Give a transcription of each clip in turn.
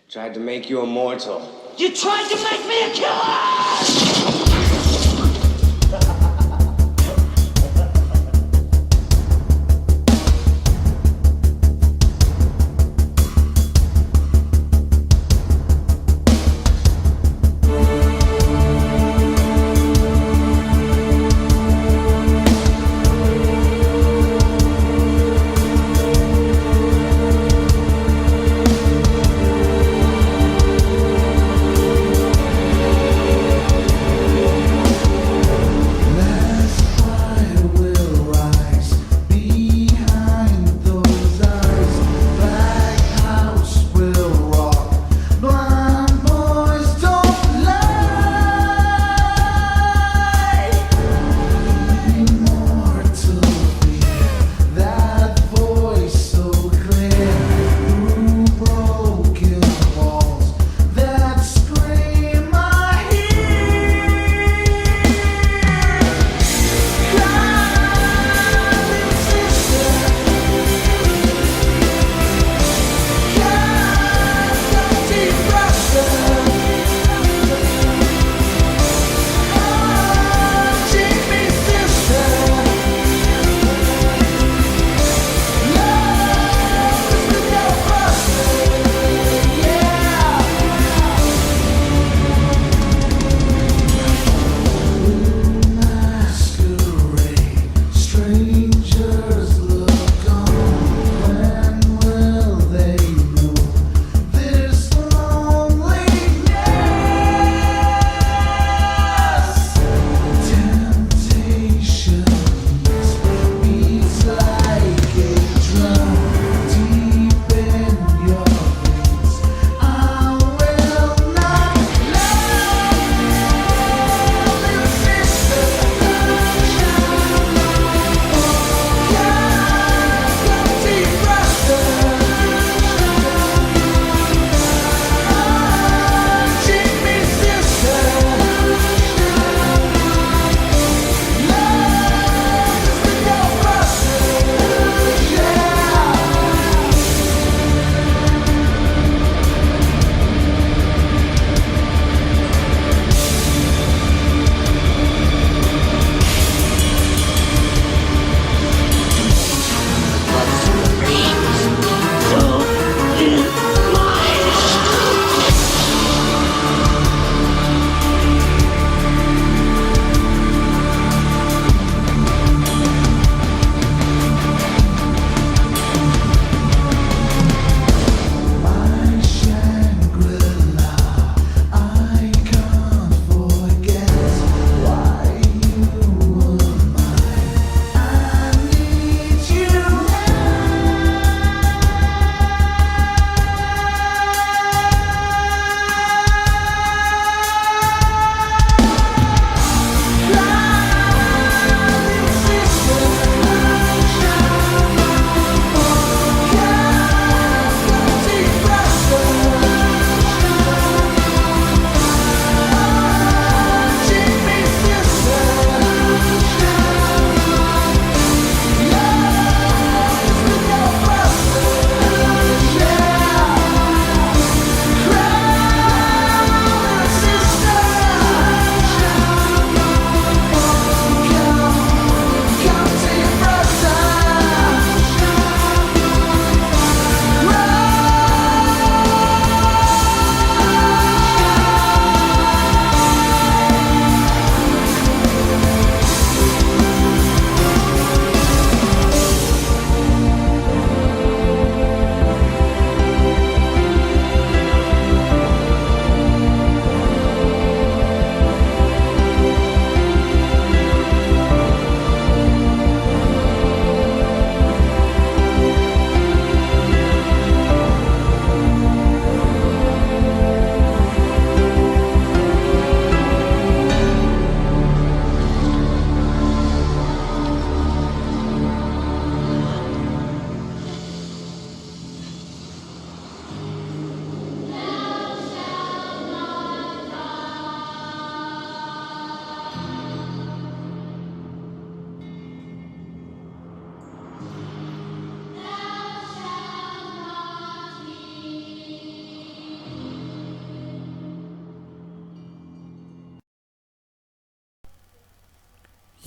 Tried to make you immortal. You tried to make me a killer!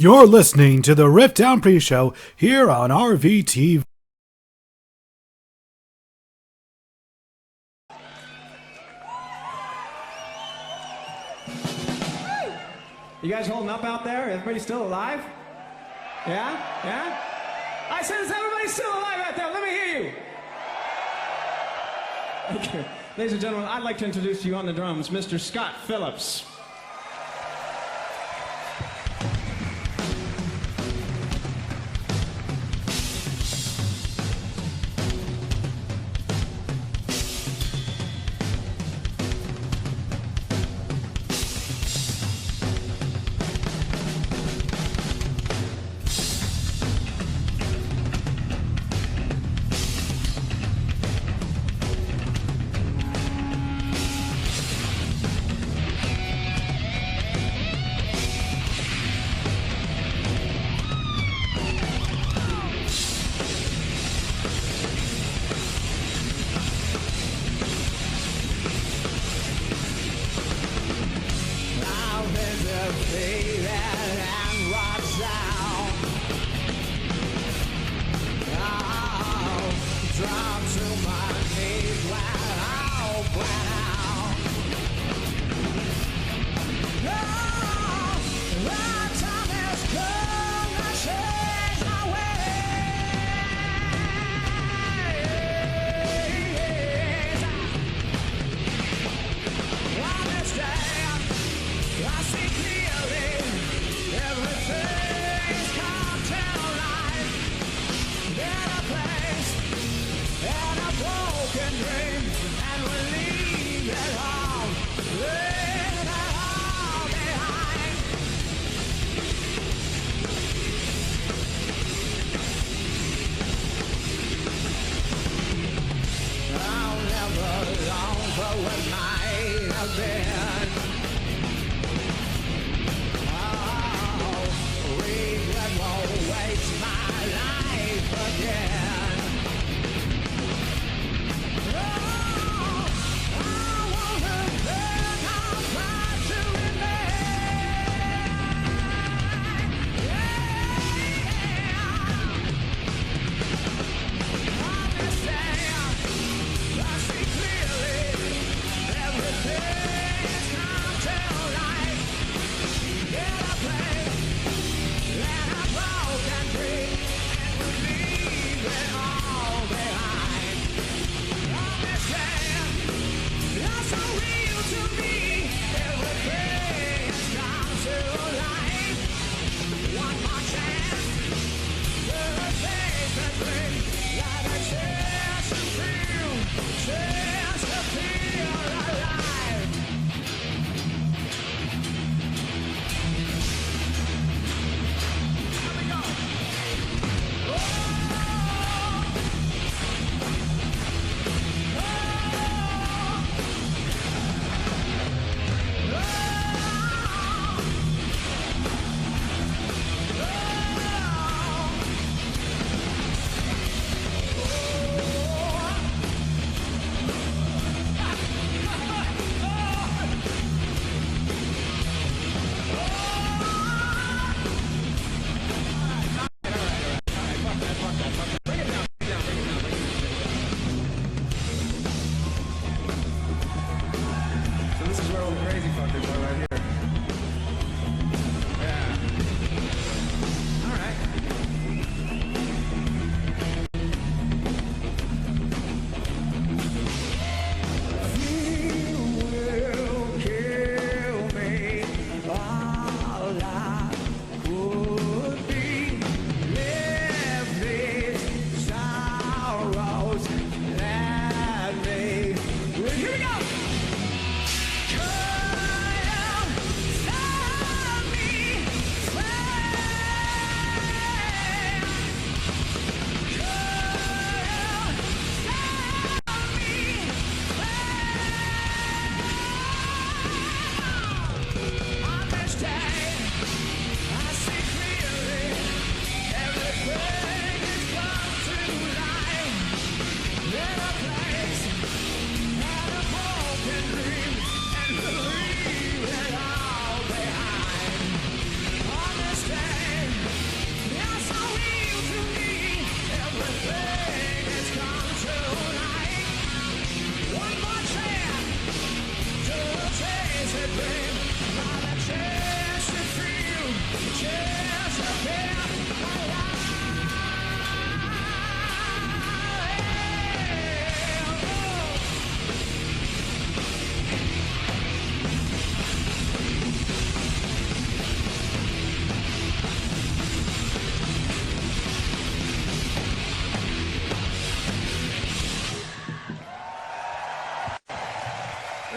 You're listening to the RiffDown pre-show here on RVTV. You guys holding up out there? Everybody still alive? Yeah? Yeah? I said, is everybody still alive out there? Let me hear you. Thank you. Ladies and gentlemen, I'd like to introduce to you on the drums, Mr. Scott Phillips.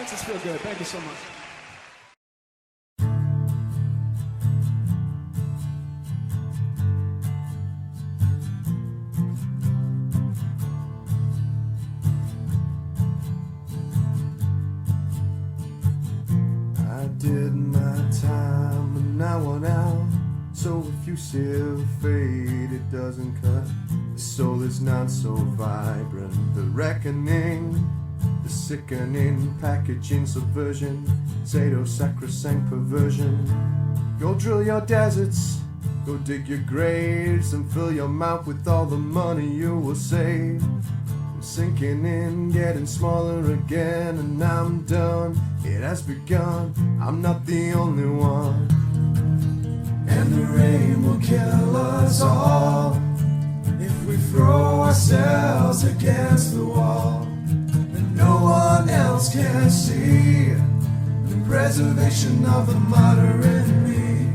Makes us feel good. Thank you so much. I did my time and I went out. So if you still fade, it doesn't cut. The soul is not so vibrant. The reckoning, the sickening packaging subversion, sacrosanct perversion. Go drill your deserts, go dig your graves, and fill your mouth with all the money you will save. I'm sinking in, getting smaller again, and I'm done. It has begun. I'm not the only one. And the rain will kill us all if we throw ourselves against the wall, and no one else can see the preservation of the martyr in me.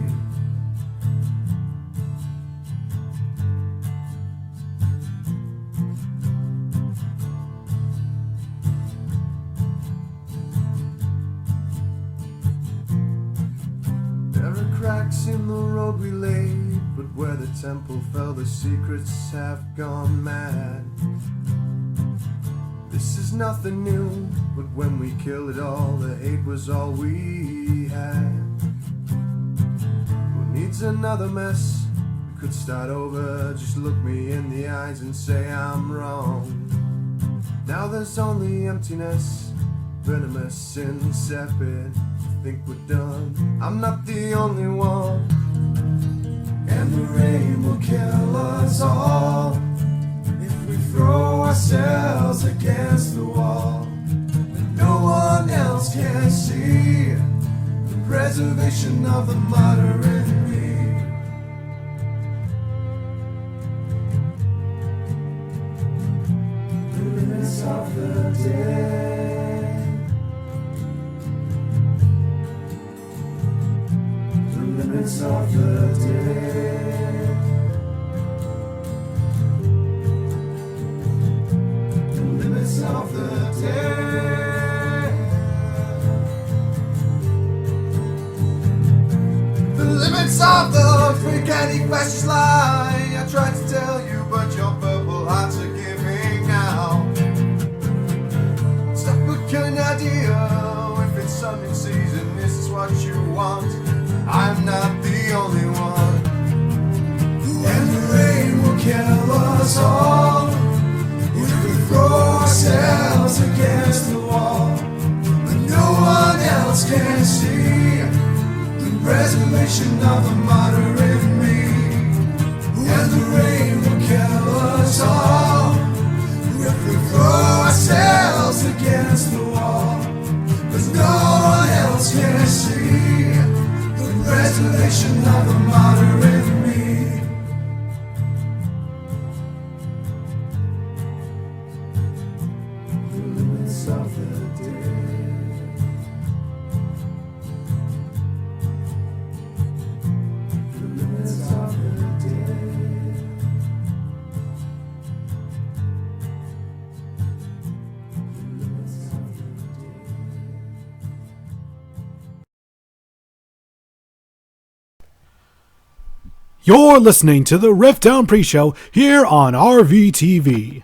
There are cracks in the road we laid, but where the temple fell, the secrets have gone mad. This is nothing new, but when we kill it all, the hate was all we had. Who needs another mess? We could start over, just look me in the eyes and say I'm wrong. Now there's only emptiness, venomous, insipid. Think we're done. I'm not the only one. And the rain will kill us all if we throw ourselves against the wall, and no one else can see the preservation of the martyr in me. The limits of the dead. Limits of the dead. The limits of the dead. The limits of the spaghetti fascist lie. I tried to tell you, but your purple hearts are giving now. Stop looking at you. If it's Sunday season, this is what you want. I'm not the only one. And the rain will kill us all if we throw ourselves against the wall, but no one else can see the preservation of the martyr in me. And the rain will kill us all if we throw ourselves against the wall, but no one else can see preservation of the martyr in me. The limits of the dead. The limits of the dead. The limits of the dead. You're listening to the RiffDown pre-show here on RVTV.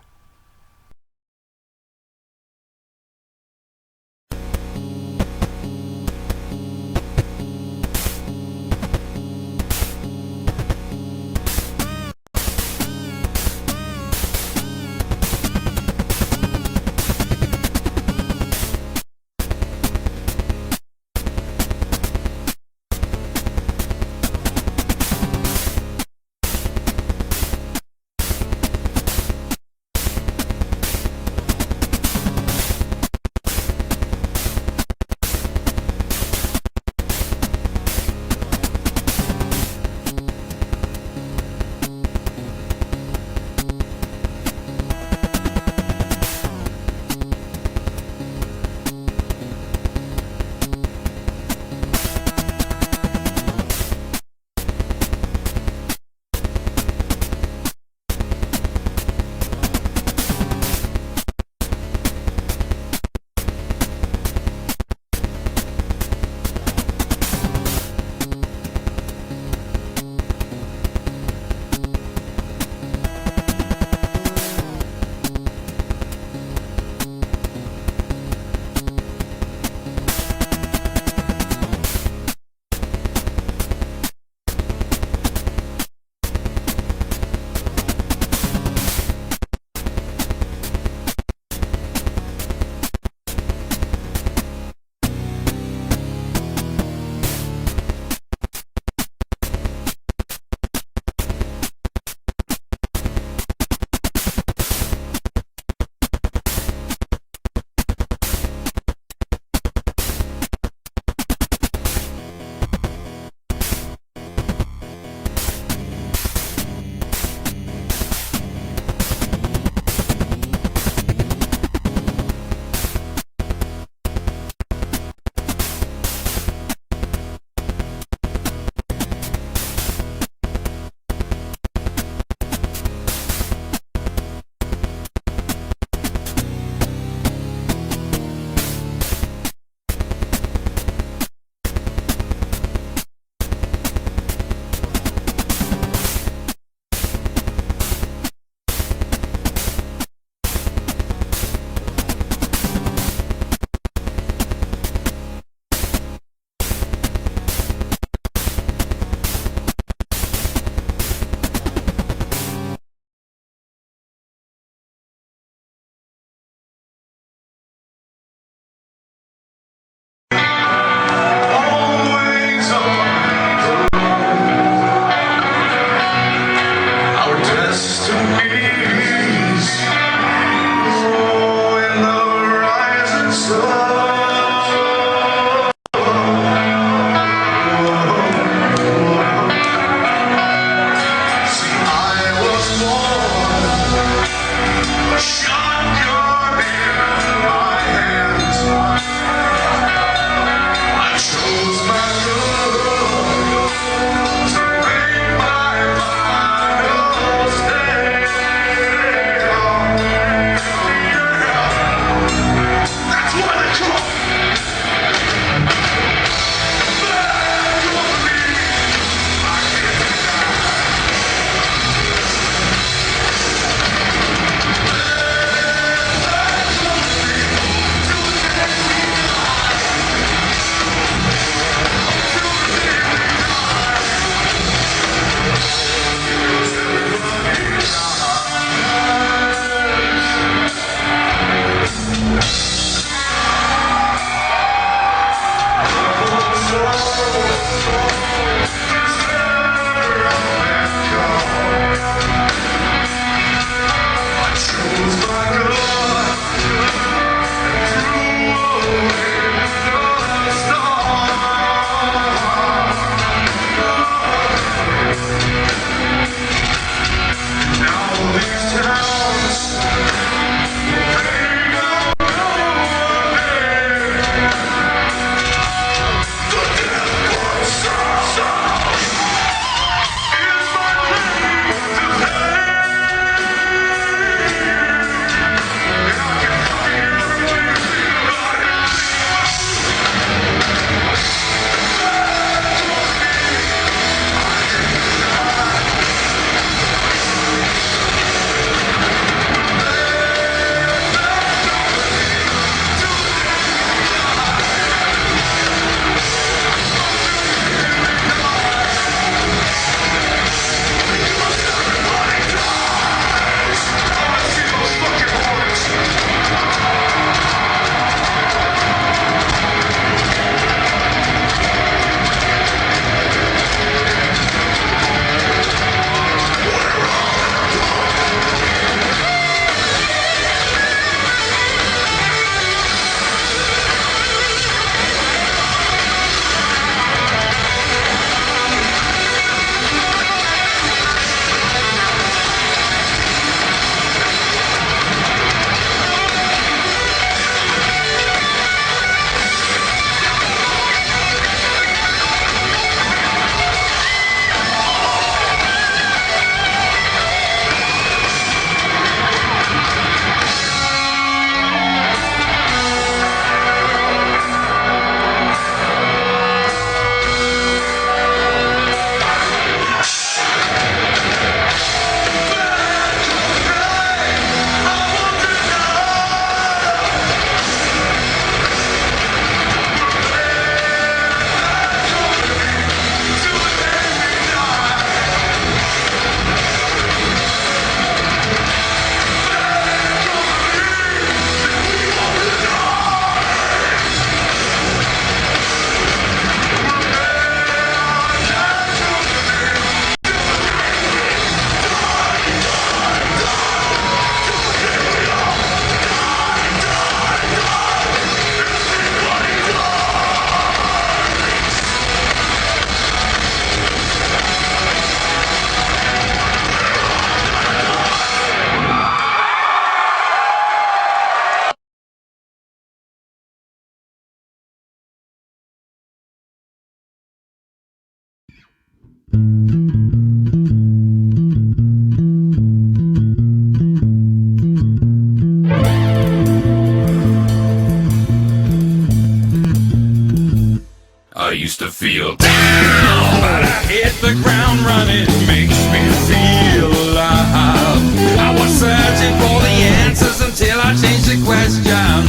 used to feel down, but I hit the ground running, makes me feel alive. I was searching for the answers until I changed the question.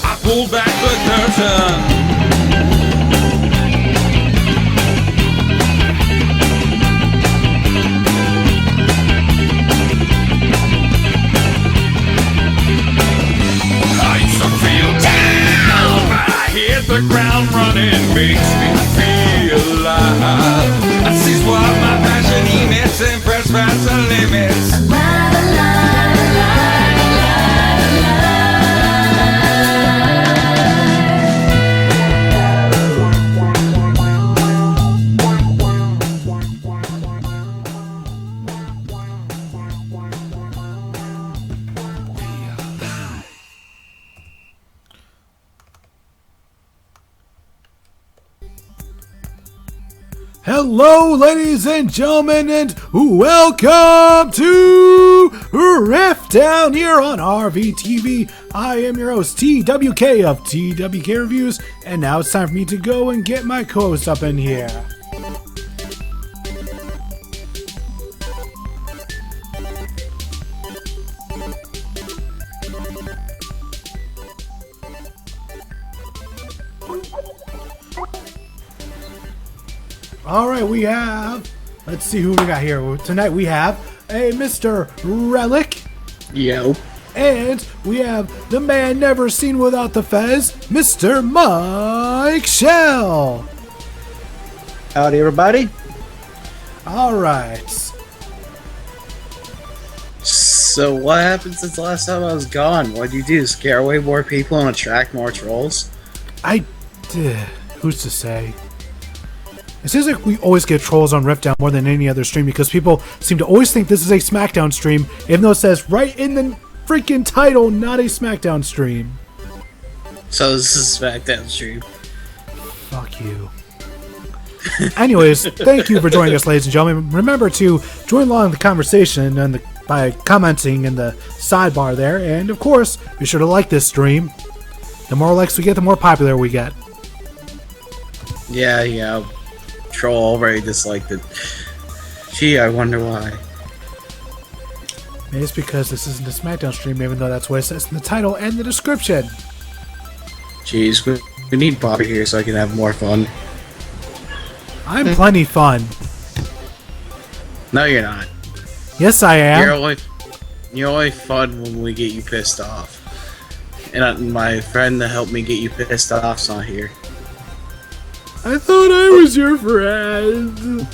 I pulled back the curtain. The ground running makes me feel alive. I see what my passion emits and press past the limits. Hello, ladies and gentlemen, and welcome to RiffDown here on RVTV. I am your host, TWK of TWK Reviews, and now it's time for me to go and get my co-host up in here. Alright, we have, let's see who we got here. Tonight we have a Mr. Relic. Yo. And we have the man never seen without the fez, Mr. Mike Shell. Howdy, everybody. Alright. So what happened since the last time I was gone? What'd you do? Scare away more people and attract more trolls? Who's to say? It seems like we always get trolls on RiffDown more than any other stream because people seem to always think this is a SmackDown stream, even though it says right in the freaking title, not a SmackDown stream. So this is a SmackDown stream. Fuck you. Anyways, thank you for joining us, ladies and gentlemen. Remember to join along in the conversation and by commenting in the sidebar there, and of course, be sure to like this stream. The more likes we get, the more popular we get. Yeah. Troll already disliked it. Gee, I wonder why. Maybe it's because this isn't a SmackDown stream, even though that's what it says in the title and the description. Jeez, we need Bobby here so I can have more fun. I'm plenty fun. No, you're not. Yes, I am. You're only fun when we get you pissed off. And my friend that helped me get you pissed off's not here. I thought I was your friend.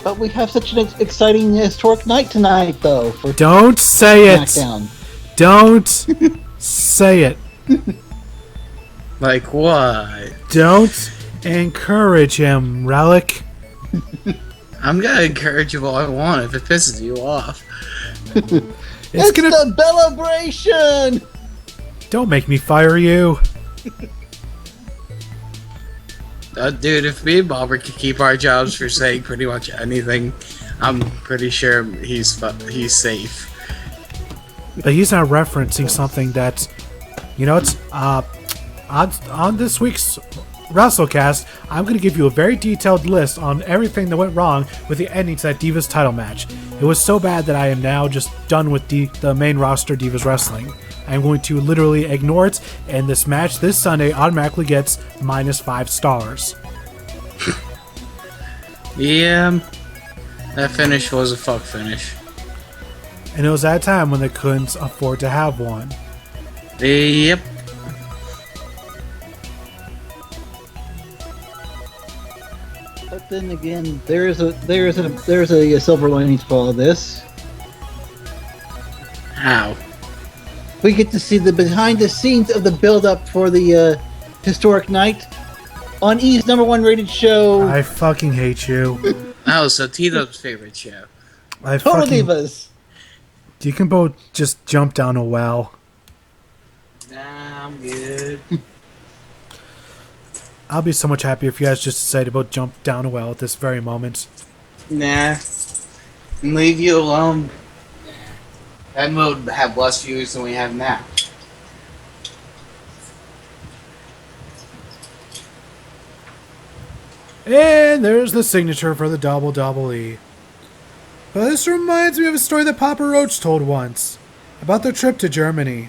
But we have such an exciting historic night tonight, though. For Don't say it. SmackDown. Don't say it. Like what? Don't encourage him, Relic. I'm gonna encourage you all I want if it pisses you off. It's the celebration! Don't make me fire you. Dude, if me and Bobber could keep our jobs for saying pretty much anything, I'm pretty sure he's safe. But he's not referencing something that, it's on this week's WrestleCast. I'm going to give you a very detailed list on everything that went wrong with the ending to that Divas title match. It was so bad that I am now just done with the main roster Divas Wrestling. I'm going to literally ignore it, and this match this Sunday automatically gets -5 stars. Yeah, that finish was a fuck finish. And it was at a time when they couldn't afford to have one. Yep. But then again, there's a silver lining to all of this. How? We get to see the behind the scenes of the build up for the historic night on E's #1 rated show. I fucking hate you. Oh, so Tito's favorite show. Total Divas. You can both just jump down a well. Nah, I'm good. I'll be so much happier if you guys just decide to both jump down a well at this very moment. Nah. Leave you alone. That mode would have less viewers than we have now. And there's the signature for the WWE. But this reminds me of a story that Papa Roach told once about their trip to Germany.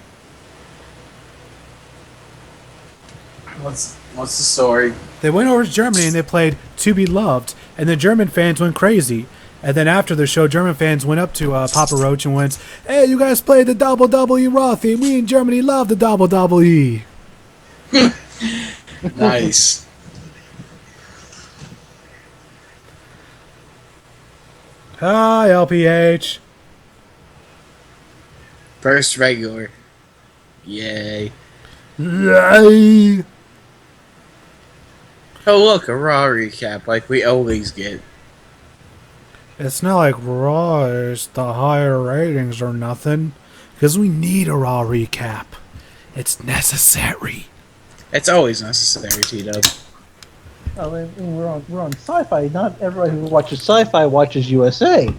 What's the story? They went over to Germany and they played To Be Loved, and the German fans went crazy. And then after the show, German fans went up to Papa Roach and went, "Hey, you guys played the WWE Raw theme. We in Germany love the WWE." Nice. Hi, LPH. First regular. Yay. Yay. Oh look, a Raw recap like we always get. It's not like Raw is the higher ratings or nothing, because we need a Raw recap. It's necessary. It's always necessary, Tito. I mean, we're on Sci-Fi. Not everybody who watches Sci-Fi watches USA.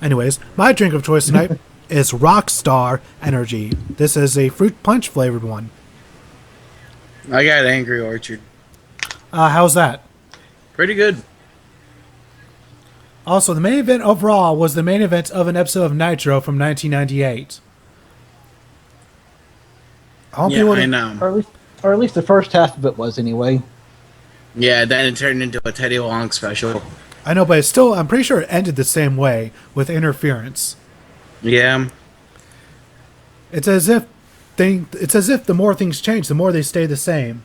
Anyways, my drink of choice tonight is Rockstar Energy. This is a fruit punch flavored one. I got Angry Orchard. How's that? Pretty good. Also, the main event of Raw was the main event of an episode of Nitro from 1998. Yeah, I know. Or at least the first half of it was anyway. Yeah, then it turned into a Teddy Long special. I know, but it's still, I'm pretty sure it ended the same way with interference. Yeah. It's as if the more things change, the more they stay the same.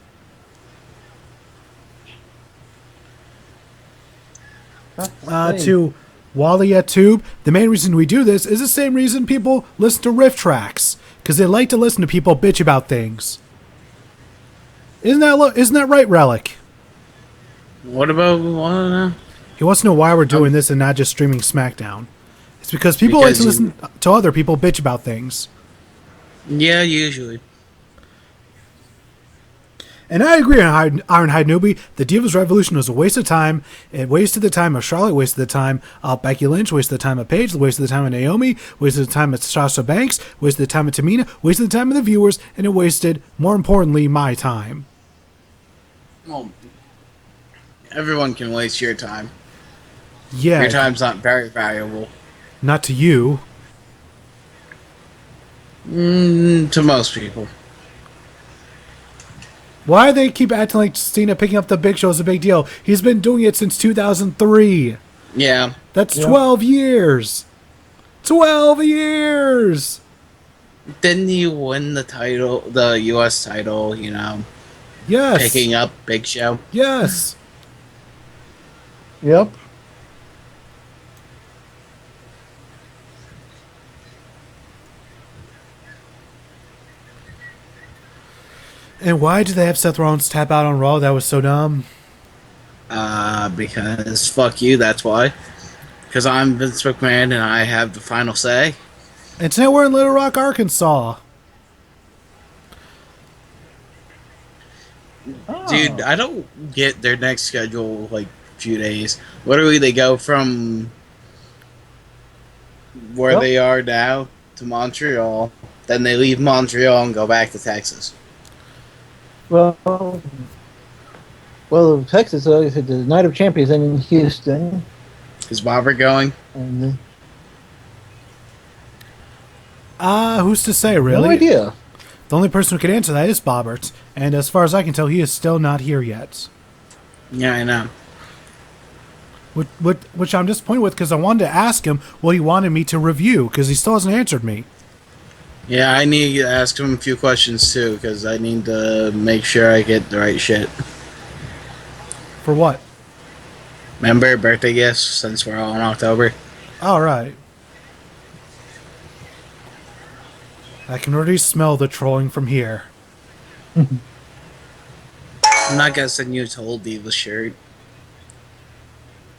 To Walia Tube, the main reason we do this is the same reason people listen to riff tracks, because they like to listen to people bitch about things. Isn't that right, Relic? What about He wants to know why we're doing this and not just streaming SmackDown. It's because people like to listen to other people bitch about things. Yeah, usually. And I agree on Ironhide Newbie. The Divas Revolution was a waste of time. It wasted the time of Charlotte, wasted the time of Becky Lynch, wasted the time of Paige, wasted the time of Naomi, wasted the time of Sasha Banks, wasted the time of Tamina, wasted the time of the viewers, and it wasted, more importantly, my time. Well, everyone can waste your time. Yeah. Your time's not very valuable. Not to you. To most people. Why do they keep acting like Cena picking up the Big Show is a big deal? He's been doing it since 2003. Yeah. That's 12 years. 12 years! Didn't you win the title, the U.S. title, you know? Yes. Picking up Big Show? Yes. Yep. And why did they have Seth Rollins tap out on Raw? That was so dumb. Because fuck you, that's why. Because I'm Vince McMahon and I have the final say. And tonight we're in Little Rock, Arkansas. Dude, I don't get their next schedule, like, few days. Literally, they go from where they are now to Montreal. Then they leave Montreal and go back to Texas. Well, Texas, the Night of Champions in Houston. Is Bobber going? And, Who's to say, really? No idea. The only person who can answer that is Bobbert. And as far as I can tell, he is still not here yet. Yeah, I know. Which I'm disappointed with, because I wanted to ask him what he wanted me to review, because he still hasn't answered me. Yeah, I need to ask him a few questions too, because I need to make sure I get the right shit. For what? Remember, birthday gifts, since we're all in October. Alright. I can already smell the trolling from here. I'm not gonna send you a Total Diva shirt.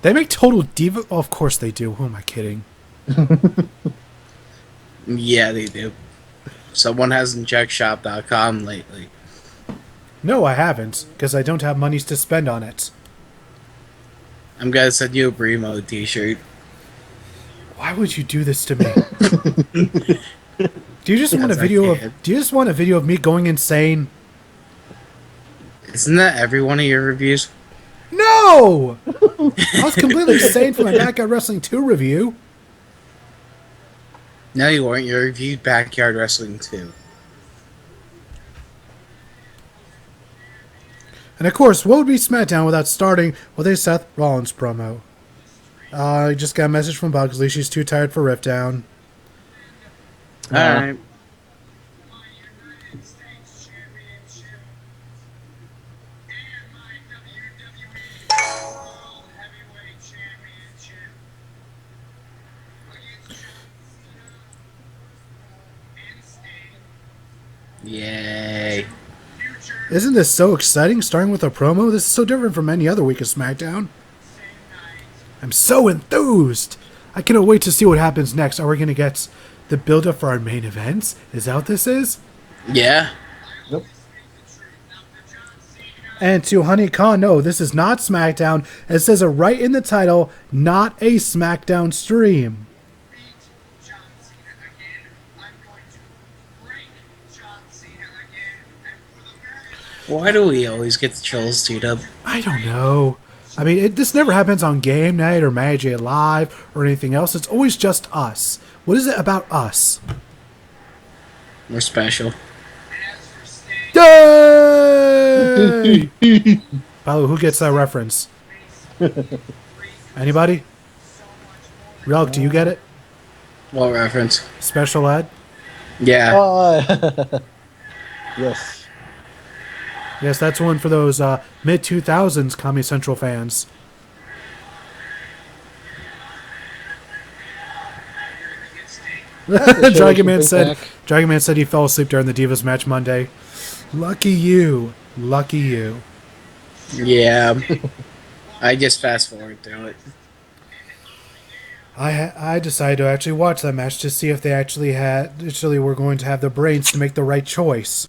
They make Total Diva? Oh, of course they do. Who am I kidding? Yeah, they do. Someone hasn't checked shop.com lately. No, I haven't, because I don't have monies to spend on it. I'm gonna send you a Bremo t-shirt. Why would you do this to me? Do you just want a video of? Do you just want a video of me going insane? Isn't that every one of your reviews? No! I was completely sane for my Backyard Wrestling 2 review. No, you weren't. You reviewed Backyard Wrestling 2. And of course, what would be SmackDown without starting with a Seth Rollins promo? I just got a message from Bugsley. She's too tired for RiffDown. Alright. Yay. Isn't this so exciting, starting with a promo? This is so different from any other week of SmackDown. I'm so enthused! I cannot wait to see what happens next. Are we going to get the build-up for our main events? Is that what this is? Yeah. Nope. And to Honey Khan, no, this is not SmackDown. It says it right in the title, not a SmackDown stream. Why do we always get the trolls teed up? I don't know. I mean, this never happens on Game Night or Magic Live or anything else. It's always just us. What is it about us? We're special. Yay! By the way, who gets that reference? Anybody? Relic, do you get it? What reference? Special Ed? Yeah. Yes. Yes, that's one for those mid-2000s Comedy Central fans. Dragon Man said he fell asleep during the Divas match Monday. Lucky you. Lucky you. Yeah. I just fast forward through it. I decided to actually watch that match to see if they actually were going to have the brains to make the right choice.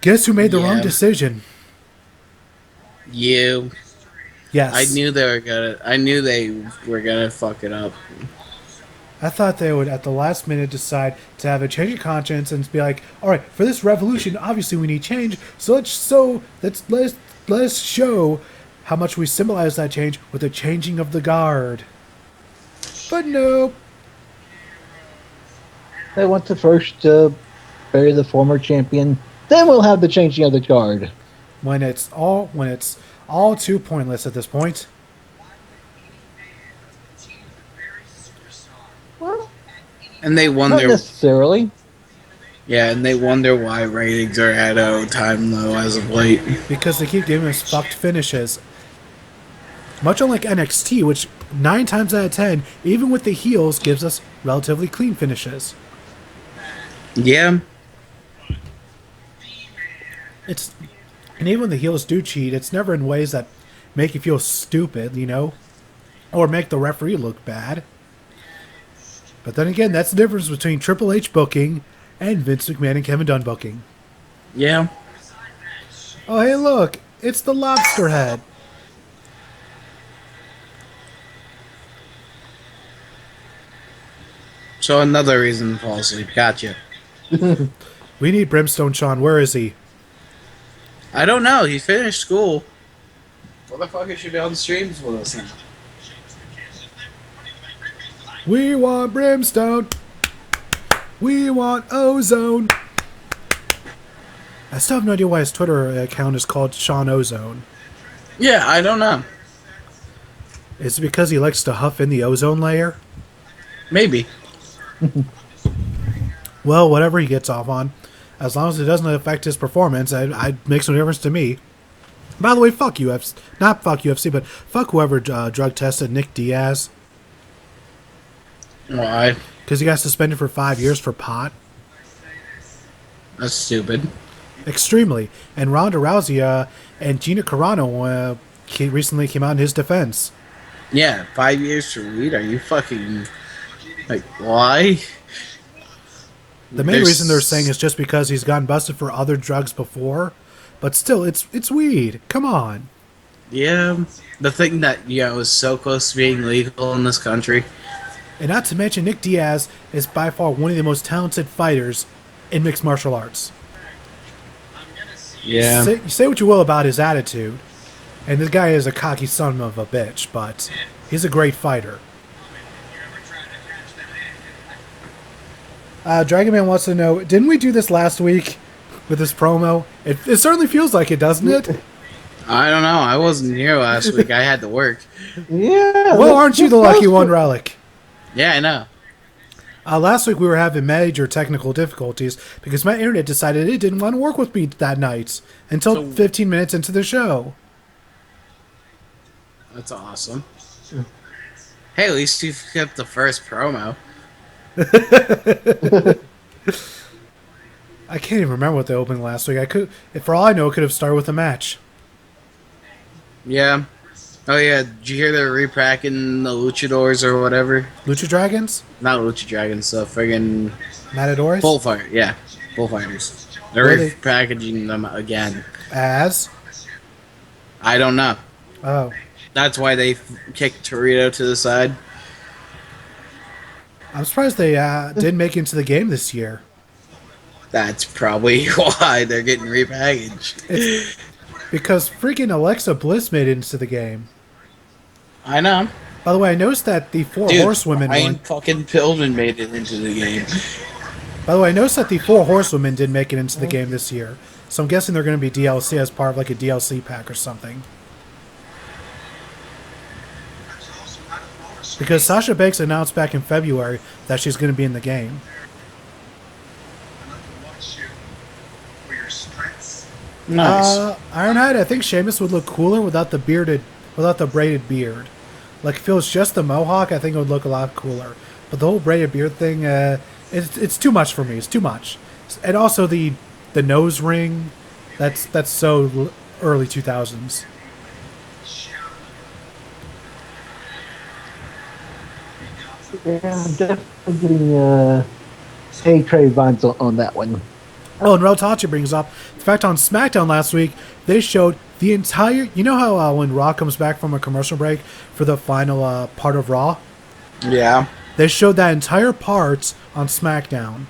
Guess who made the wrong decision? You. Yes. I knew they were gonna fuck it up. I thought they would, at the last minute, decide to have a change of conscience and be like, all right, for this revolution, obviously we need change, so let's show how much we symbolize that change with the changing of the guard. But no. They want to first bury the former champion, then we'll have the changing of the guard. When it's all too pointless at this point. Well, And they not wonder, necessarily. yeah, and they wonder why ratings are at an all-time low as of late. Because they keep giving us fucked finishes. Much unlike NXT, which 9 times out of 10, even with the heels, gives us relatively clean finishes. Yeah. And even when the heels do cheat, it's never in ways that make you feel stupid, you know? Or make the referee look bad. But then again, that's the difference between Triple H booking and Vince McMahon and Kevin Dunn booking. Yeah. Oh, hey, look! It's the lobster head! So another reason to fall asleep. Gotcha. We need Brimstone Sean. Where is he? I don't know. He finished school. Motherfucker should be on the streams with us now. We want Brimstone. We want Ozone. I still have no idea why his Twitter account is called Sean Ozone. Yeah, I don't know. Is it because he likes to huff in the ozone layer? Maybe. Well, whatever he gets off on. As long as it doesn't affect his performance, it makes no difference to me. By the way, fuck UFC. Not fuck UFC, but fuck whoever drug tested Nick Diaz. Why? Because he got suspended for 5 years for pot. That's stupid. Extremely. And Ronda Rousey and Gina Carano recently came out in his defense. Yeah, 5 years for weed? Are you fucking... Like, why? The main reason they're saying is just because he's gotten busted for other drugs before. But still, it's weed. Come on. Yeah. The thing that, is so close to being legal in this country. And not to mention, Nick Diaz is by far one of the most talented fighters in mixed martial arts. Yeah. Say what you will about his attitude, and this guy is a cocky son of a bitch, but he's a great fighter. Dragon Man wants to know, didn't we do this last week with this promo? It certainly feels like it, doesn't it? I don't know. I wasn't here last week. I had to work. Yeah. Well, aren't you the lucky one, Relic? Yeah, I know. Last week we were having major technical difficulties because my internet decided it didn't want to work with me that night until 15 minutes into the show. That's awesome. Hey, at least you kept the first promo. I can't even remember what they opened last week. For all I know, it could have started with a match. Yeah. Oh yeah, did you hear they're repacking the luchadors or whatever? Lucha Dragons? Not lucha dragons, the friggin' Matadors? bullfighter. Yeah, bullfighters. They're Really? repackaging them again. As? I don't know. Oh. That's why they kicked Torito to the side. I'm surprised they didn't make it into the game this year. That's probably why they're getting repackaged. Because freaking Alexa Bliss made it into the game. I know. By the way, I noticed that the Four Dude, Horsewomen Ryan one. fucking Pillman made it into the game. By the way, I noticed that the Four Horsewomen didn't make it into the game this year. So I'm guessing they're going to be DLC as part of like a DLC pack or something. Because Sasha Banks announced back in February that she's going to be in the game. Nice. Ironhide, I think Sheamus would look cooler without the braided beard. Like if it was just the mohawk, I think it would look a lot cooler. But the whole braided beard thing, it's too much for me. It's too much. And also the nose ring, that's so early 2000s. Yeah, I'm definitely getting A-Trade vibes on that one. Oh, and Reltachi brings up the fact on SmackDown last week, they showed the entire... You know how when Raw comes back from a commercial break for the final part of Raw? Yeah. They showed that entire part on SmackDown.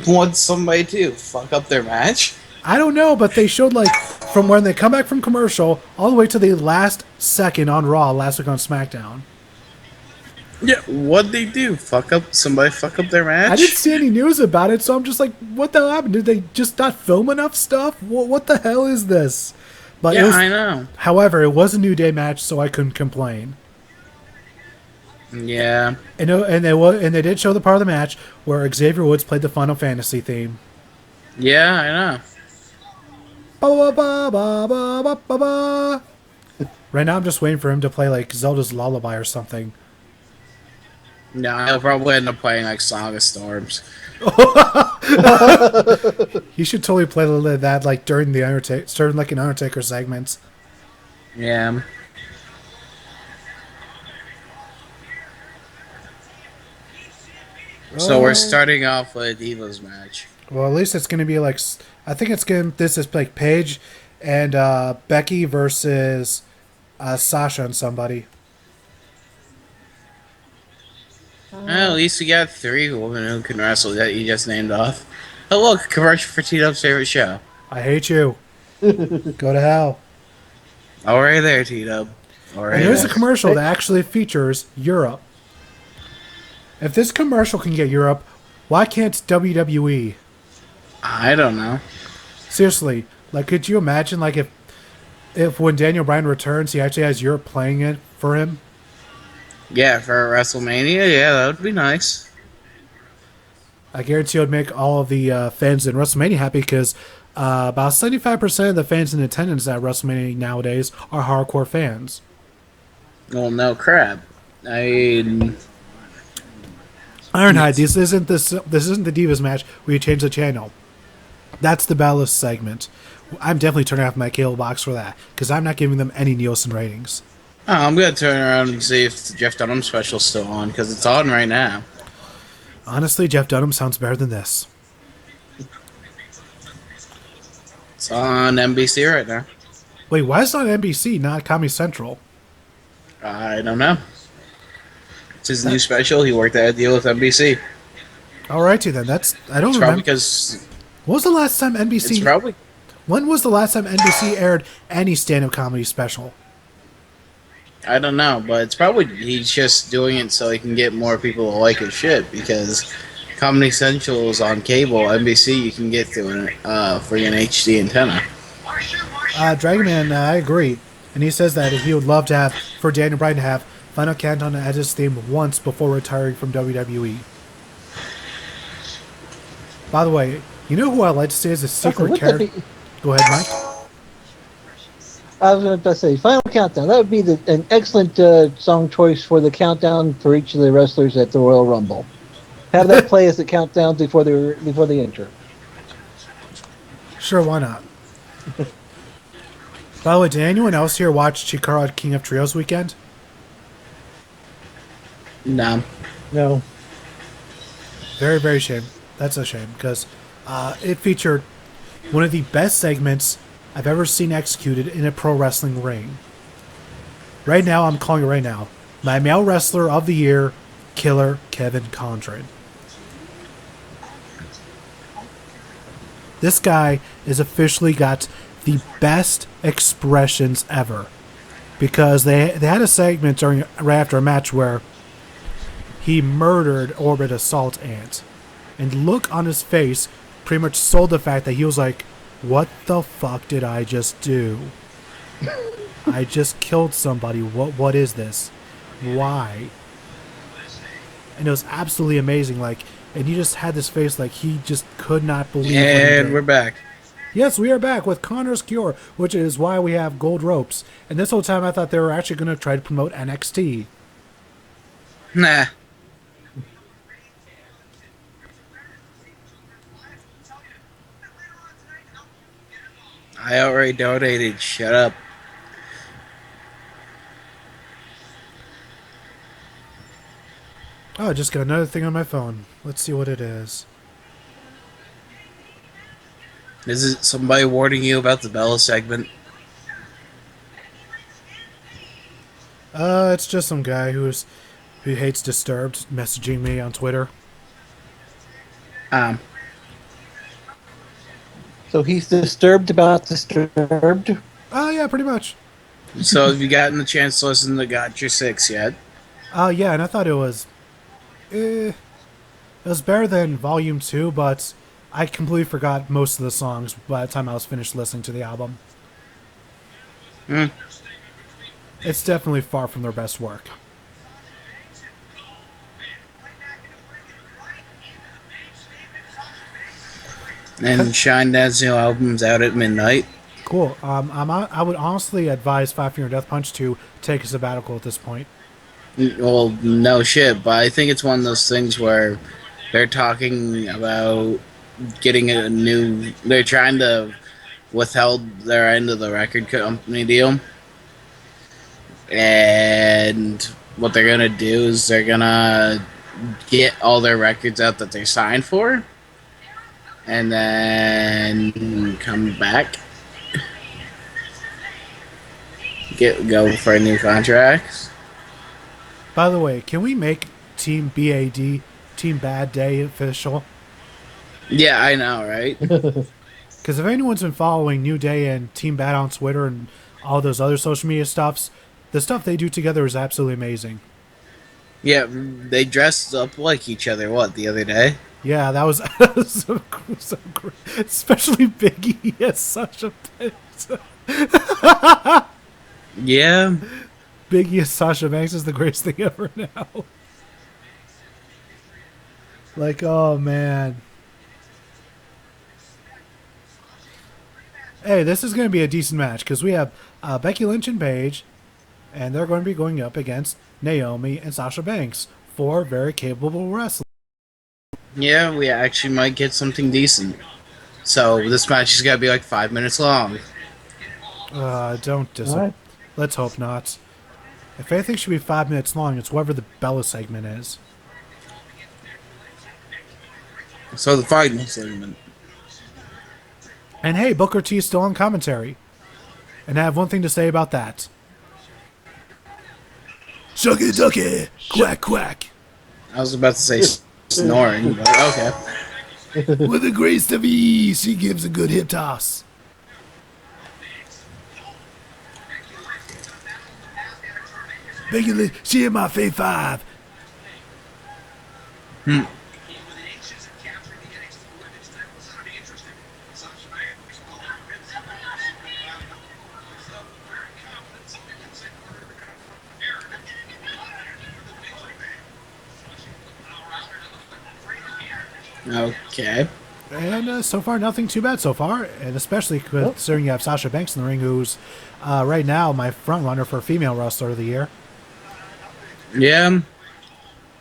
What'd somebody do? Fuck up their match? I don't know, but they showed like from when they come back from commercial all the way to the last second on Raw last week on SmackDown. Yeah, what'd they do? Somebody fuck up their match? I didn't see any news about it, so I'm just like, what the hell happened? Did they just not film enough stuff? What the hell is this? But Yeah, I know. However, it was a New Day match, so I couldn't complain. Yeah. And they did show the part of the match where Xavier Woods played the Final Fantasy theme. Yeah, I know. Ba, ba, ba, ba, ba, ba, ba. Right now, I'm just waiting for him to play like Zelda's Lullaby or something. No, I'll probably end up playing like Song of Storms. He should totally play that like during the Undertaker segments. Yeah. So we're starting off with a Divas match. Well, at least it's going to be like, I think this is like Paige and Becky versus Sasha and somebody. Well, at least we got 3 women who can wrestle that you just named off. Oh look, commercial for T-Dub's favorite show. I hate you. Go to hell. Alright there, T-Dub. Alright. And here's a commercial that actually features Europe. If this commercial can get Europe, why can't WWE? I don't know. Seriously, like, could you imagine, like, if when Daniel Bryan returns, he actually has Europe playing it for him? Yeah, for WrestleMania, yeah, that would be nice. I guarantee it would make all of the fans in WrestleMania happy because about 75% of the fans in attendance at WrestleMania nowadays are hardcore fans. Well, no crap. Ironhide, this isn't the Divas match where you change the channel. That's the Ballas segment. I'm definitely turning off my cable box for that because I'm not giving them any Nielsen ratings. Oh, I'm gonna turn around and see if the Jeff Dunham special's still on because it's on right now. Honestly, Jeff Dunham sounds better than this. It's on NBC right now. Wait, why is it on NBC, not Comedy Central? I don't know. It's his new special. He worked out a deal with NBC. Alrighty then. I don't It's remember. probably because What was the last time NBC? it's probably When was the last time NBC aired any stand-up comedy special? I don't know, but it's probably he's just doing it so he can get more people to like his shit, because Comedy Central is on cable. NBC you can get through an free and HD antenna. Dragonman, I agree. And he says that he would love to have, for Daniel Bryan to have Final Countdown as his theme once before retiring from WWE. By the way, you know who I'd like to see as a secret character? Go ahead, Mike. I was going to say, Final Countdown. That would be an excellent song choice for the countdown for each of the wrestlers at the Royal Rumble. Have that play as the countdown before the intro. Sure, why not? By the way, did anyone else here watch Chikara King of Trios weekend? No. No. Very, very shame. That's a shame, because it featured one of the best segments I've ever seen executed in a pro wrestling ring. Right now, I'm calling it right now. My male wrestler of the year, Killer Kevin Condren. This guy has officially got the best expressions ever. Because they had a segment right after a match where he murdered Orbit Assault Ant. And the look on his face pretty much sold the fact that he was like, what the fuck did I just do? I just killed somebody. What is this? Why? And it was absolutely amazing. And he just had this face like he just could not believe it. And we're back. Yes, we are back with Connor's Cure, which is why we have gold ropes. And this whole time I thought they were actually going to try to promote NXT. Nah. I already donated. Shut up. Oh, I just got another thing on my phone. Let's see what it is. Is it somebody warning you about the Bella segment? It's just some guy who hates Disturbed messaging me on Twitter. So he's disturbed about Disturbed? Oh, yeah, pretty much. So have you gotten the chance to listen to Got Your Six yet? Yeah, and I thought it was... it was better than Volume 2, but I completely forgot most of the songs by the time I was finished listening to the album. It's definitely far from their best work. And Shine Dad's new album's out at midnight. Cool. I would honestly advise Five Finger Death Punch to take a sabbatical at this point. Well, no shit, but I think it's one of those things where they're talking about getting a new... They're trying to withhold their end of the record company deal. And what they're going to do is they're going to get all their records out that they're signed for. And then come back. Go for a new contract. By the way, can we make Team BAD, Team Bad Day official? Yeah, I know, right? Because if anyone's been following New Day and Team Bad on Twitter and all those other social media stuffs, the stuff they do together is absolutely amazing. Yeah, they dressed up like each other, the other day? Yeah, that was so great. Especially Biggie as such a pit. Yeah. Biggie as Sasha Banks is the greatest thing ever now. Oh man. Hey, this is going to be a decent match because we have Becky Lynch and Paige, and they're going to be going up against Naomi and Sasha Banks, 4 very capable wrestlers. Yeah, we actually might get something decent. So this match is going to be 5 minutes long. Don't disappoint. Let's hope not. If anything should be 5 minutes long, it's whatever the Bella segment is. So the final segment. And hey, Booker T is still on commentary. And I have one thing to say about that. Shucky ducky, quack quack. I was about to say snoring, but okay. With a grace of ease, she gives a good hip toss. She in my fave 5. Okay. And so far, nothing too bad so far. And especially considering you have Sasha Banks in the ring, who's right now my front runner for female wrestler of the year. Yeah. And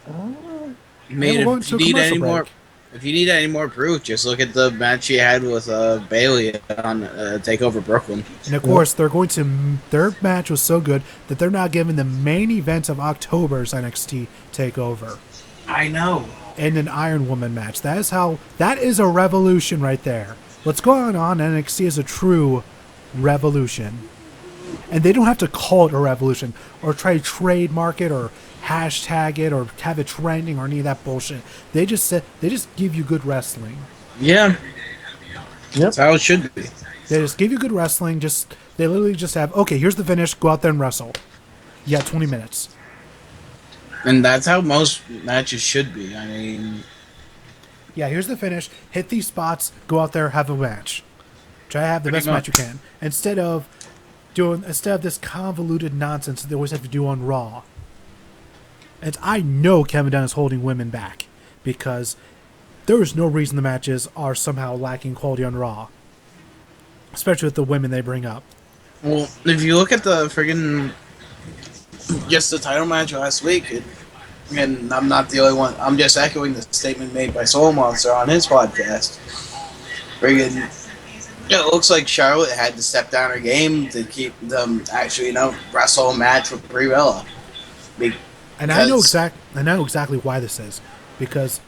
I mean, we're going to a commercial break. if you need any more proof, just look at the match she had with Bailey on Takeover Brooklyn. And of course, their match was so good that they're now giving the main event of October's NXT Takeover I know. in an Iron Woman match. That is a revolution right there. What's going on in NXT is a true revolution. And they don't have to call it a revolution or try to trademark it or hashtag it or have it trending or any of that bullshit. They just give you good wrestling. Yeah. That's how it should be. They just give you good wrestling. They literally just have, okay, here's the finish. Go out there and wrestle. You got 20 minutes. And that's how most matches should be. I mean, Yeah, here's the finish. Hit these spots. Go out there, have a match. Try to have the best match you can. Instead of this convoluted nonsense that they always have to do on Raw. And I know Kevin Dunn is holding women back because there is no reason the matches are somehow lacking quality on Raw. Especially with the women they bring up. well, if you look at the friggin' just the title match last week, and I'm not the only one. I'm just echoing the statement made by Soul Monster on his podcast. Friggin', it looks like Charlotte had to step down her game to keep them actually, wrestle a match with Brie Bella. And I know exactly why this is, because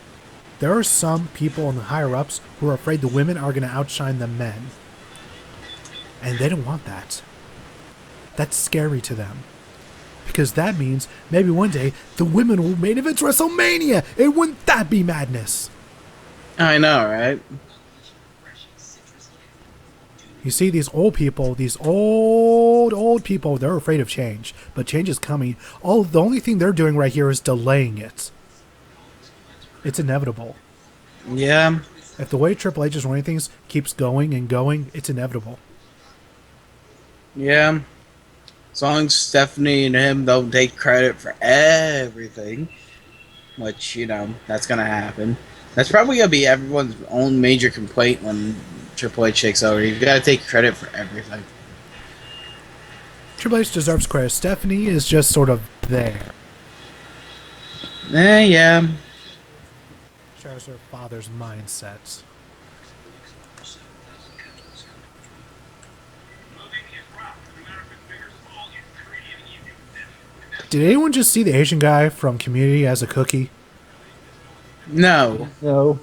there are some people in the higher ups who are afraid the women are going to outshine the men, and they don't want that. That's scary to them, because that means maybe one day the women will main event WrestleMania, and wouldn't that be madness? I know, right? You see, these old people, old people, they're afraid of change. But change is coming. The only thing they're doing right here is delaying it. It's inevitable. Yeah. If the way Triple H is running things keeps going and going, it's inevitable. Yeah. As long as Stephanie and him don't take credit for everything, which, that's going to happen. That's probably going to be everyone's own major complaint when Triple H takes over. You've got to take credit for everything. Triple H deserves credit. Stephanie is just sort of there. Yeah. Shares her father's mindset. Did anyone just see the Asian guy from Community as a cookie? No. No.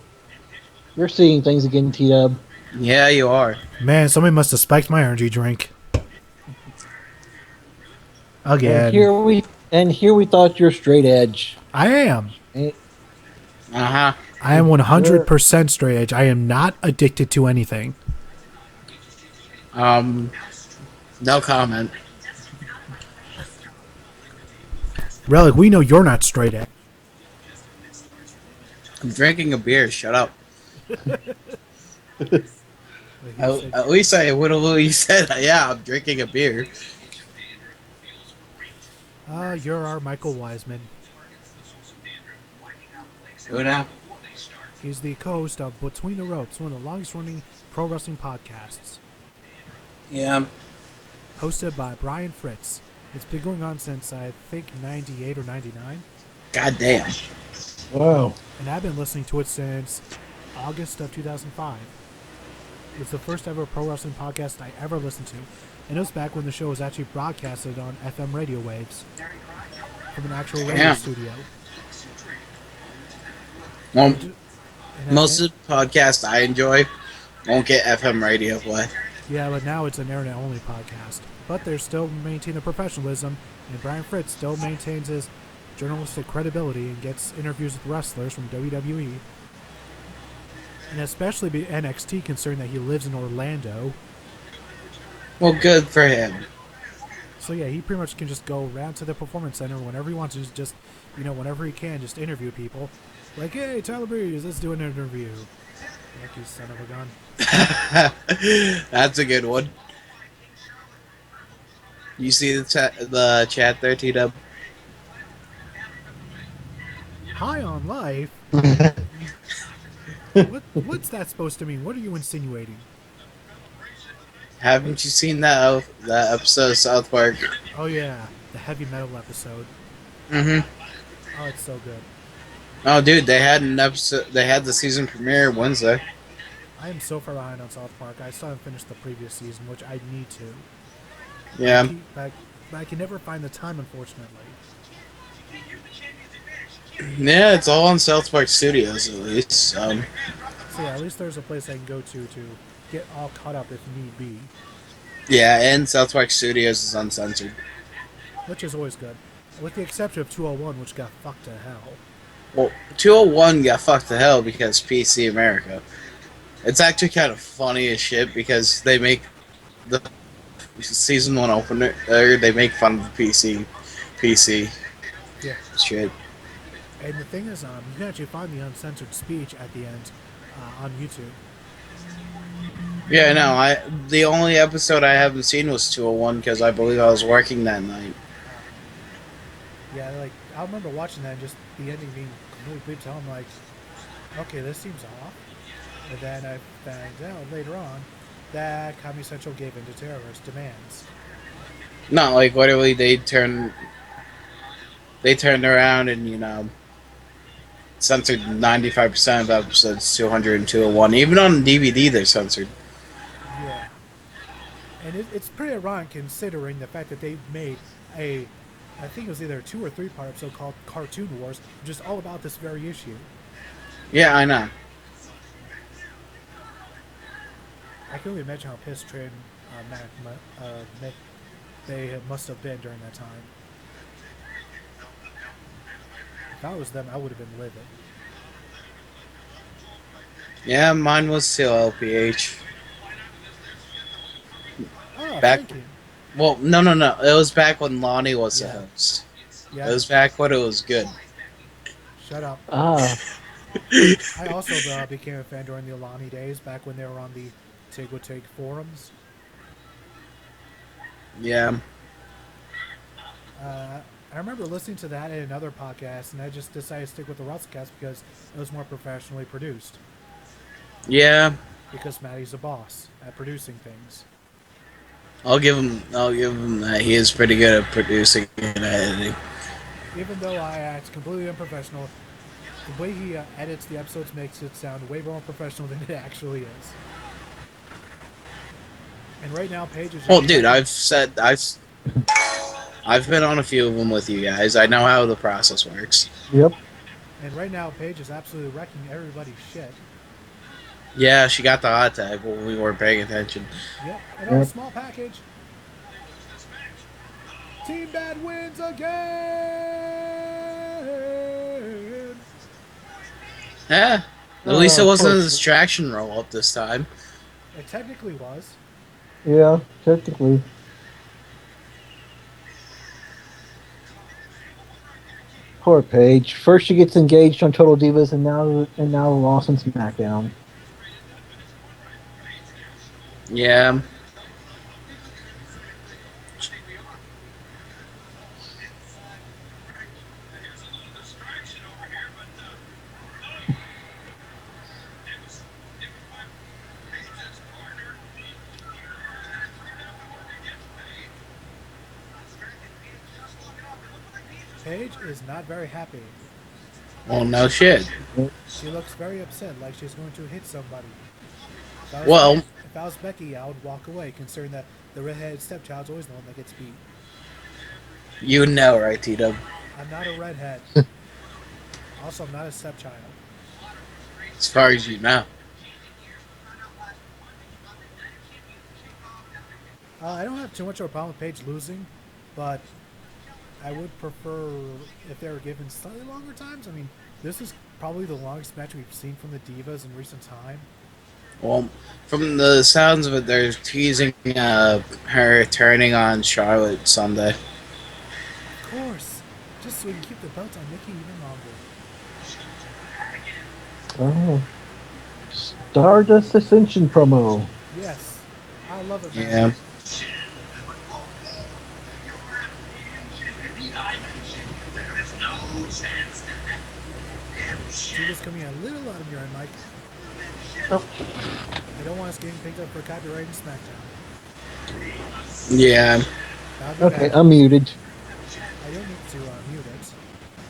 You're seeing things again, T-Dub. Yeah, you are. Man, somebody must have spiked my energy drink. Again. And here we thought you're straight edge. I am. Uh-huh. I am 100% straight edge. I am not addicted to anything. No comment. Relic, we know you're not straight edge. I'm drinking a beer. Shut up. At least I would have really said, yeah, I'm drinking a beer. You're our Michael Wiseman. Who now? He's the co-host of Between the Ropes, one of the longest-running pro wrestling podcasts. Yeah. Hosted by Brian Fritz. It's been going on since, I think, 98 or 99. God damn. Wow. And I've been listening to it since August of 2005. It's the first ever pro wrestling podcast I ever listened to. And it was back when the show was actually broadcasted on FM radio waves from an actual radio studio. Well, most of the podcasts I enjoy won't get FM radio play. Yeah, but now it's an internet-only podcast. But they still maintain the professionalism, and Brian Fritz still maintains his journalistic credibility and gets interviews with wrestlers from WWE. And especially NXT, considering that he lives in Orlando. Well, good for him. So yeah, he pretty much can just go around to the performance center whenever he wants to, just whenever he can, just interview people. Like, hey, Tyler Breeze, let's do an interview. Like, you son of a gun. That's a good one. You see the chat there, T-Dub? High on life? What's that supposed to mean? What are you insinuating? Haven't you seen that episode of South Park? Oh yeah, the heavy metal episode. Mm-hmm. Oh, it's so good. Oh, dude, they had an episode. They had the season premiere Wednesday. I am so far behind on South Park. I still haven't finished the previous season, which I need to. Yeah. But I can never find the time, unfortunately. Yeah, it's all on South Park Studios at least. So yeah, at least there's a place I can go to get all caught up if need be. Yeah, and South Park Studios is uncensored. Which is always good. With the exception of 201, which got fucked to hell. Well, 201 got fucked to hell because PC America. It's actually kind of funny as shit because they make the season 1 opener, they make fun of the PC Yeah. shit. And the thing is, you can actually find the uncensored speech at the end on YouTube. Yeah, no, the only episode I haven't seen was 201 because I believe I was working that night. Yeah, like, I remember watching that and just the ending being completely bleeped out. I'm like, okay, this seems off. And then I found out later on that Comedy Central gave in to terrorist demands. Not like literally they turned around and censored 95% of episodes 200 and 201. Even on DVD they're censored. Yeah. And it's pretty ironic considering the fact that they made I think it was either a 2 or 3 part episode called Cartoon Wars, just all about this very issue. Yeah, I know. I can only imagine how pissed Trey and Mick they must have been during that time. If I was them, I would have been livid. Yeah, mine was still LPH. Oh, Back, thank you. well, no. It was back when Lonnie was the Yeah. host. Yeah. It was back when it was good. Shut up. Ah, I also became a fan during the Alani days, back when they were on the TWK forums. Yeah. I remember listening to that in another podcast, and I just decided to stick with the WrestleCast because it was more professionally produced. Yeah. Because Matty's a boss at producing things. I'll give him that. He is pretty good at producing and editing. Even though I act completely unprofessional, the way he edits the episodes makes it sound way more professional than it actually is. And right now, Paige is... Well, dude, I've been on a few of them with you guys. I know how the process works. yep. And right now, Paige is absolutely wrecking everybody's shit. Yeah, she got the hot tag when we weren't paying attention. Yep, and on a small package. Team Bad wins again! Yeah. At least it wasn't a distraction roll-up this time. It technically was. Yeah, technically. Poor Paige. First she gets engaged on Total Divas, and now lost on SmackDown. Yeah. Paige is not very happy. Well, no shit. She looks very upset, like she's going to hit somebody. If I was Becky, I would walk away, considering that the redheaded stepchild's always the one that gets beat. You know, right, Tito? I'm not a redhead. Also, I'm not a stepchild. As far as you know. I don't have too much of a problem with Paige losing, but I would prefer if they were given slightly longer times. I mean, this is probably the longest match we've seen from the Divas in recent time. Well, from the sounds of it, they're teasing her turning on Charlotte Sunday. Of course. Just so we can keep the belt on Nikki even longer. Oh, Stardust Ascension promo. Yes. I love it, man. Yeah. Tiva's coming a little out of your end, Mike. Oh, I don't want us getting picked up for copyright in SmackDown. Yeah. That'd be okay, bad. I'm muted. I don't need to mute it.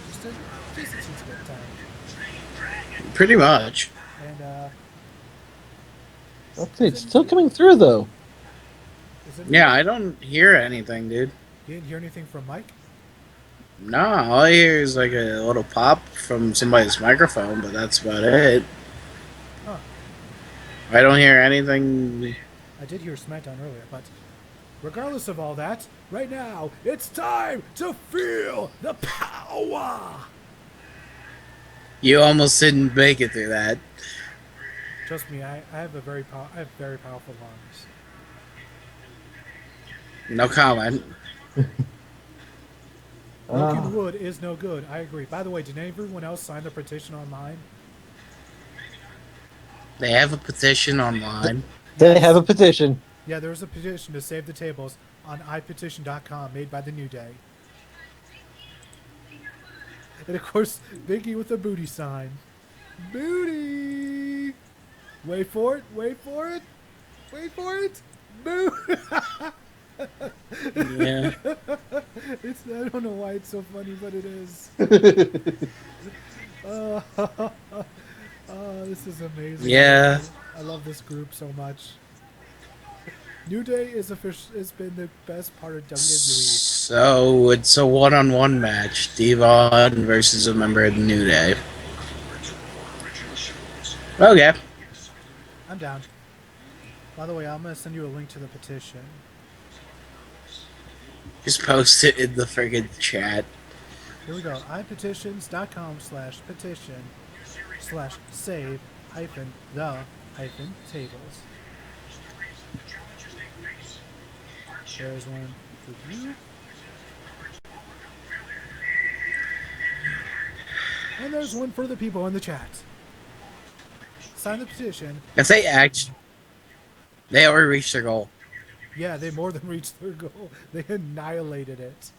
Just a teensy bit of time. Pretty much. And, Okay, it's still coming through though. is it Yeah, I don't hear anything, dude. You didn't hear anything from Mike? No, all I hear is like a little pop from somebody's microphone, but that's about it. Huh. I don't hear anything. I did hear SmackDown earlier, but regardless of all that, right now, it's time to feel the power! You almost didn't make it through that. Trust me, I have very powerful lungs. No comment. Broken wood is no good. I agree. By the way, did everyone else sign the petition online? They have a petition online. They have a petition. Yeah, there's a petition to save the tables on iPetition.com made by the New Day. And of course, Biggie with a booty sign. Booty! Wait for it, wait for it, wait for it! Boo! Yeah. I don't know why it's so funny, but it is. Oh, this is amazing. Yeah. I love this group so much. New Day has been the best part of WWE. So it's a one-on-one match. Devon versus a member of the New Day. Okay. I'm down. By the way, I'm going to send you a link to the petition. Just post it in the friggin' chat. Here we go. iPetitions.com/petition/save-the-tables. There's one for you. And there's one for the people in the chat. Sign the petition. If they already reached their goal. Yeah, they more than reached their goal. They annihilated it.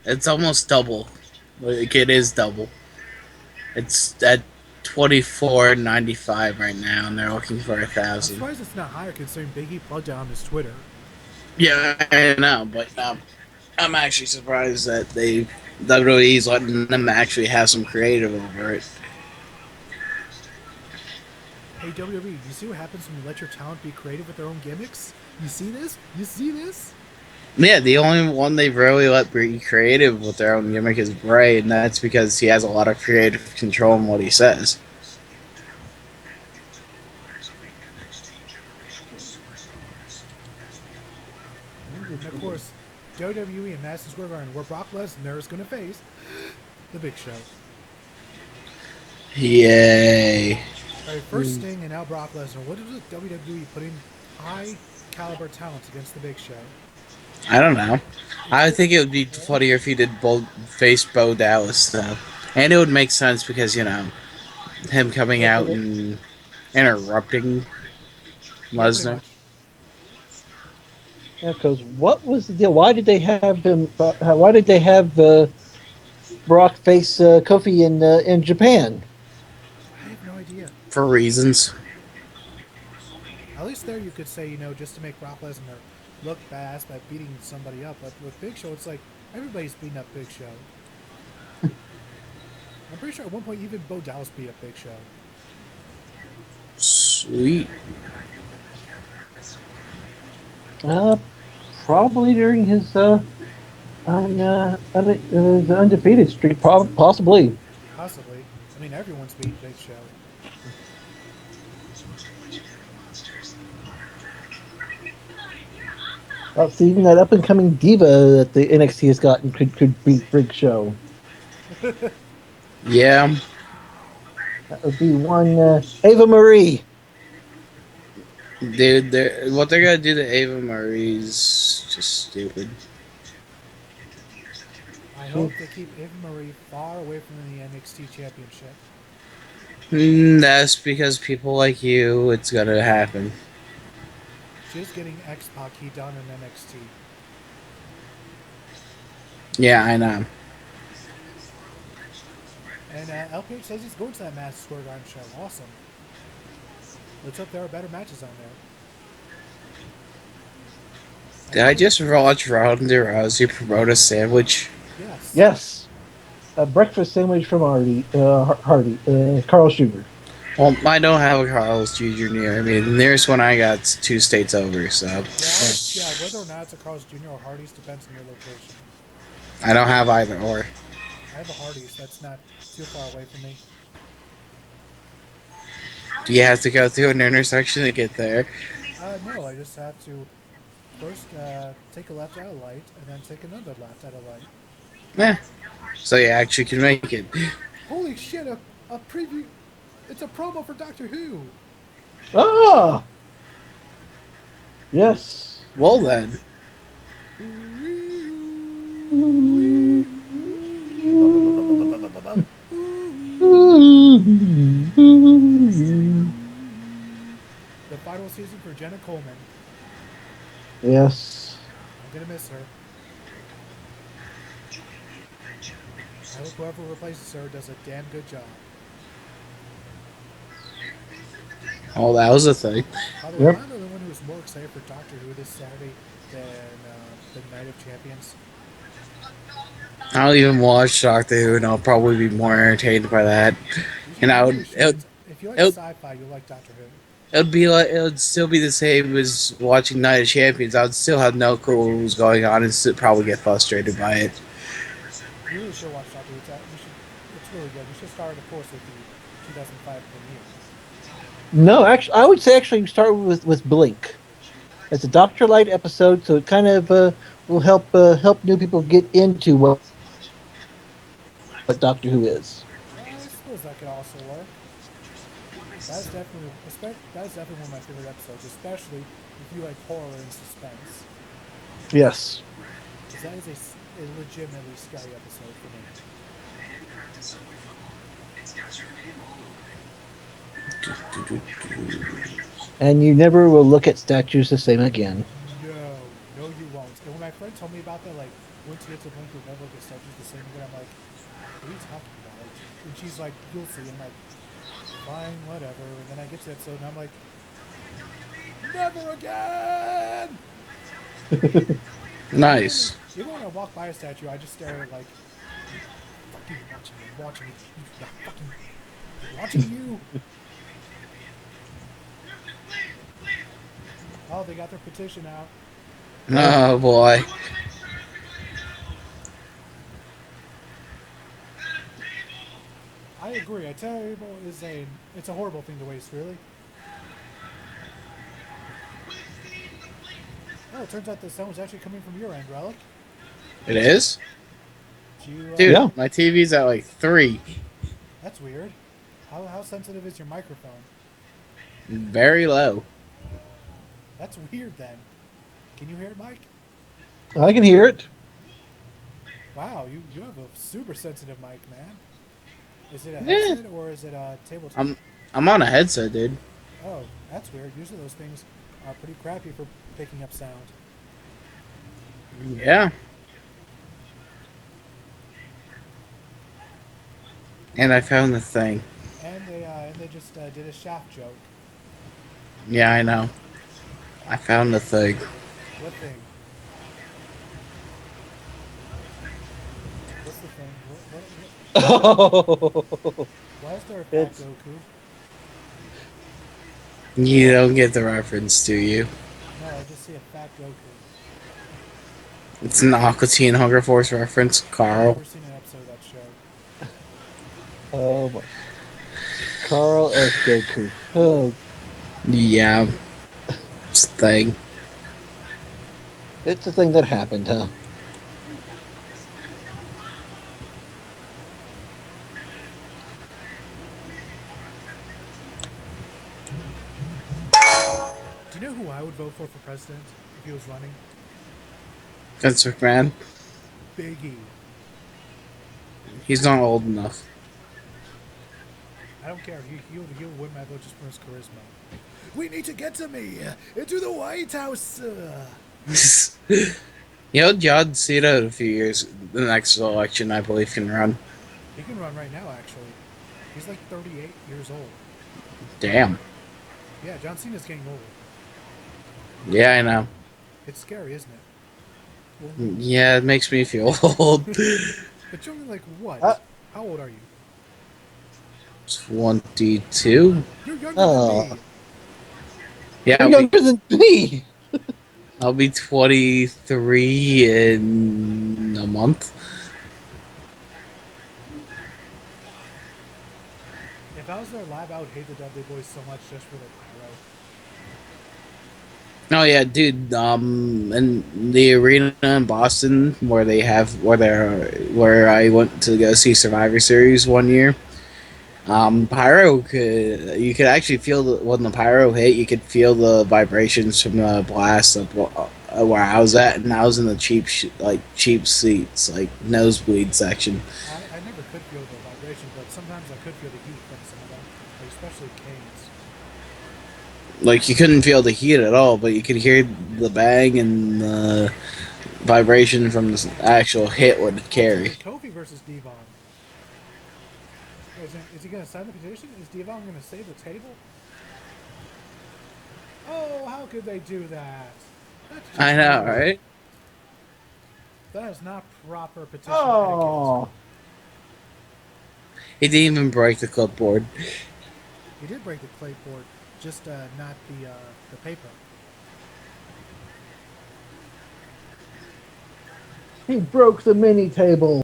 It's almost double. Like, it is double. It's at 24.95 right now, and they're looking for I'm 1,000. surprised it's not higher considering Biggie plugged it on his Twitter. Yeah, I know, but I'm actually surprised that WWE's letting them actually have some creative over it. Hey WWE, you see what happens when you let your talent be creative with their own gimmicks? You see this? You see this? Yeah, the only one they've really let be creative with their own gimmick is Bray, and that's because he has a lot of creative control in what he says. And of course, WWE and Madison Square Garden, where Brock Lesnar is going to face the Big Show. Yay. All right, first Sting and now Brock Lesnar. What is WWE putting high caliber talent against the Big Show? I don't know. I think it would be funnier if he did face Bo Dallas, though. And it would make sense because, you know, him coming out and interrupting Lesnar. Yeah, because what was the deal? Why did they have him? Why did they have Brock face Kofi in Japan? I have no idea. For reasons. At least there you could say, you know, just to make Brock Lesnar look badass by beating somebody up. But with Big Show, it's like everybody's beating up Big Show. I'm pretty sure at one point even Bo Dallas beat up Big Show. Sweet. Probably during his undefeated streak, possibly. Possibly. I mean, everyone's beating Big Show. So even that up and coming diva that the NXT has gotten could beat Big Show. Yeah. That would be one Ava Marie. Dude, what they're gonna do to Ava Marie is just stupid. I hope they keep Eva Marie far away from the NXT Championship. That's because people like you, it's gonna happen. She's getting X-Pac heat done in NXT. Yeah, I know. And LPH says he's going to that Madison Square Garden show. Awesome. Let's hope there are better matches on there. Did I just watch Ronda Rousey promote a sandwich? Yes. Yes. A breakfast sandwich from Hardy, Carl Sugar. Well, I don't have a Carl's Jr. near me. The nearest one I got's 2 states over, so Yeah, whether or not it's a Carl's Jr. or Hardee's depends on your location. I don't have either or. I have a Hardee's. That's not too far away from me. Do you have to go through an intersection to get there? No, I just have to first take a left out of light and then take another left out of light. Yeah. So you actually can make it. Holy shit, a preview. It's a promo for Doctor Who. Ah! Yes. Well then. The final season for Jenna Coleman. Yes. I'm gonna miss her. I hope whoever replaces her does a damn good job. Oh, that was a thing. By the way, Yep. am I the only one who was more excited for Doctor Who this Saturday than the Night of Champions? I don't even watch Doctor Who, and I'll probably be more entertained by that. And I would, If you like sci-fi, you'll like Doctor Who. it would still be the same as watching Night of Champions. I would still have no clue what was going on and still probably get frustrated by it. You really should watch Doctor Who. It's really good. You should start, of course, with the 2005 premiere. No, actually, I would say you start with Blink. It's a Doctor Light episode, so it kind of will help new people get into what Doctor Who is. I suppose that could also work. That's definitely one of my favorite episodes, especially if you like horror and suspense. Yes. Because that is a legitimately scary episode for me. And you never will look at statues the same again. No, you won't. And when my friend told me about that, like, once you get to Blink, you'll never look at statues the same again, I'm like, what are you talking about? And she's like, you'll see. I'm like, fine, whatever. And then I get to that episode, and I'm like, never again! Nice. Even when I walk by a statue, I just stare at it like, fucking watching me, not fucking watching you. Oh, they got their petition out. Oh boy. I agree. A table is it's a horrible thing to waste, really. Oh, it turns out the sound was actually coming from your end, Relic. It is? Did you, Dude, Yeah. my TV's at like 3. That's weird. How sensitive is your microphone? Very low. That's weird then. Can you hear it, Mike? I can hear it. Wow, you have a super sensitive mic, man. Is it a headset or is it a tabletop? I'm on a headset, dude. Oh, that's weird. Usually those things are pretty crappy for picking up sound. Yeah. And I found the thing. And they just did a shaft joke. Yeah, I know. I found the thing. What thing? What's the thing? Why is there a fat It's- Goku? You don't get the reference, do you? No, I just see a fat Goku. It's an Aqua Teen Hunger Force reference, I've Carl. never seen an episode of that show. Oh my. Carl S. Goku. Oh, Yeah. It's a thing. it's a thing that happened, huh? Do you know who I would vote for president if he was running? Vince McMahon. Biggie. He's not old enough. I don't care. He'll win my vote just for his charisma. We need to get to me into the White House. You know, John Cena in a few years, the next election, I believe, can run. He can run right now, actually. He's like 38 years old. Damn. Yeah, John Cena's getting old. Yeah, I know. It's scary, isn't it? Well, Yeah, it makes me feel old. but you're only like what? How old are you? 22? You're younger than me. Yeah, You're younger than me. I'll be 23 in a month. If I was there live, I would hate the Dudley Boys so much just for the pyro. Oh yeah, dude. In the arena in Boston where I went to go see Survivor Series one year. Pyro you could actually feel when the pyro hit, you could feel the vibrations from the blast of where I was at, and I was in the cheap seats, like nosebleed section. I never could feel the vibration, but sometimes I could feel the heat from some of them, like especially Canes. Like you couldn't feel the heat at all, but you could hear the bang and the vibration from the actual hit would carry. Kofi versus Devon. Is he going to sign the petition? Is Devon going to save the table? Oh, how could they do that? I know, right? That is not proper petition Oh. He didn't even break the clipboard. etiquette. He did break the clipboard, just not the paper. He broke the mini table.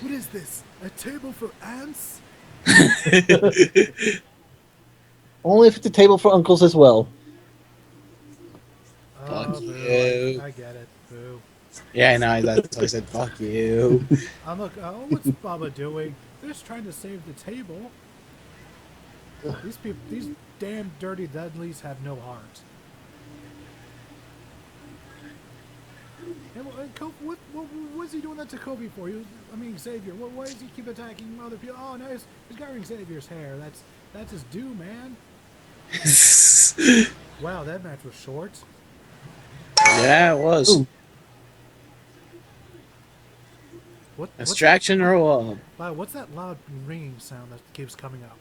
What is this? A table for ants? Only if it's a table for uncles as well. Fuck Boo. you. I get it. Boo. Yeah, I know. That's why I said fuck you. Look, what's Baba doing? They're just trying to save the table. These damn dirty Dudleys have no heart. And what's he doing that to Kobe for? Xavier. Why does he keep attacking other people? Oh, no, he's covering Xavier's hair. That's his due, man. Wow, that match was short. Yeah, it was. Ooh. Distraction or what? Wow, what's that loud ringing sound that keeps coming up?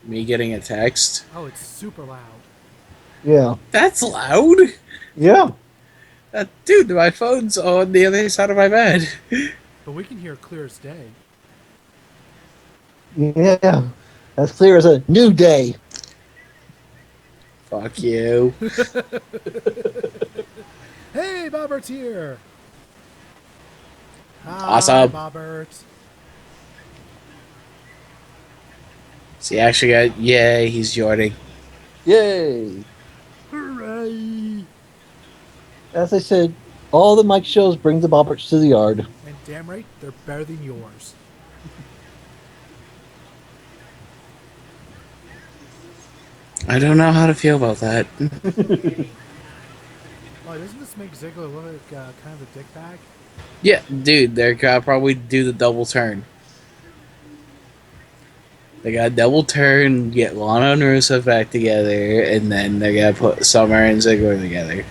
Me getting a text? Oh, it's super loud. Yeah. That's loud? Yeah. Dude, my phone's on the other side of my bed. But we can hear it clear as day. Yeah. As clear as a new day. Fuck you. Hey, Bobbert's here! Hi, Awesome. Bobbert. See, actually got, yeah, he's joining. Yay. Hooray! As I said, all the Mike shows bring the Bobberts to the yard. And damn right, they're better than yours. I don't know how to feel about that. Oh, doesn't this make Ziggler look like kind of a dickbag? Yeah, dude, they're gonna probably do the double turn. They got double turn, get Lana and Rusev back together, and then they're gonna put Summer and Ziggler together.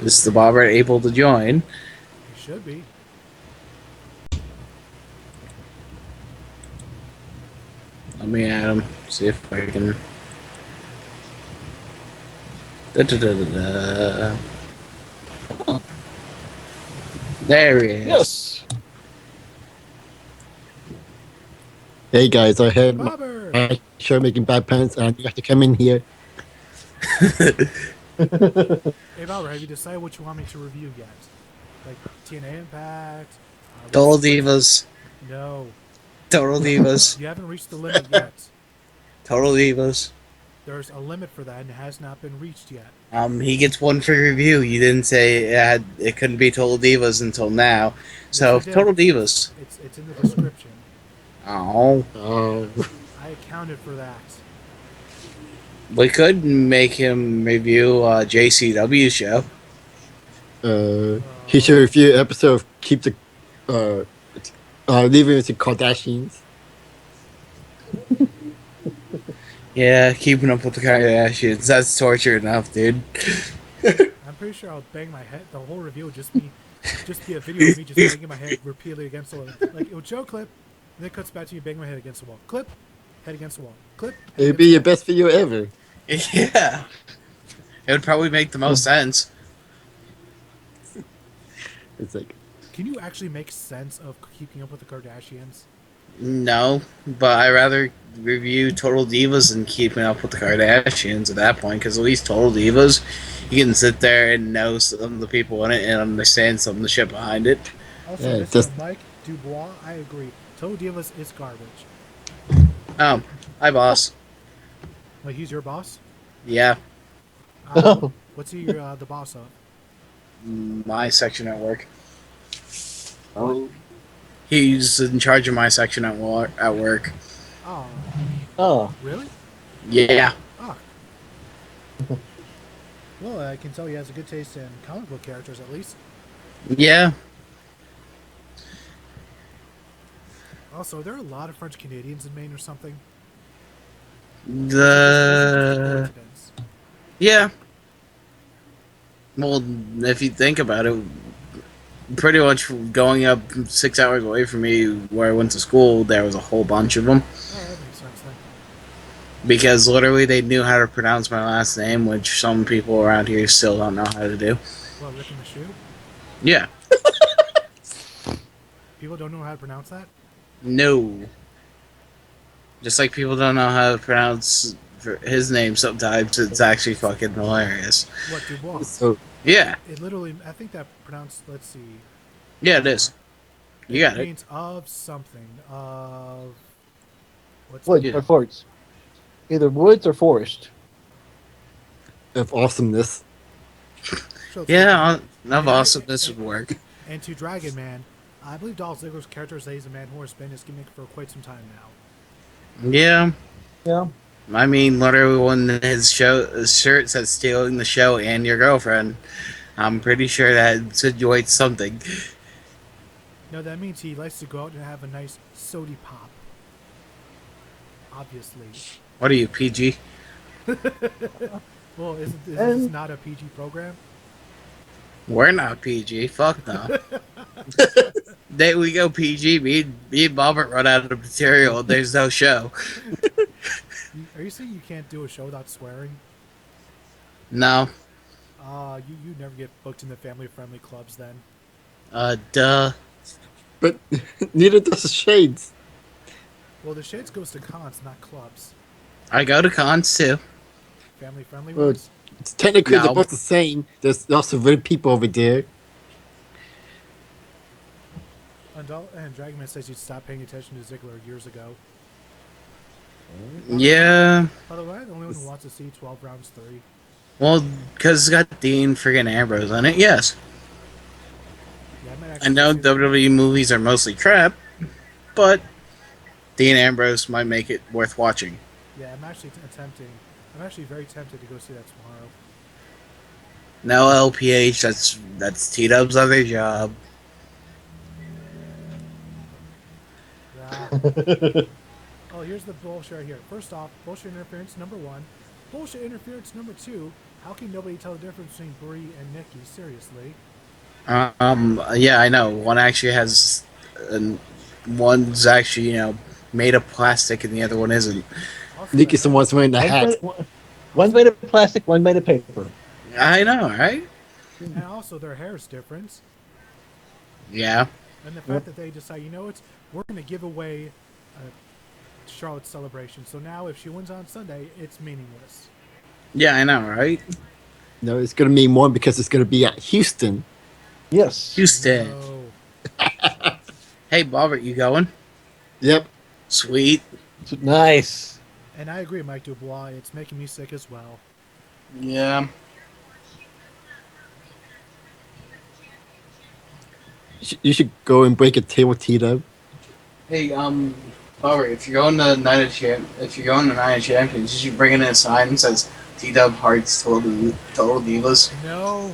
Is the Bobber able to join? He should be. Let me add him. See if I can. Da-da-da-da-da. There he is. Yes. Hey guys, I heard Bobber! my show making bad pants, and you have to come in here. Hey, Bobber, have you decided what you want me to review yet? Like TNA Impact? Total Divas. No. Total Divas. You haven't reached the limit yet. Total Divas. there's a limit for that, and it has not been reached yet. He gets one for review. You didn't say it couldn't be Total Divas until now. So Yes, I did. Total Divas. It's in the description. Oh, I accounted for that. we could make him review JCW show. He should review an episode of Keep the Leaving with the Kardashians. Yeah, keeping up with the Kardashians. That's torture enough, dude. I'm pretty sure I'll bang my head. The whole review would just be a video of me just banging my head repeatedly against the wall. Like, it would show a clip, and then it cuts back to you banging my head against the wall. Clip, head against the wall. Clip, head It'd against be the your wall. best video ever. Yeah. It would probably make the most sense. It's like, Can you actually make sense of keeping up with the Kardashians? No, but I rather review Total Divas than keeping up with the Kardashians at that point, because at least Total Divas, you can sit there and know some of the people in it and understand some of the shit behind it. Also, Yeah, this just- is Mike Dubois. I agree. Total Divas is garbage. Hi, boss. Like, he's your boss? Yeah, What's he the boss of? my section at work. oh, He's in charge of my section at work. Oh, Oh, really? Yeah. Ah. Well, I can tell he has a good taste in comic book characters, at least. Yeah. Also, there are a lot of French Canadians in Maine or something. The Coincidence. yeah. Well, if you think about it, pretty much going up 6 hours away from me where I went to school, there was a whole bunch of them. Oh, that makes sense then. Because literally they knew how to pronounce my last name, which some people around here still don't know how to do. Well, Rick and the Shoe? Yeah. People don't know how to pronounce that? No. Just like people don't know how to pronounce his name sometimes, it's actually fucking hilarious. What, Dubois? so Yeah. It literally, I think that pronounced, let's see. Yeah, it is. You got it. Means of something. Of. What's woods Yeah. or forest. Either woods or forest. of awesomeness. So- Yeah, enough awesomeness would work. And to Dragon Man, I believe Dolph Ziggler's character says a man who has been his gimmick for quite some time now. Yeah. Yeah. I mean, literally when his shirt says stealing the show and your girlfriend, I'm pretty sure that insinuates something. No, that means he likes to go out and have a nice sody pop. Obviously. What are you, PG? Well, is this And- not a PG program? We're not PG. Fuck no. Day we go PG, me and Bobbert run out of material and there's no show. Are you saying you can't do a show without swearing? No. You never get booked in the family-friendly clubs then. Duh. But neither does the Shades. Well, the Shades goes to cons, not clubs. I go to cons too. Family-friendly Well, ones? It's technically No. they're both the same. There's lots of good people over there. And Dragon Man says he stopped paying attention to Ziggler years ago. Yeah. By the way, the only one who wants to see 12 rounds 3. Well, because it's got Dean friggin' Ambrose on it, yes. Yeah, I might I actually know see that. WWE movies are mostly crap, but Dean Ambrose might make it worth watching. Yeah, I'm actually very tempted to go see that tomorrow. No LPH, that's T-Dub's other job. Yeah. Oh, here's the bullshit right here. First off, bullshit interference number 1. Bullshit interference number 2. How can nobody tell the difference between Brie and Nikki? Seriously. Yeah, I know. One actually has, one's actually, made of plastic and the other one isn't. Also, Nikki, someone's wearing a hat. One's made of plastic, one made of paper. I know, right? and also their hair is different. Yeah. And the fact that they decide, we're going to give away Charlotte's celebration. So now if she wins on Sunday, it's meaningless. Yeah, I know, right? No, it's gonna mean more because it's gonna be at Houston. Yes. Houston. No. Hey, Bobbert, you going? Yep. Sweet. Nice. And I agree, Mike Dubois. It's making me sick as well. Yeah. You should go and break a table, Tito. Hey, Bobby, if you're going to Night of Champions, you should bring in a sign that says T-Dub Hearts Total Divas. No.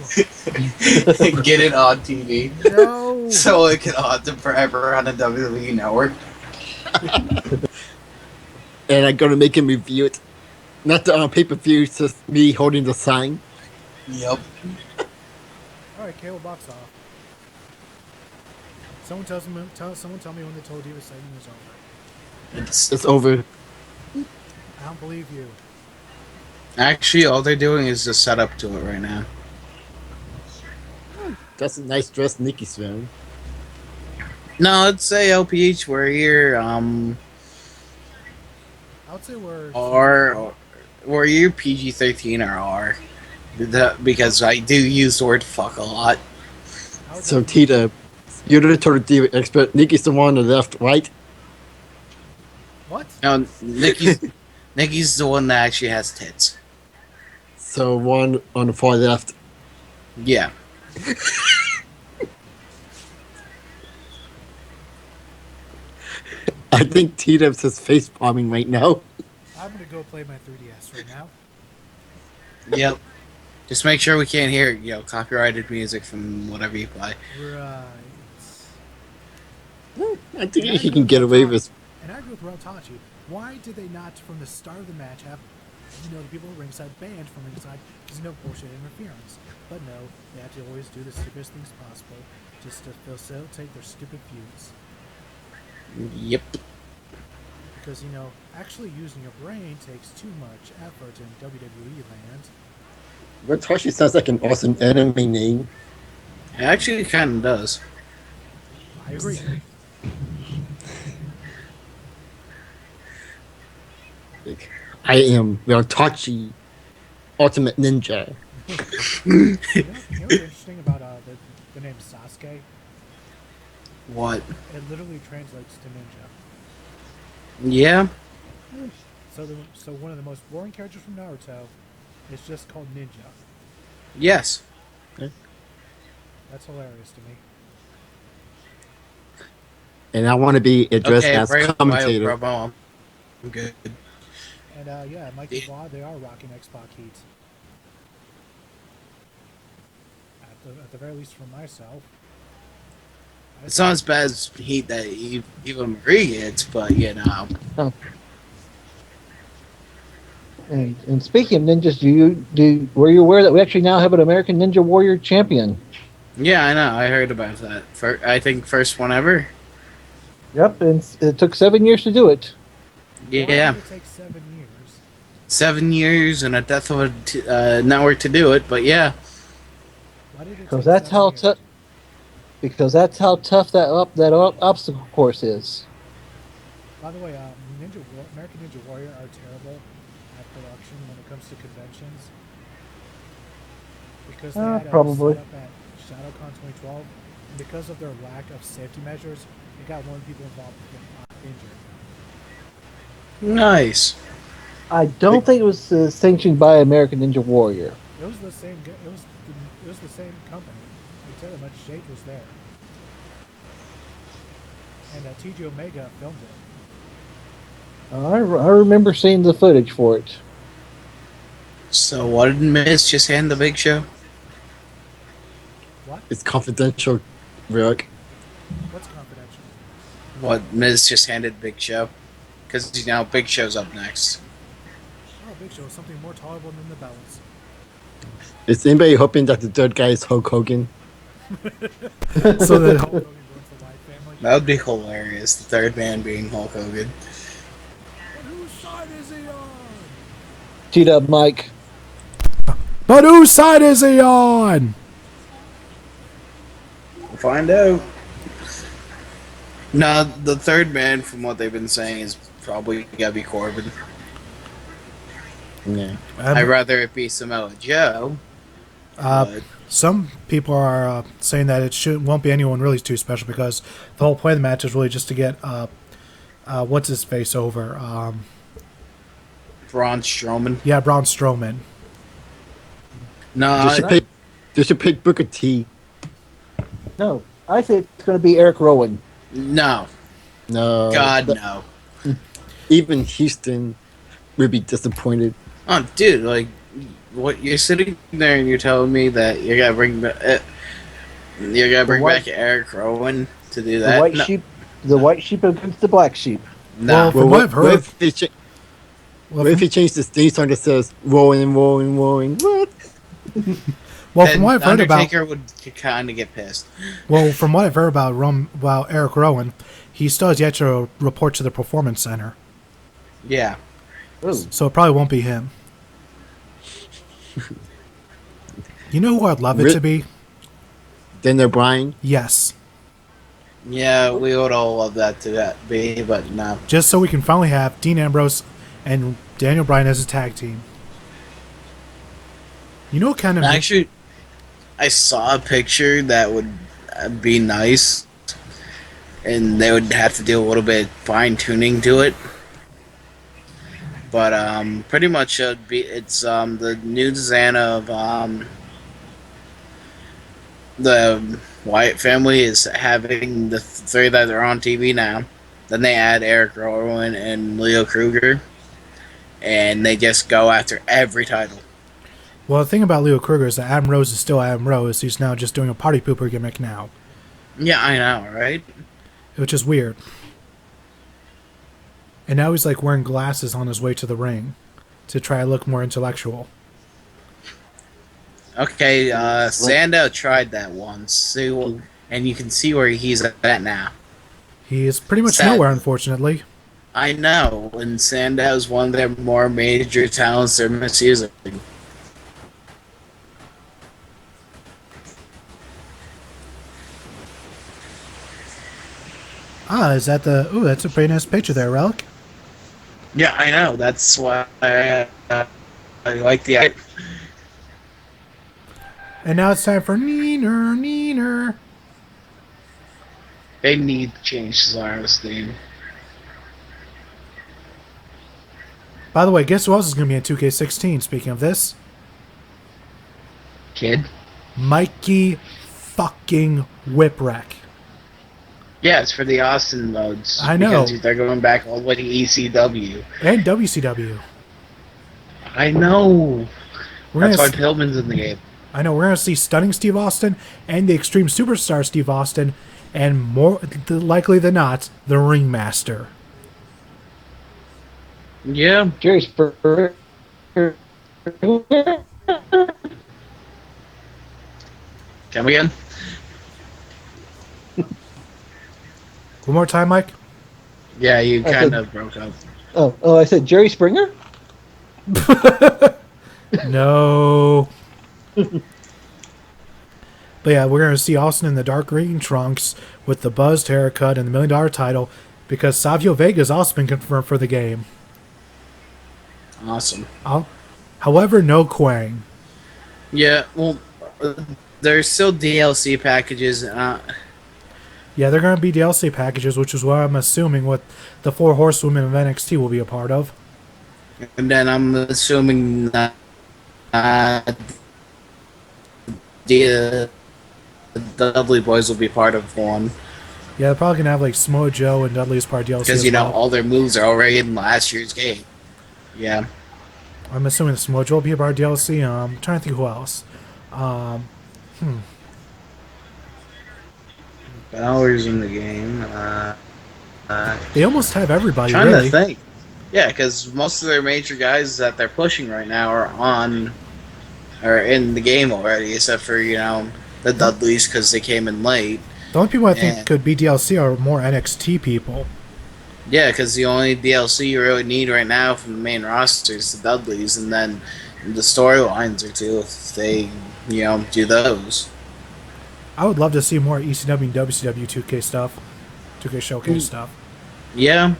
Get it on TV. No. So it can haunt them forever on the WWE network. And I'm gonna make him review it. Not the pay-per-view, it's just me holding the sign. Yep. Alright, cable box off. Someone tell me when the Total Divas segment is over. It's over. I don't believe you. Actually, all they're doing is just set up to it right now. That's a nice dress Nikki's wearing. No, let's say LPH we're here, I would say we're... or you're PG-13 or R. Because I do use the word fuck a lot. So, Tito, you're the Total Diva expert. Nikki's the one on the left, right? What? No, Nikki's the one that actually has tits. So, one on the far left. Yeah. I think Tito's just face palming right now. I'm gonna go play my 3DS right now. Yep. Just make sure we can't hear, copyrighted music from whatever you play. Right. I think he can get away with. And I agree with Tachi. Why did they not, from the start of the match, have the people at ringside banned from ringside because bullshit interference? But no, they have to always do the stupidest things possible just to facilitate their stupid feuds. Yep. Because, actually using your brain takes too much effort in WWE land. Ratashi sounds like an awesome anime name. It actually kind of does. I agree. I am Ratashi, Ultimate Ninja. You know what's interesting about the name Sasuke? What? It literally translates to ninja. Yeah. So one of the most boring characters from Naruto is just called Ninja. Yes. That's hilarious to me. And I want to be addressed as commentator. Bro, I'm good. And yeah, Mike Dubois, they are rocking X-Pac heat. At the very least for myself. It's not as bad as heat that Eva Marie gets, but Oh. And speaking of ninjas, were you aware that we actually now have an American Ninja Warrior champion? Yeah, I know. I heard about that. I think first one ever. Yep, and it took 7 years to do it. Yeah. Why did it take 7 years? 7 years and a death of a network to do it, but yeah. Because that's how tough. Because that's how tough that obstacle course is. By the way, American Ninja Warrior are terrible at production when it comes to conventions. Because they had probably. set up at ShadowCon 2012, and because of their lack of safety measures, it got one of the people involved injured. Nice. I don't think it was sanctioned by American Ninja Warrior. It was the same. It was the same company. I tell you how much Jake was there, and TG Omega filmed it. I remember seeing the footage for it. So what did Miz just hand the Big Show? What? It's confidential, Rick. What's confidential? What Miz just handed Big Show? Because Big Show's up next. Oh, Big Show is something more tolerable than the belts. Is anybody hoping that the third guy is Hulk Hogan? So that Hulk Hogan runs the Wyatt family. That would be hilarious. The third man being Hulk Hogan. Whose side is he on? Teed up, Mike. But whose side is he on? We'll find out. No, the third man, from what they've been saying, is probably gotta be Corbin. Yeah. I'd rather it be Samoa Joe. Some people are saying that it won't be anyone really too special because the whole point of the match is really just to get what's his face over. Braun Strowman. Yeah, Braun Strowman. No, They should pick Booker T. No, I think it's going to be Eric Rowan. no, No. God no. Even Houston would be disappointed. Oh, dude, like, what you're sitting there and you're telling me that you're gonna bring back, back Eric Rowan to do that? The white No. sheep, the white sheep against the black sheep. No. Well, from what I've heard, What if he changed his theme song that says rolling, rolling, rolling? What? well, from what I've heard about, Undertaker would kind of get pissed. well, from what I've heard about Eric Rowan, he still has yet to report to the Performance Center, Yeah. so it probably won't be him. You know who I'd love it to be? Then O'Brien. Yes, Yeah, we would all love that to be, but no. just so we can finally have Dean Ambrose and Daniel Bryan as a tag team. You know what kind of Actually, I saw a picture that would be nice, and they would have to do a little bit fine tuning to it. But pretty much it's the new design of the Wyatt family is having the three that are on TV now. Then they add Eric Rowan and Leo Kruger, and they just go after every title. Well, the thing about Leo Kruger is that Adam Rose is still Adam Rose. He's now just doing a party pooper gimmick now, Yeah, I know, right? which is weird. And now he's like wearing glasses on his way to the ring to try to look more intellectual. Okay, Sandow tried that once, and you can see where he's at now. He is pretty much Sad. nowhere, unfortunately. I know, and Sandow's one of their more major talents they're misusing. Ah, is that the... Ooh, that's a pretty nice picture there, Relic. Yeah, I know. That's why I like the. And now it's time for Neener, Neener. They need to change Cesaro's theme. By the way, guess who else is going to be in 2K16, speaking of this? Kid? Mikey fucking Whipwreck. Yeah, it's for the Austin modes. I know. Because they're going back all the way to ECW. And WCW. I know. We're That's why gonna, Pillman's in the game. I know, we're going to see Stunning Steve Austin and the Extreme Superstar Steve Austin, and more likely than not, the Ringmaster. Yeah. Jerry Spur. Come again? One more time, Mike. Yeah, you I kind said- of broke up. Oh, I said Jerry Springer? No. But yeah, we're going to see Austin in the dark green trunks with the buzzed haircut and the $1 million title because Savio Vega has also been confirmed for the game. Awesome. However, no Quang. Yeah, well, there's still DLC packages. Yeah, they're going to be DLC packages, which is what I'm assuming what the 4 Horsewomen of NXT will be a part of. And then I'm assuming that the Dudley Boys will be part of one. Yeah, they're probably going to have like Samoa Joe and Dudley as part of DLC. Because, as you know, well. all their moves are already in last year's game. Yeah. I'm assuming the Samoa Joe will be a part of DLC. I'm trying to think who else. Balor's in the game. They almost have everybody, Trying really. to think. Yeah, because most of their major guys that they're pushing right now are in the game already, except for, you know, the Dudleys because they came in late. The only people I think Yeah. could be DLC are more NXT people. Yeah, because the only DLC you really need right now from the main roster is the Dudleys, and then the storylines are too if they, you know, do those. I would love to see more ECW and WCW 2K stuff. 2K Showcase stuff. Yeah.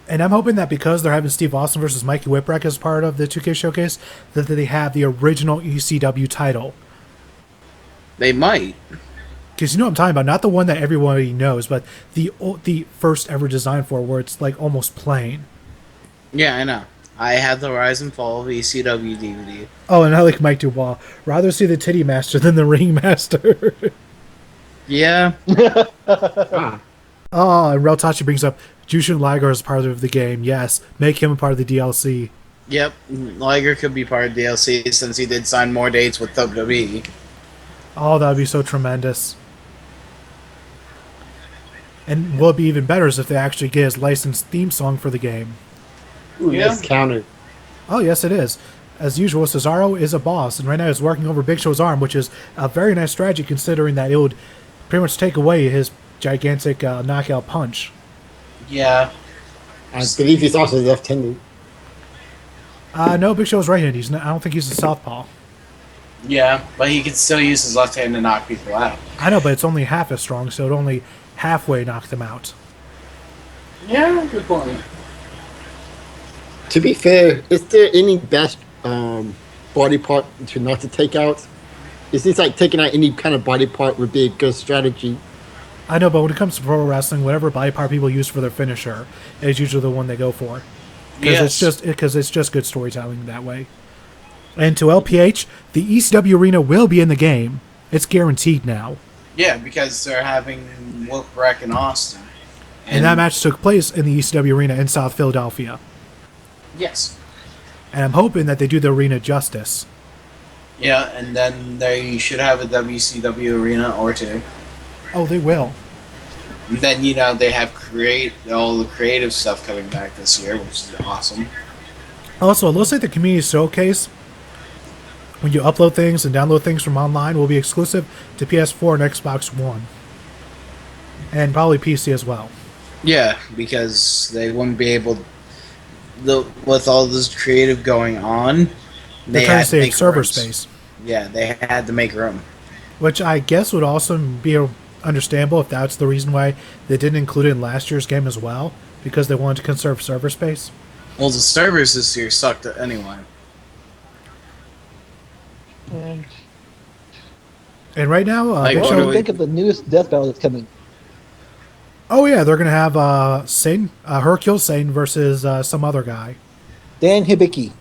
And I'm hoping that because they're having Steve Austin versus Mikey Whipwreck as part of the 2K Showcase, that they have the original ECW title. They might. Because you know what I'm talking about, not the one that everybody knows, but the first ever design for it, where it's like almost plain. Yeah, I know. I have the Rise and Fall of ECW DVD. Oh, and I like Mike Dubois. Rather see the Titty Master than the Ring Master. Yeah. Ah, Oh, and Reltachi brings up Jushin Liger as part of the game. Yes, make him a part of the DLC. Yep. Liger could be part of DLC since he did sign more dates with WWE. Oh, that would be so tremendous. And what would be even better is if they actually get his licensed theme song for the game. ooh, Yeah. nice counter. Oh, yes, it is. As usual, Cesaro is a boss, and right now he's working over Big Show's arm, which is a very nice strategy considering that it would pretty much take away his gigantic knockout punch. Yeah. I believe he's also left-handed. No, Big Show's right-handed. He's not, I don't think he's a southpaw. Yeah, but he can still use his left hand to knock people out. I know, but it's only half as strong, so it only halfway knocked them out. Yeah, good point. To be fair, is there any best body part to not to take out? It seems like taking out any kind of body part would be a good strategy. I know, but when it comes to pro wrestling, whatever body part people use for their finisher is usually the one they go for. Because it's just good storytelling that way. And to LPH, the ECW arena will be in the game. It's guaranteed now. Yeah, because they're having Wilkreck in Austin. And that match took place in the ECW arena in South Philadelphia. Yes. And I'm hoping that they do the arena justice. Yeah, and then they should have a WCW arena or two. Oh, they will. And then, they have all the creative stuff coming back this year, which is awesome. Also, it looks like the community showcase, when you upload things and download things from online, will be exclusive to PS4 and Xbox One. And probably PC as well. Yeah, because they wouldn't be able... with all this creative going on, They're trying to save server space. Yeah, they had to make room. Which I guess would also be understandable if that's the reason why they didn't include it in last year's game as well, because they wanted to conserve server space. Well, the servers this year sucked anyway. And right now, Like, Big what Show- do we- Think of the newest death battle that's coming. oh yeah, they're gonna have Satan, Hercule Satan versus some other guy. Dan Hibiki.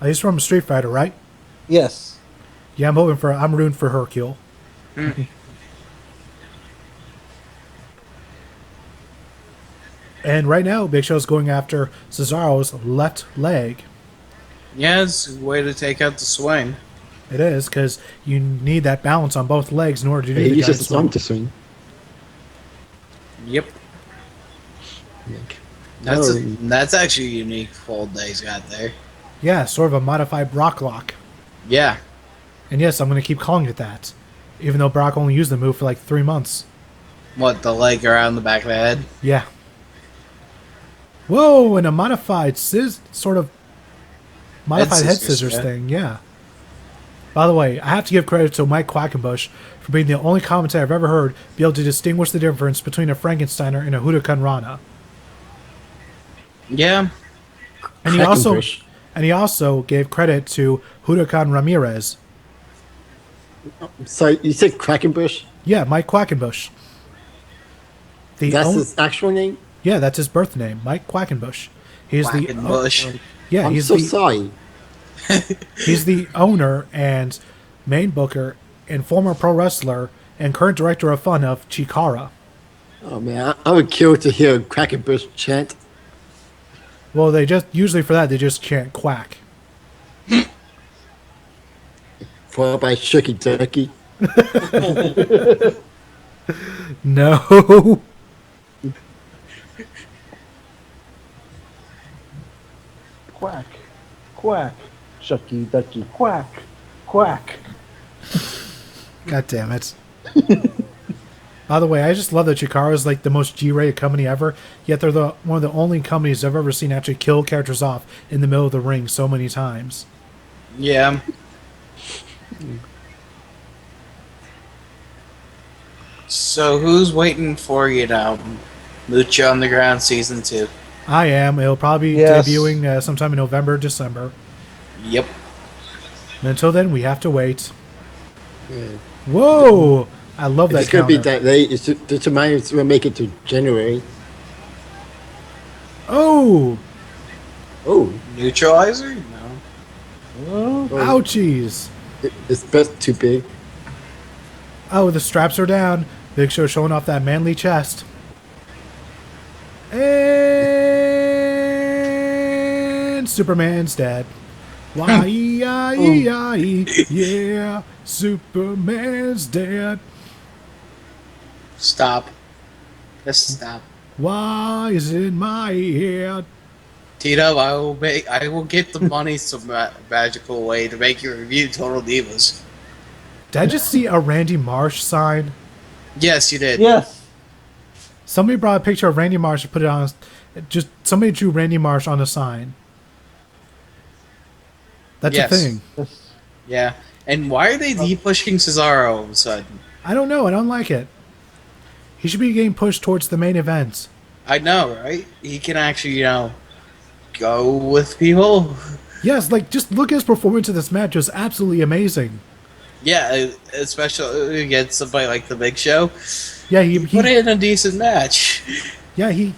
He's from Street Fighter, right? Yes. Yeah, I'm rooting for Hercule. And right now, Big Show's going after Cesaro's left leg. Yeah, it's a way to take out the swing. It is, because you need that balance on both legs in order to do He the uses giant his swing. arm to swing. Yep. That's actually a unique fold that he's got there. Yeah, sort of a modified Brock lock. Yeah. And yes, I'm going to keep calling it that. Even though Brock only used the move for like 3 months. What, the leg around the back of the head? Yeah. Whoa, and a modified sort of modified head scissors yeah. thing, yeah. By the way, I have to give credit to Mike Quackenbush for being the only commentator I've ever heard be able to distinguish the difference between a Frankensteiner and a Huracan Rana. Yeah. And he also gave credit to Huracan Ramirez. So you said Quackenbush? Yeah, Mike Quackenbush. That's his actual name? Yeah, that's his birth name, Mike Quackenbush. He's Quackenbush. Yeah, I'm so sorry. He's the owner and main booker and former pro wrestler and current director of fun of Chikara. Oh man, I would kill to hear Quackenbush chant. Well, they just chant quack. Followed by Shooky Turkey. No. Quack. Quack. Shucky ducky. Quack. Quack. God damn it. By the way, I just love that Chikara is like the most G-rated company ever, yet they're one of the only companies I've ever seen actually kill characters off in the middle of the ring so many times. Yeah. So who's waiting for you now? Lucha Underground Season 2. I am. It'll probably be Yes. debuting sometime in November, December. Yep. And until then, we have to wait. Whoa! I love that It's going to be counter. that late. It's might as well make it to January. Oh! Oh, Neutralizer? No. Oh, Ouchies. it's best too big. Oh, the straps are down. Big Show showing off that manly chest. And Superman's dead. Why-E-I-E-I-E. Yeah, Superman's dead. Stop. Just stop. Why is it in my head? Tito, I will get the money some magical way to make your review Total Divas. Did I just see a Randy Marsh sign? Yes, you did. yes. Somebody brought a picture of Randy Marsh and put it on. Just somebody drew Randy Marsh on a sign. That's Yes. a thing. Yeah. And why are they pushing Cesaro all of a sudden? I don't know. I don't like it. He should be getting pushed towards the main events. I know, right? He can actually, go with people. Yes, like just look at his performance in this match. It was absolutely amazing. Yeah, especially against somebody like the Big Show. Yeah, he Put in a decent match. yeah he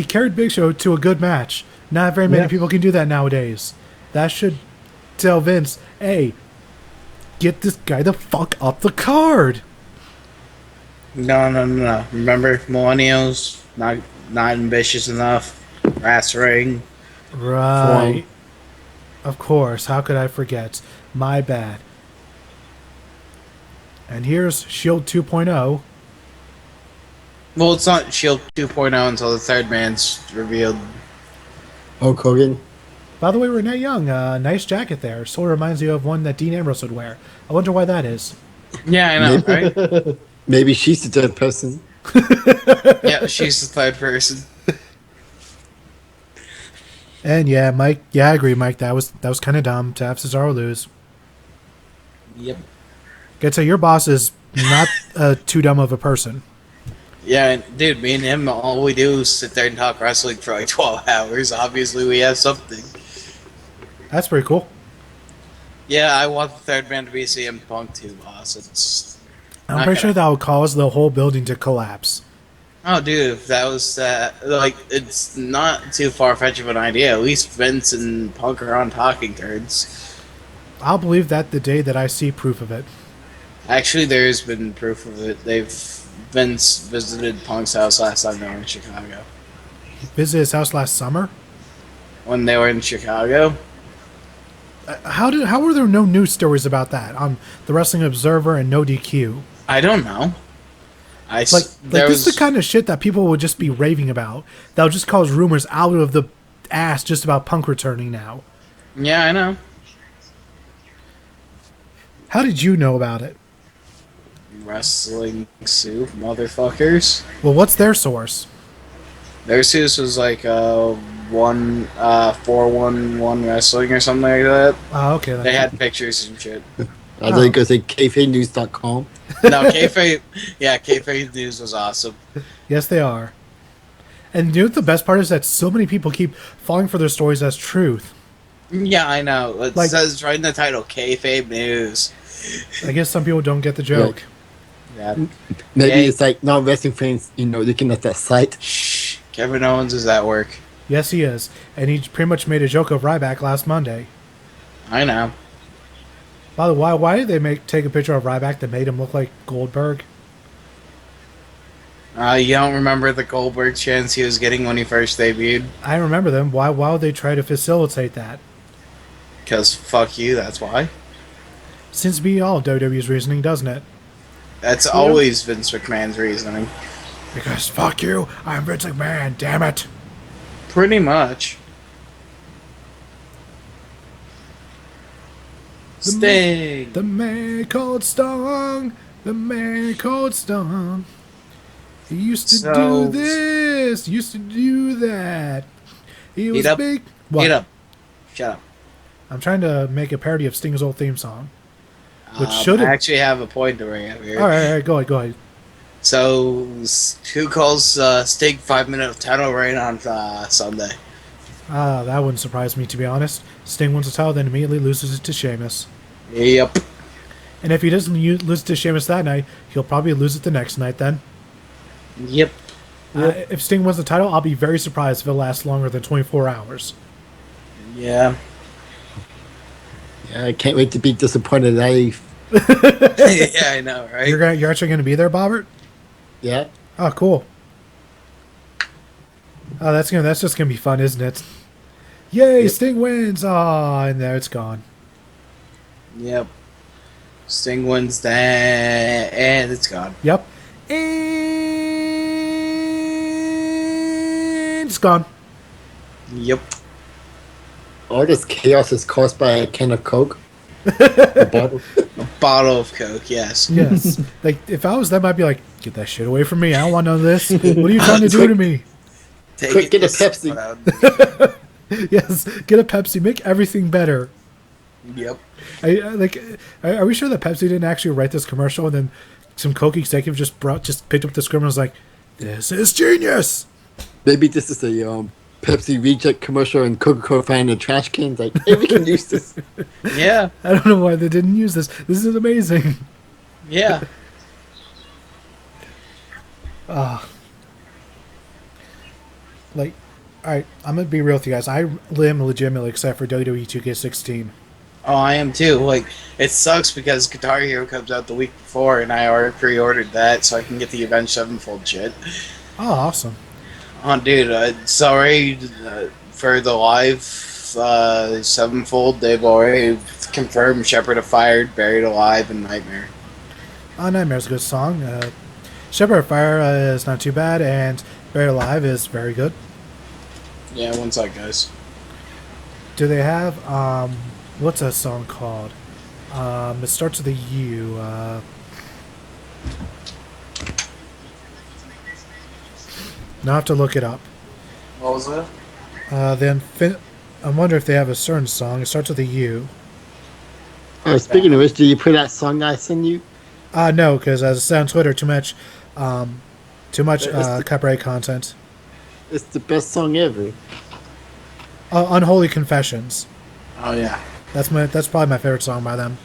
carried Big Show to a good match. Not very many Yeah. people can do that nowadays. That should tell Vince, hey, get this guy the fuck up the card. No. Remember, millennials, not ambitious enough. Brass ring. Right. Of course. How could I forget? My bad. And here's Shield 2.0. Well, it's not Shield 2.0 until the third man's revealed. Hulk Hogan. By the way, Renee Young, nice jacket there. Sort of reminds you of one that Dean Ambrose would wear. I wonder why that is. Yeah, I know, right? Maybe she's the third person. Yeah, she's the third person. And yeah, Mike. Yeah, I agree, Mike. That was kind of dumb to have Cesaro lose. Yep. Gotta say, your boss is not too dumb of a person. Yeah, and dude, me and him, all we do is sit there and talk wrestling for like 12 hours. Obviously, we have something. That's pretty cool. Yeah, I want the third man to be CM Punk too, boss. It's I'm pretty sure that would cause the whole building to collapse. Oh, dude, if that was it's not too far-fetched of an idea. At least Vince and Punk are on talking turns. I'll believe that the day that I see proof of it. Actually, there's been proof of it. Vince visited Punk's house last time they were in Chicago. He visited his house last summer. When they were in Chicago? How were there no news stories about that on the Wrestling Observer and No DQ? I don't know. This is the kind of shit that people would just be raving about. That would just cause rumors out of the ass just about Punk returning now. Yeah, I know. How did you know about it? Wrestling soup, motherfuckers. Well, what's their source? Their source was like 411 wrestling or something like that. Oh, okay. They had pictures and shit. I think it's like kayfabenews.com. No, Kayfabe News was awesome. Yes, they are. And you know what the best part is that so many people keep falling for their stories as truth. Yeah, I know. It Like- says right in the title, Kayfabe News. I guess some people don't get the joke. Yeah. Maybe Yay. it's like non-wrestling fans, looking at that site. Shh. Kevin Owens is at work. Yes, he is. And he pretty much made a joke of Ryback last Monday. I know. By the way, why did they take a picture of Ryback that made him look like Goldberg? You don't remember the Goldberg chance he was getting when he first debuted? I remember them. Why would they try to facilitate that? Because fuck you, that's why. Seems to be all of WWE's reasoning, doesn't it? That's always Vince McMahon's reasoning. Because fuck you, I'm Vince McMahon, damn it. Pretty much. Sting! The man called Stung. The man called Stung. He used to do this. Used to do that. He was Eat up. big. Get up. Shut up. I'm trying to make a parody of Sting's old theme song. Which should I have. actually have a point to bring up here. Alright, go ahead. So, who calls Sting 5-minute title reign on Sunday? That wouldn't surprise me, to be honest. Sting wins the title, then immediately loses it to Sheamus. Yep. And if he doesn't lose it to Sheamus that night, he'll probably lose it the next night then. Yep. If Sting wins the title, I'll be very surprised if it lasts longer than 24 hours. Yeah. Yeah, I can't wait to be disappointed. Yeah, I know, right? You're actually gonna be there, Bobbert? Yeah. Oh, cool. Oh, that's just gonna be fun, isn't it? Yay, Yep. Sting wins! Ah, and there it's gone. Yep. Sting wins that, and it's gone. Yep. And it's gone. Yep. All this chaos is caused by a can of Coke. A bottle. A bottle of Coke, yes. Yes. Like, if I was them, I'd be like, get that shit away from me. I don't want none of this. What are you trying to do to me? Take Quick, it get a this Pepsi. loud. Yes, get a Pepsi. Make everything better. Yep. Are we sure that Pepsi didn't actually write this commercial and then some Coke executive just picked up the script and was like, "This is genius." Maybe this is a Pepsi reject commercial and Coca-Cola found in the trash cans. Like, hey, we can use this. Yeah. I don't know why they didn't use this. This is amazing. Yeah. Like, alright, I'm gonna be real with you guys. I am legitimately excited for WWE 2K16. Oh, I am too. Like, it sucks because Guitar Hero comes out the week before, and I already pre-ordered that so I can get the Avenged Sevenfold shit. Oh, awesome. Oh, dude, sorry for the live Sevenfold. They've already confirmed Shepherd of Fire, Buried Alive, and Nightmare. Nightmare's a good song. Shepherd of Fire is not too bad, and Buried Alive is very good. Yeah, one sec, guys. Do they have, what's that song called? It starts with a U. Now I have to look it up. What was that? I wonder if they have a certain song. It starts with a U. Speaking of which, did you play that song I sent you? No, because as I said on Twitter, too much copyright content. It's the best song ever. Unholy Confessions. Oh, yeah. That's probably my favorite song by them.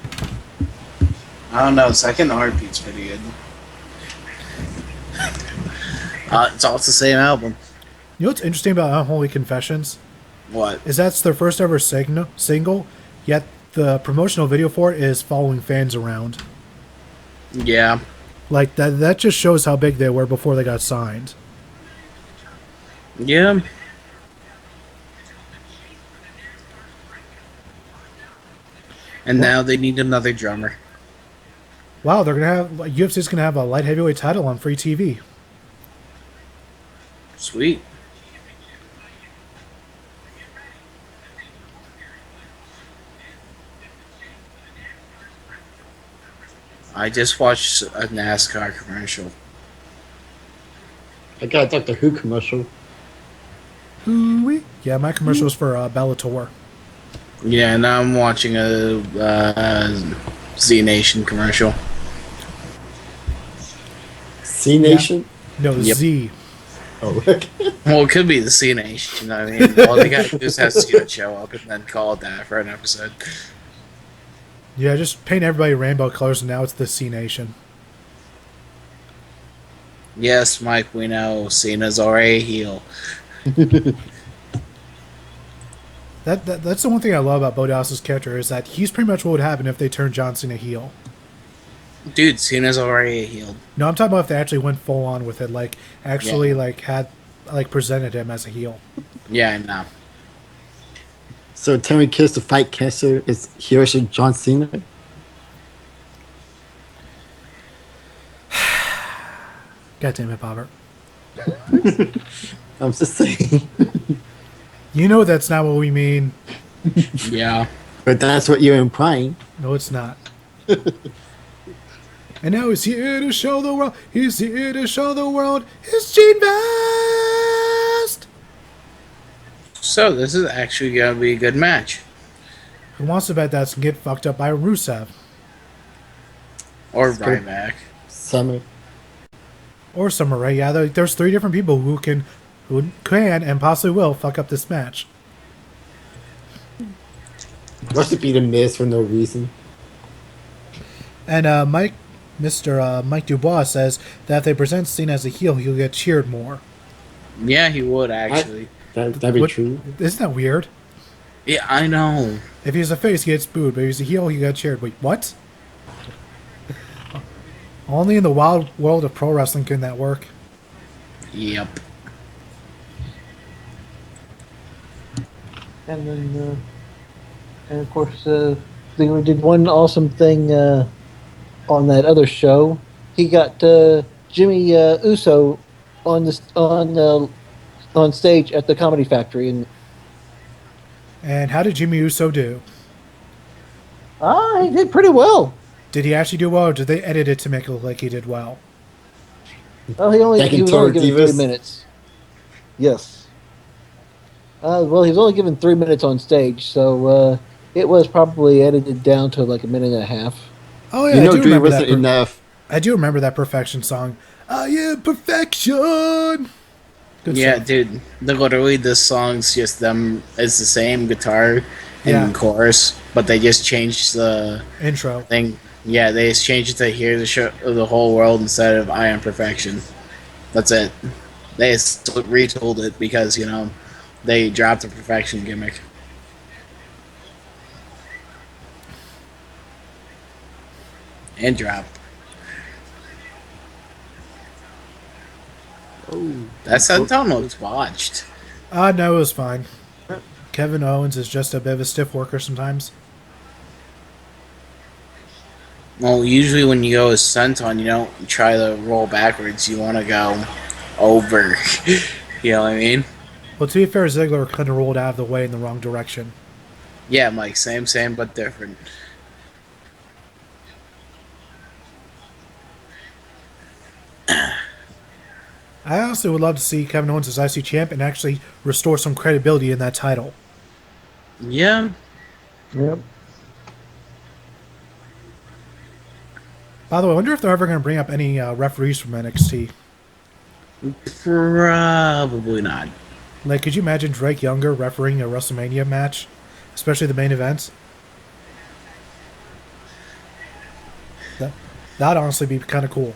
I don't know. Second Heartbeat's pretty good. It's all the same album. You know what's interesting about Unholy Confessions? What? Is that's their first ever single, yet the promotional video for it is following fans around. Yeah. Like, that just shows how big they were before they got signed. Yeah. And now they need another drummer. Wow, they're gonna have UFC's gonna have a light heavyweight title on free TV. Sweet. I just watched a NASCAR commercial. I got a Doctor Who commercial. Ooh-wee. Yeah, my commercial is for Bellator. Yeah, now I'm watching a Z Nation commercial. C Nation? No, Yep. Z. Oh, okay. Well, it could be the C Nation, you know what I mean? All they gotta do is have Cena show up and then call it that for an episode. Yeah, just paint everybody rainbow colors, and now it's the C Nation. Yes, Mike, we know Cena's already a heel. That's the one thing I love about Bo Dallas's character is that he's pretty much what would happen if they turned John Cena heel. Dude, Cena's already a heel. No, I'm talking about if they actually went full on with it, like actually presented him as a heel. Yeah, I know. So Terry Kills to fight cancer is Hiroshi John Cena? God damn it, Bobbert. I'm just saying. You know that's not what we mean. Yeah. But that's what you're implying. No, it's not. And now he's here to show the world. He's here to show the world. It's Gene Vest. So, this is actually going to be a good match. Who wants to bet that's gonna get fucked up by Rusev? Or good. Ryback. Summer. Or Summer Rae. Yeah, there's three different people who can and possibly will fuck up this match. What's to be the Miz for no reason? And Mr. Mike Dubois says that if they present Cena as a heel, he'll get cheered more. Yeah, he would, actually. That'd be true. Isn't that weird? Yeah, I know. If he's a face, he gets booed, but if he's a heel, he got cheered. Wait, what? Only in the wild world of pro wrestling can that work. Yep. And then, and of course, they did one awesome thing on that other show. He got Jimmy Uso on stage at the Comedy Factory, And how did Jimmy Uso do? he did pretty well. Did he actually do well, or did they edit it to make it look like he did well? Well, he was only given 3 Divas. minutes. Yes. Well, he was only given 3 minutes on stage, so it was probably edited down to like a minute and a half. Oh yeah, You I know, do Drew remember wasn't that. enough. I do remember that Perfection song. I am perfection. Good Yeah, stuff. dude. Literally, this song's just them. It's the same guitar Yeah. and chorus, but they just changed the Intro. thing. Yeah, they just changed it to "Hear the show of the whole world" instead of "I am perfection." That's it. They just retooled it because they dropped the perfection gimmick. And drop. Oh, That's how Tom looks watched. No, it was fine. Kevin Owens is just a bit of a stiff worker sometimes. Well, usually when you go with senton, you don't try to roll backwards. You want to go over. You know what I mean? Well, to be fair, Ziggler kind of rolled out of the way in the wrong direction. Yeah, Mike. Same, but different. I honestly would love to see Kevin Owens as IC champ and actually restore some credibility in that title. Yeah. Yep. By the way, I wonder if they're ever going to bring up any referees from NXT. Probably not. Like, could you imagine Drake Younger refereeing a WrestleMania match? Especially the main events? That'd honestly be kind of cool.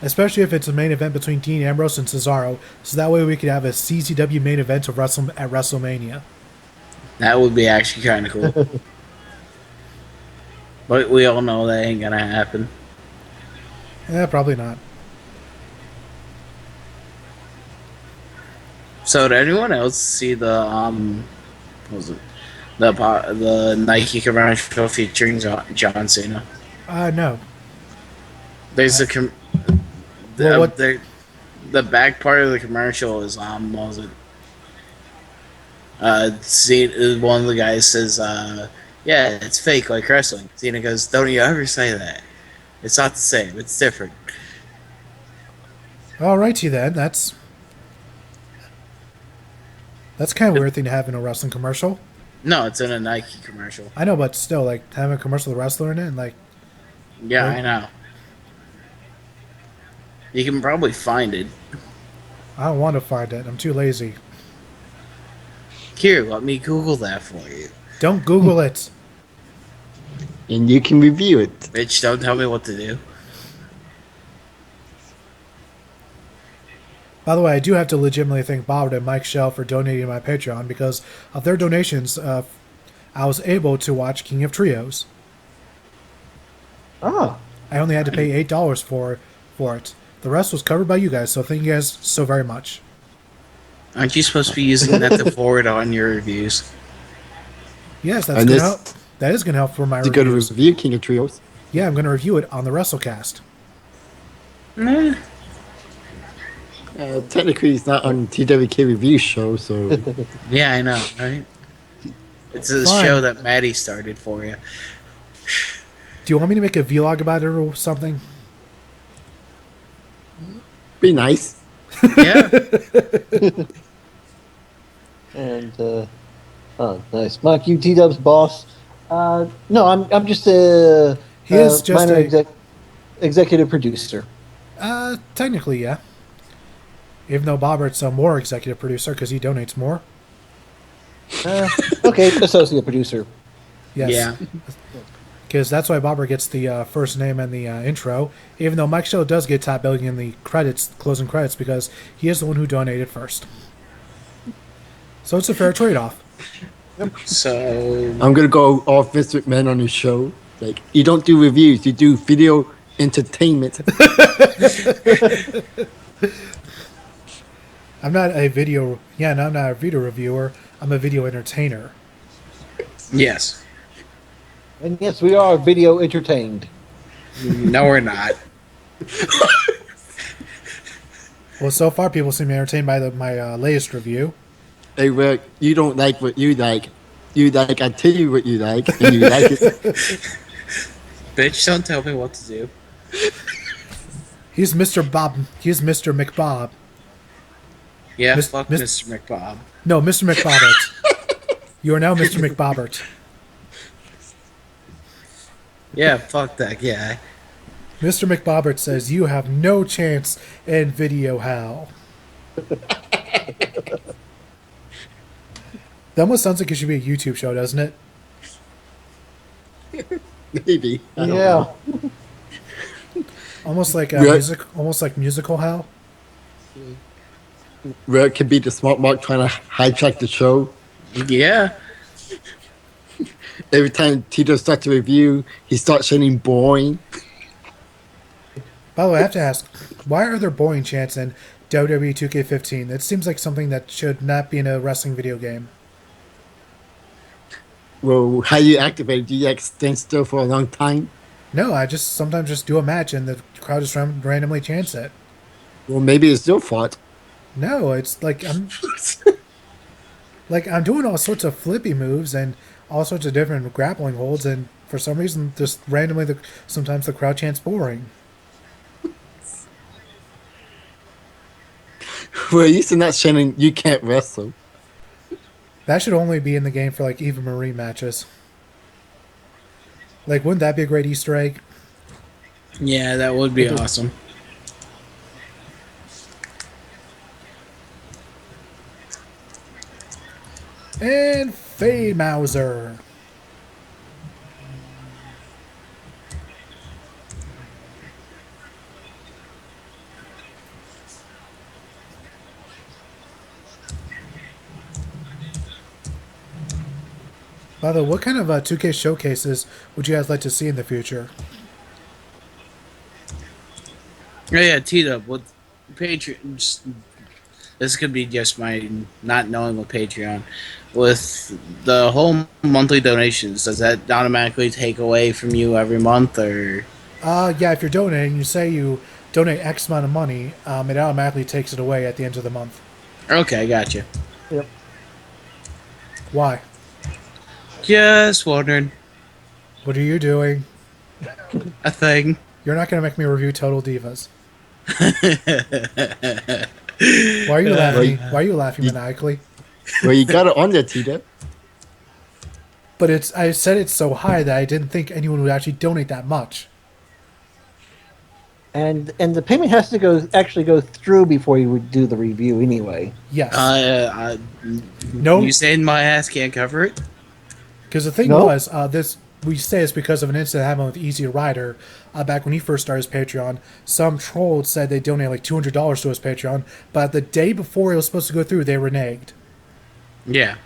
Especially if it's a main event between Dean Ambrose and Cesaro. So that way we could have a CZW main event of at WrestleMania. That would be actually kind of cool. But we all know that ain't gonna happen. Yeah, probably not. So did anyone else see the what was it the Nike commercial featuring John Cena? No. There's Well, what- the back part of the commercial is what was it? One of the guys says, "Yeah, it's fake like wrestling." Cena goes, "Don't you ever say that? It's not the same. It's different." Alrighty then, that's kind of a weird thing to have in a wrestling commercial. No, it's in a Nike commercial. I know, but still, like, having a commercial with a wrestler in it, and like, Yeah, Right. I know. You can probably find it. I don't want to find it. I'm too lazy. Here, let me Google that for you. Don't Google it. and you can review it. Bitch, don't tell me what to do. By the way, I do have to legitimately thank Bob and Mike Shell for donating to my Patreon because of their donations. I was able to watch King of Trios. Ah. I only had to pay $8 for it. The rest was covered by you guys, so thank you guys so very much. Aren't you supposed to be using that to forward on your reviews? Yes, that's And gonna this- help. That is gonna help for my To go to reviews. review King of Trios. Yeah, I'm gonna review it on the WrestleCast. Nah. Technically, it's not on TWK Review show, so Yeah, I know, right? It's a Fine. show that Maddie started for you. Do you want me to make a vlog about it or something? be nice. Yeah. And oh, nice, Mike, you T-Dub's boss. No, I'm just a He is just minor a- executive producer. Technically, yeah. Even though Bobbert's a more executive producer because he donates more. Okay, associate producer. Yes. Yeah. Because that's why Bobber gets the first name and the intro, even though Mike Show does get top billing in the credits, closing credits, because he is the one who donated first. So it's a fair trade-off. So I'm gonna go off Vince McMahon on his show. Like, you don't do reviews, you do video entertainment. I'm not a video. Yeah, no, I'm not a video reviewer. I'm a video entertainer. yes, And yes, we are video entertained. no, we're not. Well, so far people seem entertained by my latest review. Hey, Rick, you don't like what you like. You like, I tell you what you like, and you like it. Bitch, don't tell me what to do. He's Mr. Bob. He's Mr. McBob. Yeah, Mis- fuck mis- Mr. McBob. No, Mr. McBobbert. You are now Mr. McBobbert. Yeah, fuck that guy. Mr. McBobbert says you have no chance in video hell. That almost sounds like it should be a YouTube show, doesn't it? Maybe. I don't Yeah. know. Almost like Yeah. almost like musical hell. Where it could be the smart mark trying to hijack the show. Yeah. Every time Tito starts a review, he starts saying boring. By the way, I have to ask, why are there boring chants in WWE 2K15? It seems like something that should not be in a wrestling video game. Well, how you activate it? Do you like stand still for a long time? No, I just sometimes just do a match and the crowd just randomly chants it. Well, maybe it's your fault. No, it's like I'm doing all sorts of flippy moves and all sorts of different grappling holds, and for some reason, just randomly, sometimes the crowd chants boring. We're used to not chanting, you can't wrestle. That should only be in the game for like Eva Marie matches. Like, wouldn't that be a great Easter egg? Yeah, that would be awesome. And Faye Mauser. By the way, what kind of 2K showcases would you guys like to see in the future? Oh, yeah, Tito, with Patreon, this could be just my not knowing with Patreon. With the whole monthly donations, does that automatically take away from you every month, or? Yeah, if you're donating, you say you donate X amount of money, it automatically takes it away at the end of the month. Okay, gotcha. Yep. Why? Just wondering. What are you doing? A thing. You're not going to make me review Total Divas. Why are you laughing? Why are you laughing maniacally? Well, you got it on there, Tito. But I said it's so high that I didn't think anyone would actually donate that much. And the payment has to actually go through before you would do the review anyway. Yes. No. You saying my ass can't cover it? Because the thing was, we say it's because of an incident that happened with Easy Rider back when he first started his Patreon. Some troll said they donated like $200 to his Patreon, but the day before it was supposed to go through, they reneged. Yeah.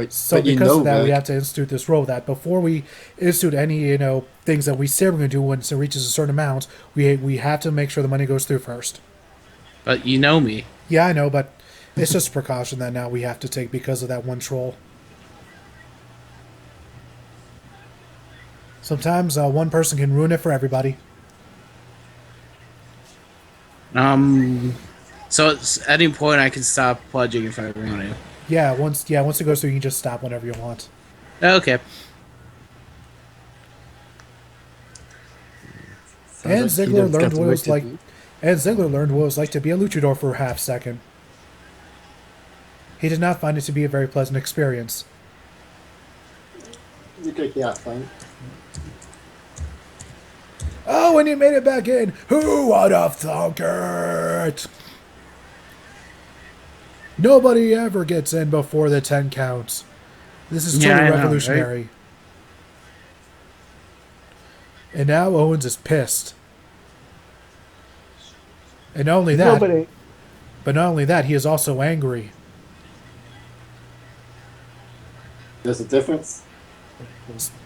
So because of that, we have to institute this rule that before we institute any things that we say we're going to do once it reaches a certain amount, we have to make sure the money goes through first. But you know me. Yeah, I know, but it's just a precaution that now we have to take because of that one troll. Sometimes one person can ruin it for everybody. So at any point I can stop pledging if I want to. Yeah, once it goes through, you can just stop whenever you want. Okay. And Ziggler learned what it was like. And Ziggler learned what it was like to be a luchador for a half second. He did not find it to be a very pleasant experience. Yeah, fine. Oh, and he made it back in. Who would have thunk it? Nobody ever gets in before the 10 counts. This is totally revolutionary. Right? And now Owens is pissed. And not only that, but not only that, he is also angry. There's a difference.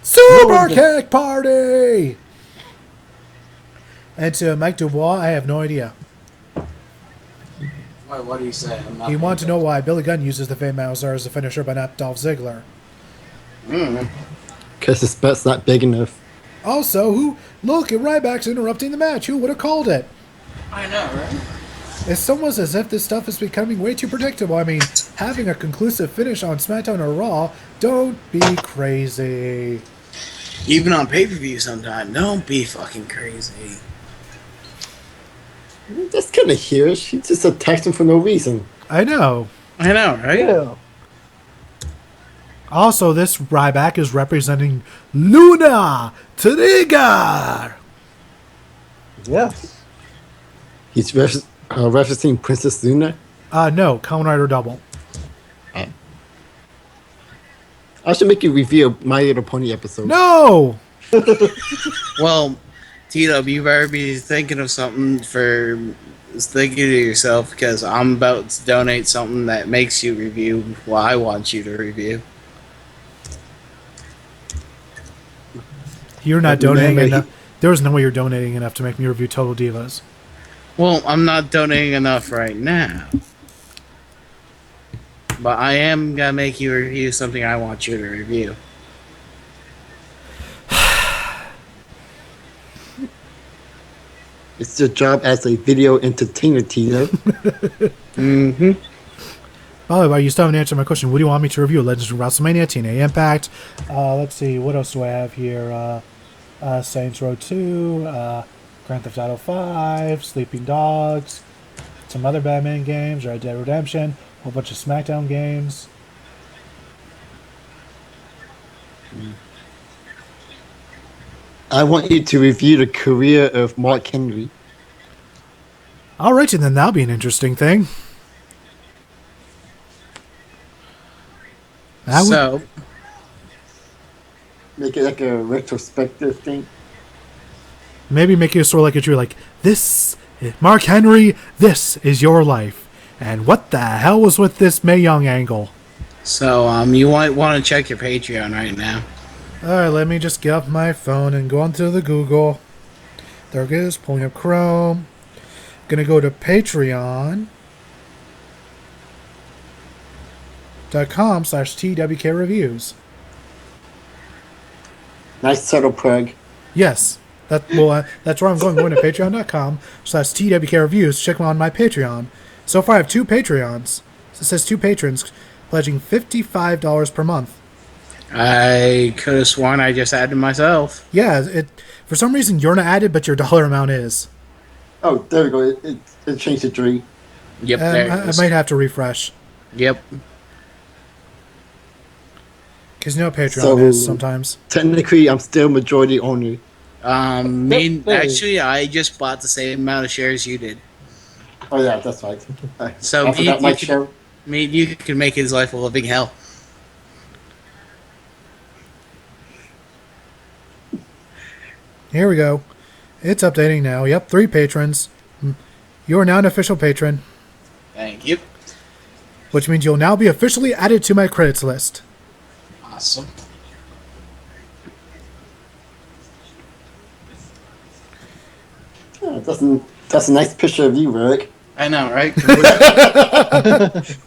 Super Kick Party! And to Mike Dubois, I have no idea. What do you say? He wanted to know why Billy Gunn uses the Fame Mauser as a finisher, but not Dolph Ziggler. Because his butt's not big enough. Also, look, Ryback's interrupting the match. Who would have called it? I know, right? It's almost as if this stuff is becoming way too predictable. I mean, having a conclusive finish on SmackDown or Raw, don't be crazy. Even on pay-per-view sometime, don't be fucking crazy. That's kind of here. She just attacked him for no reason. I know, right? Yeah. Also, this Ryback is representing Luna Trigger. Yes. He's referencing Princess Luna. No, Kamen Rider Double. I should make you review a My Little Pony episode. No! Well, TW, you better be thinking of something thinking to yourself, because I'm about to donate something that makes you review what I want you to review. You're not donating enough. There's no way you're donating enough to make me review Total Divas. Well, I'm not donating enough right now. But I am going to make you review something I want you to review. It's your job as a video entertainer, Tito. Mm-hmm. By the way, you still haven't answered my question. What do you want me to review? Legends from WrestleMania, TNA Impact. Let's see. What else do I have here? Saints Row 2, Grand Theft Auto 5, Sleeping Dogs, some other Batman games, Red Dead Redemption, a whole bunch of SmackDown games. I want you to review the career of Mark Henry. Alright, and then that'll be an interesting thing. So, make it like a retrospective thing. Maybe make it sort of like a true, like, this, Mark Henry, this is your life. And what the hell was with this Mae Young angle? So, you might want to check your Patreon right now. Alright, let me just get up my phone and go onto the Google. There it is, pulling up Chrome. Gonna go to patreon.com/TWK Reviews. Nice subtle plug. Yes. That's where I'm going. Going to patreon.com/TWK Reviews. Check on my Patreon. So far I have 2 Patreons. It says 2 patrons pledging $55 per month. I could have sworn I just added myself. Yeah, for some reason you're not added, but your dollar amount is. Oh, there we go. It changed to 3. Yep, there it I is. might have to refresh. Yep. Because you know what Patreon So, is sometimes. Technically, I'm still majority owner. Actually, I just bought the same amount of shares you did. Oh yeah, that's right. So I forgot my share. you can make his life a living hell. Here we go. It's updating now. Yep, 3 patrons. You are now an official patron, Thank you. which means you'll now be officially added to my credits list. Awesome. Oh, that's a nice picture of you, Rick. I know, right?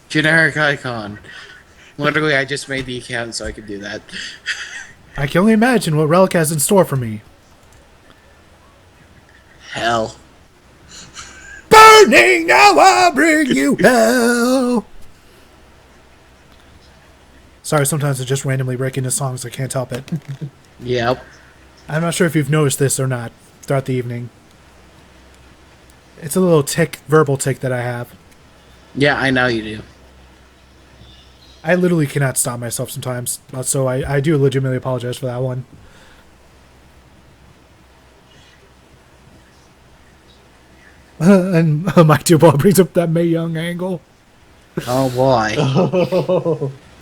Generic icon. Literally, I just made the account so I could do that. I can only imagine what Relic has in store for me. Hell. Burning, now I'll bring you hell. Sorry, sometimes I just randomly break into songs. I can't help it. Yep. I'm not sure if you've noticed this or not throughout the evening. It's a little verbal tick that I have. Yeah, I know you do. I literally cannot stop myself sometimes. So I do legitimately apologize for that one. And Mike Dubois brings up that Mae Young angle. Oh boy.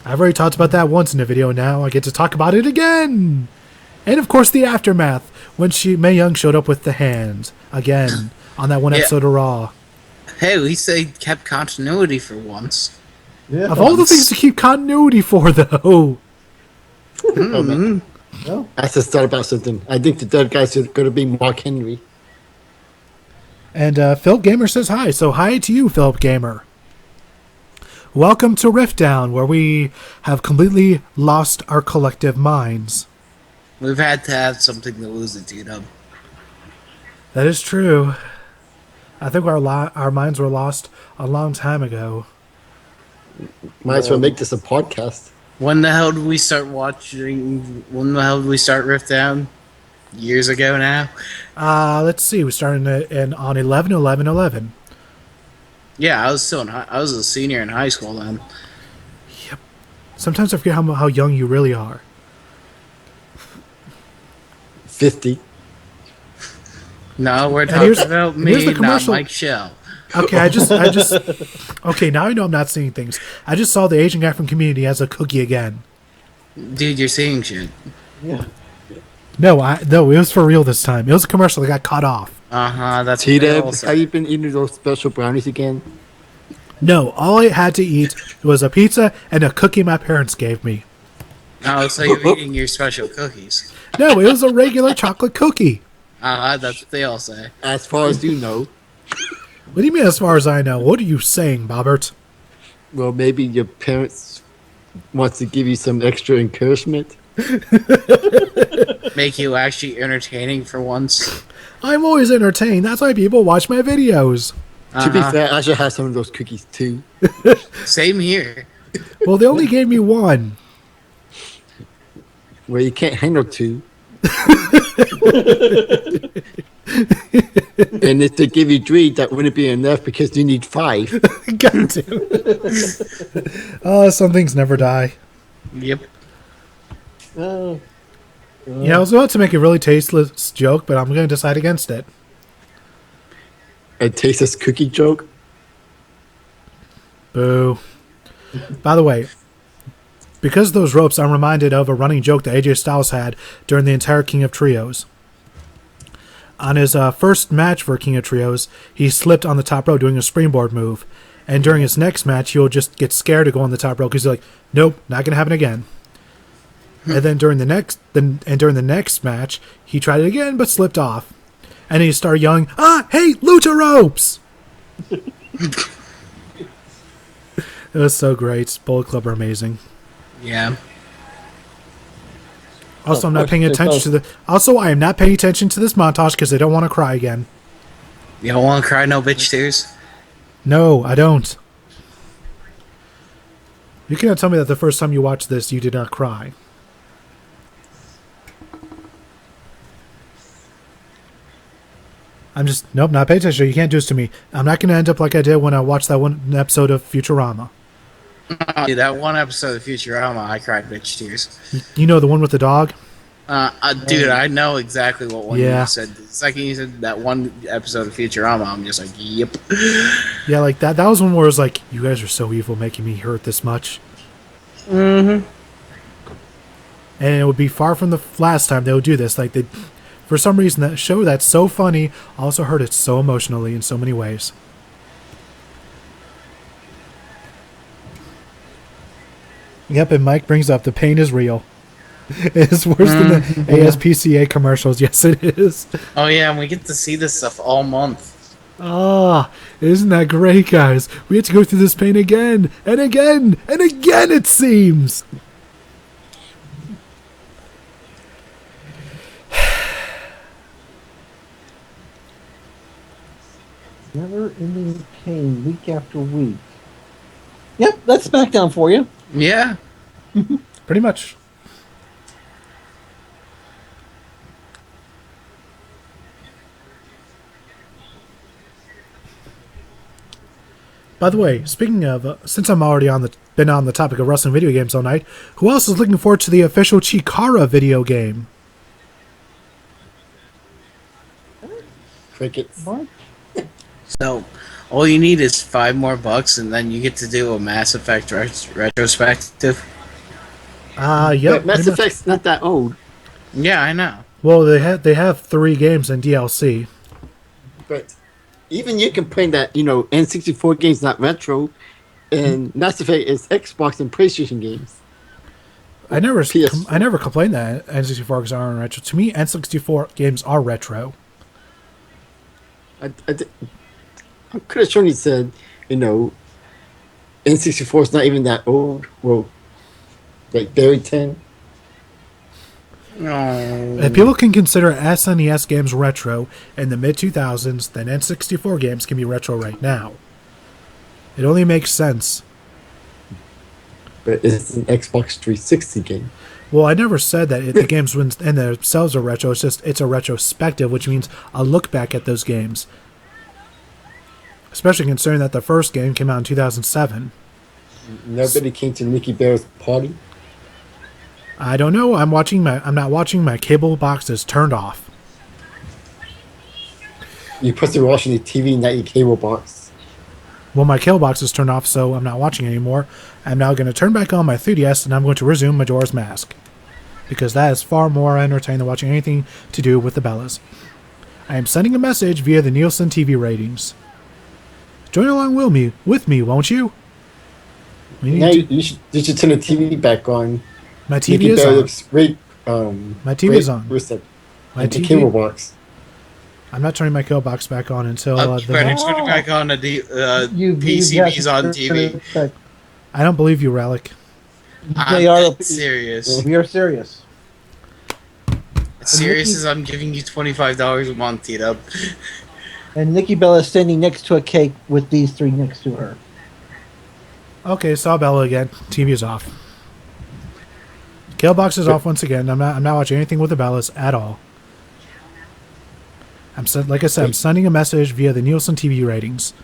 I've already talked about that once in the video. Now I get to talk about it again. And of course the aftermath when Mae Young showed up with the hand again on that one episode of Raw. Hey, at least they kept continuity for once. Yeah. Of all the things to keep continuity for, though, Oh, man. No? I just thought about something. I think the dead guys are going to be Mark Henry. And Philip Gamer says hi. So hi to you, Philip Gamer. Welcome to RiffDown, where we have completely lost our collective minds. We've had to have something to lose it to, Dub. That is true. I think our minds were lost a long time ago. Might as well make this a podcast. When the hell did we start watching? When the hell did we start Rift Down? Years ago now. Let's see. We started on 11/11/11. Yeah, I was still I was a senior in high school then. Sometimes I forget how young you really are. 50. No, we're And talking about here's the me, not commercial. Mike Shell. Okay, I just. Okay, now I know I'm not seeing things. I just saw the Asian guy from Community as a cookie again. Dude, you're seeing shit. Yeah. No, it was for real this time. It was a commercial that got cut off. That's what they all T-Dub, say. have you been eating those special brownies again? No, all I had to eat was a pizza and a cookie my parents gave me. Oh, so you're eating your special cookies. No, it was a regular chocolate cookie. That's what they all say. As far as you know. What do you mean, as far as I know? What are you saying, Bobbert? Well, maybe your parents wants to give you some extra encouragement. Make you actually entertaining for once. I'm always entertained. That's why people watch my videos. To be fair, I should have some of those cookies too. Same here. Well, they only gave me one. Well, you can't handle two. And if they give you three, that wouldn't be enough because you need 5. God damn. Some things never die. Yep. Yeah, I was about to make a really tasteless joke, but I'm going to decide against it. A tasteless cookie joke. Boo. By the way, because of those ropes, I'm reminded of a running joke that AJ Styles had during the entire King of Trios. On his first match for King of Trios, he slipped on the top rope doing a springboard move. And during his next match, he'll just get scared to go on the top rope because he's like, nope, not going to happen again. And then during the next match, he tried it again but slipped off. And he started yelling, hey, lucha ropes! It was so great. Bullet Club are amazing. Yeah. Also, I'm not paying attention to the. Also, I am not paying attention to this montage because I don't want to cry again. You don't want to cry no bitch tears? No, I don't. You cannot tell me that the first time you watched this, you did not cry. I'm just nope, not paying attention. You can't do this to me. I'm not going to end up like I did when I watched that one episode of Futurama. Dude, that one episode of Futurama, I cried bitch tears. You know the one with the dog? Dude, I know exactly what one Yeah. you said. The second you said that one episode of Futurama, I'm just like, yep. Yeah, like that. That was one where it was like, you guys are so evil, making me hurt this much. Mm-hmm. And it would be far from the last time they would do this. Like, they, for some reason, that show that's so funny also hurt it so emotionally in so many ways. Yep, and Mike brings up the pain is real. It's worse than the ASPCA commercials. Yes, it is. Oh yeah, and we get to see this stuff all month. Ah, isn't that great, guys? We have to go through this pain again and again and again, it seems. Never ending pain week after week. Yep, that's SmackDown for you. Yeah. Pretty much. By the way, speaking of, since I'm already been on the topic of wrestling video games all night, who else is looking forward to the official Chikara video game? Crickets. What? So, all you need is $5 more, and then you get to do a Mass Effect retrospective. Yep. But Mass pretty much. Effect's not that old. Yeah, I know. Well, they have 3 games in DLC. But even you complain that, N64 games not retro, and Mass Effect is Xbox and PlayStation games. I never PS4. I never complained that N64 games aren't retro. To me, N64 games are retro. I could have shown you said, N64 is not even that old. Well, like Barry 10. If people can consider SNES games retro in the mid-2000s, then N64 games can be retro right now. It only makes sense. But it's an Xbox 360 game. Well, I never said that the games in themselves are retro. It's just it's a retrospective, which means a look back at those games. Especially considering that the first game came out in 2007. Nobody came to Nikki Bear's party. I don't know. I'm not watching. My cable box is turned off. You're supposed to be watching the TV, not your cable box. Well, my cable box is turned off, so I'm not watching anymore. I'm now going to turn back on my 3DS, and I'm going to resume Majora's Mask. Because that is far more entertaining than watching anything to do with the Bellas. I am sending a message via the Nielsen TV ratings. Join along with me, won't you? You should turn the TV back on. My TV Nikki is Bear on. looks great. My TV is on. My the TV cable box. I'm not turning my cable box back on until You better turn it back on. PCB's on TV. I don't believe you, Relic. I'm serious. We are serious. It's serious as I'm giving you $25 a month, T-Dub. And Nikki Bella is standing next to a cake with these three next to her. Okay, saw Bella again. TV is off. Cable box is off once again. I'm not watching anything with the Bellas at all. Like I said, I'm sending a message via the Nielsen TV ratings.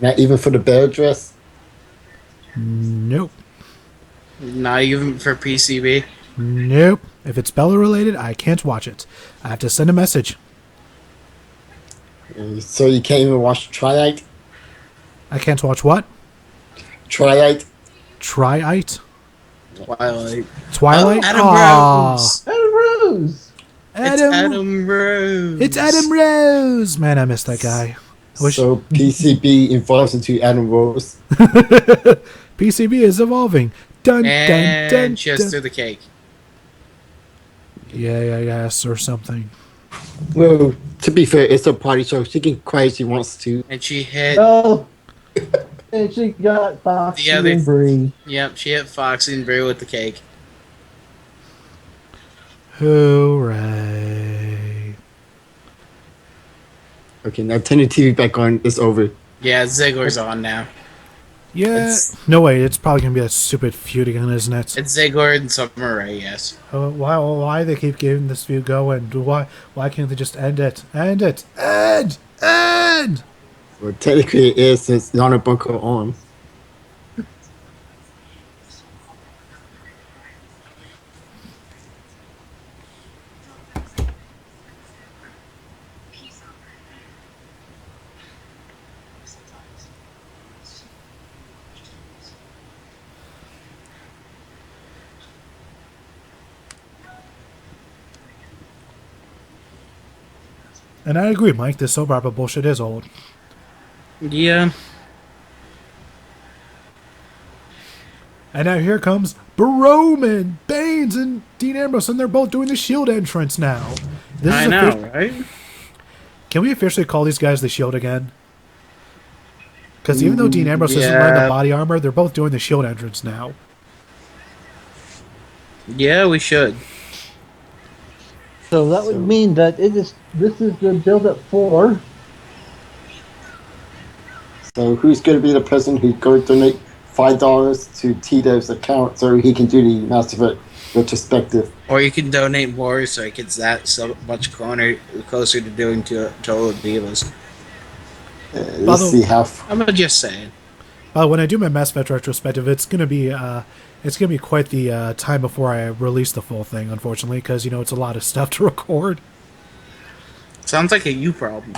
Not even for the bear dress? Nope. Not even for PCB? Nope. If it's Bella related, I can't watch it. I have to send a message. So you can't even watch Twilight? I can't watch what? Twilight? Twilight? Twilight? Adam Aww. Rose! Adam Rose! It's Adam Rose! It's Adam Rose! Man, I miss that guy. So PCB evolves into Adam Rose. PCB is evolving. Dun, and dun, dun, just dun. through the cake. Yeah, yes, or something. Well, to be fair, it's a party show. She can cry if she wants to. And she hit... Oh! And she got Foxy and Brie. Yep, she hit Foxy and Brie with the cake. Hooray. Okay, now turn the TV back on. It's over. Yeah, Ziggler's on now. Yeah. No way. It's probably gonna be that stupid feud again, isn't it? It's Ziggler and Summer Rae, yes. Why they keep giving this feud going? Why can't they just end it? End it! End! Well, technically it is since Lana Bunker on. And I agree, Mike. This soap opera bullshit is old. Yeah. And now here comes Roman, Baines, and Dean Ambrose, and they're both doing the Shield entrance now. I know, right? Can we officially call these guys the Shield again? Because even though Dean Ambrose isn't wearing the body armor, they're both doing the Shield entrance now. Yeah, we should. So that would mean that this is the build-up for... So who's going to be the person who's going to donate $5 to Tito's account so he can do the Mass Effect retrospective? Or you can donate more so it gets that so much closer to doing Total Divas. Let's see how... I'm just saying. When I do my Mass Effect retrospective, it's gonna be quite the time before I release the full thing, unfortunately, because it's a lot of stuff to record. Sounds like a you problem.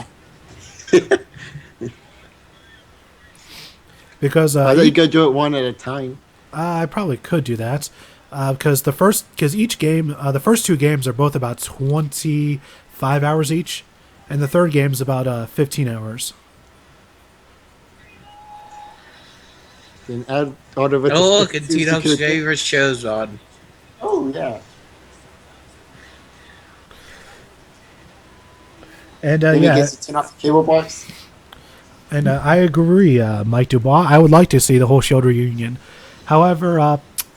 Because I thought you could do it one at a time. I probably could do that, because each game, the first two games are both about 25 hours each, and the third game is about 15 hours. Then add all the Oh look, and Tito's favorite show's on. Oh yeah. And Then he yeah, gets to turn off the cable box. and I agree, Mike Dubois. I would like to see the whole Shield reunion. However,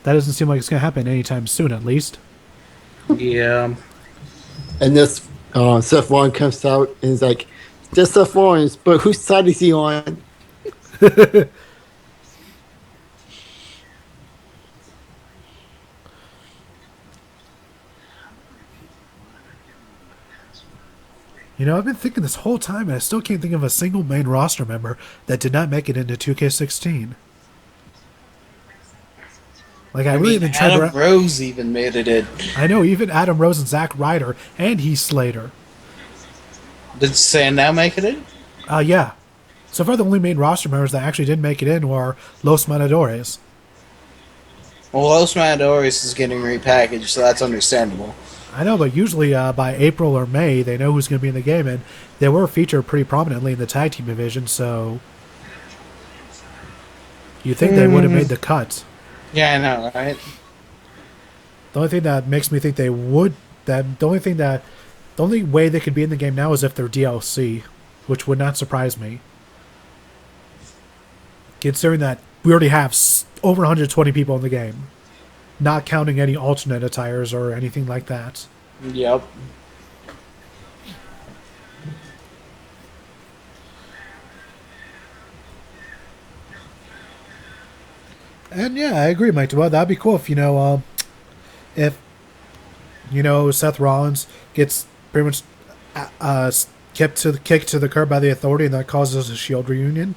that doesn't seem like it's going to happen anytime soon, at least. Yeah. And this Seth Rollins comes out and is like, just Seth Rollins, but whose side is he on? You know, I've been thinking this whole time, and I still can't think of a single main roster member that did not make it into 2K16. Like, I really mean, even tried Adam to... Rose even made it in. I know, even Adam Rose and Zack Ryder and Heath Slater. Did Sandow make it in? Yeah. So far, the only main roster members that actually did make it in were Los Matadores. Well, Los Matadores is getting repackaged, so that's understandable. I know, but usually by April or May, they know who's going to be in the game, and they were featured pretty prominently in the tag team division, so you'd think they would have made the cut. Yeah, I know, right? The only thing that makes me think they would, the only way they could be in the game now is if they're DLC, which would not surprise me. Considering that we already have over 120 people in the game. Not counting any alternate attires or anything like that. Yep. And yeah, I agree, Mike. Well, that'd be cool if if Seth Rollins gets pretty much kicked to the curb by the Authority, and that causes a Shield reunion.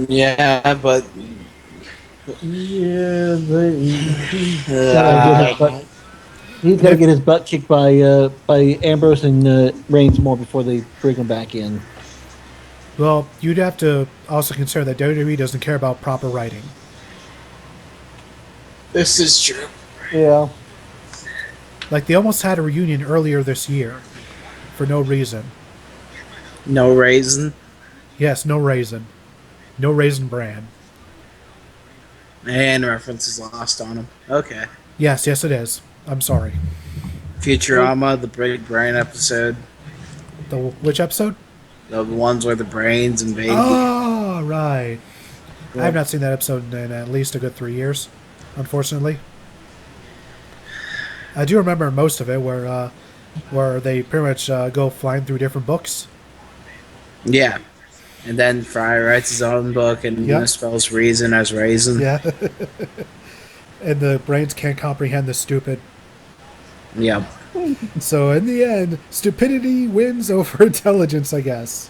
Yeah, but Yeah, but he's got to get his butt kicked by Ambrose and Reigns more before they bring him back in. Well, you'd have to also consider that WWE doesn't care about proper writing. this is true. Yeah. Like, they almost had a reunion earlier this year. For no reason. No raisin. Yes, no raisin. No raisin bran. And references lost on him. Okay. Yes, it is. I'm sorry. Futurama, the Big Brain episode. Which episode? The ones where the brains invade. Oh, right. I have not seen that episode in at least a good 3 years, unfortunately. I do remember most of it where they pretty much go flying through different books. Yeah. And then Fry writes his own book and misspells reason as raisin. Yeah. And the brains can't comprehend the stupid. Yep. So in the end, stupidity wins over intelligence, I guess.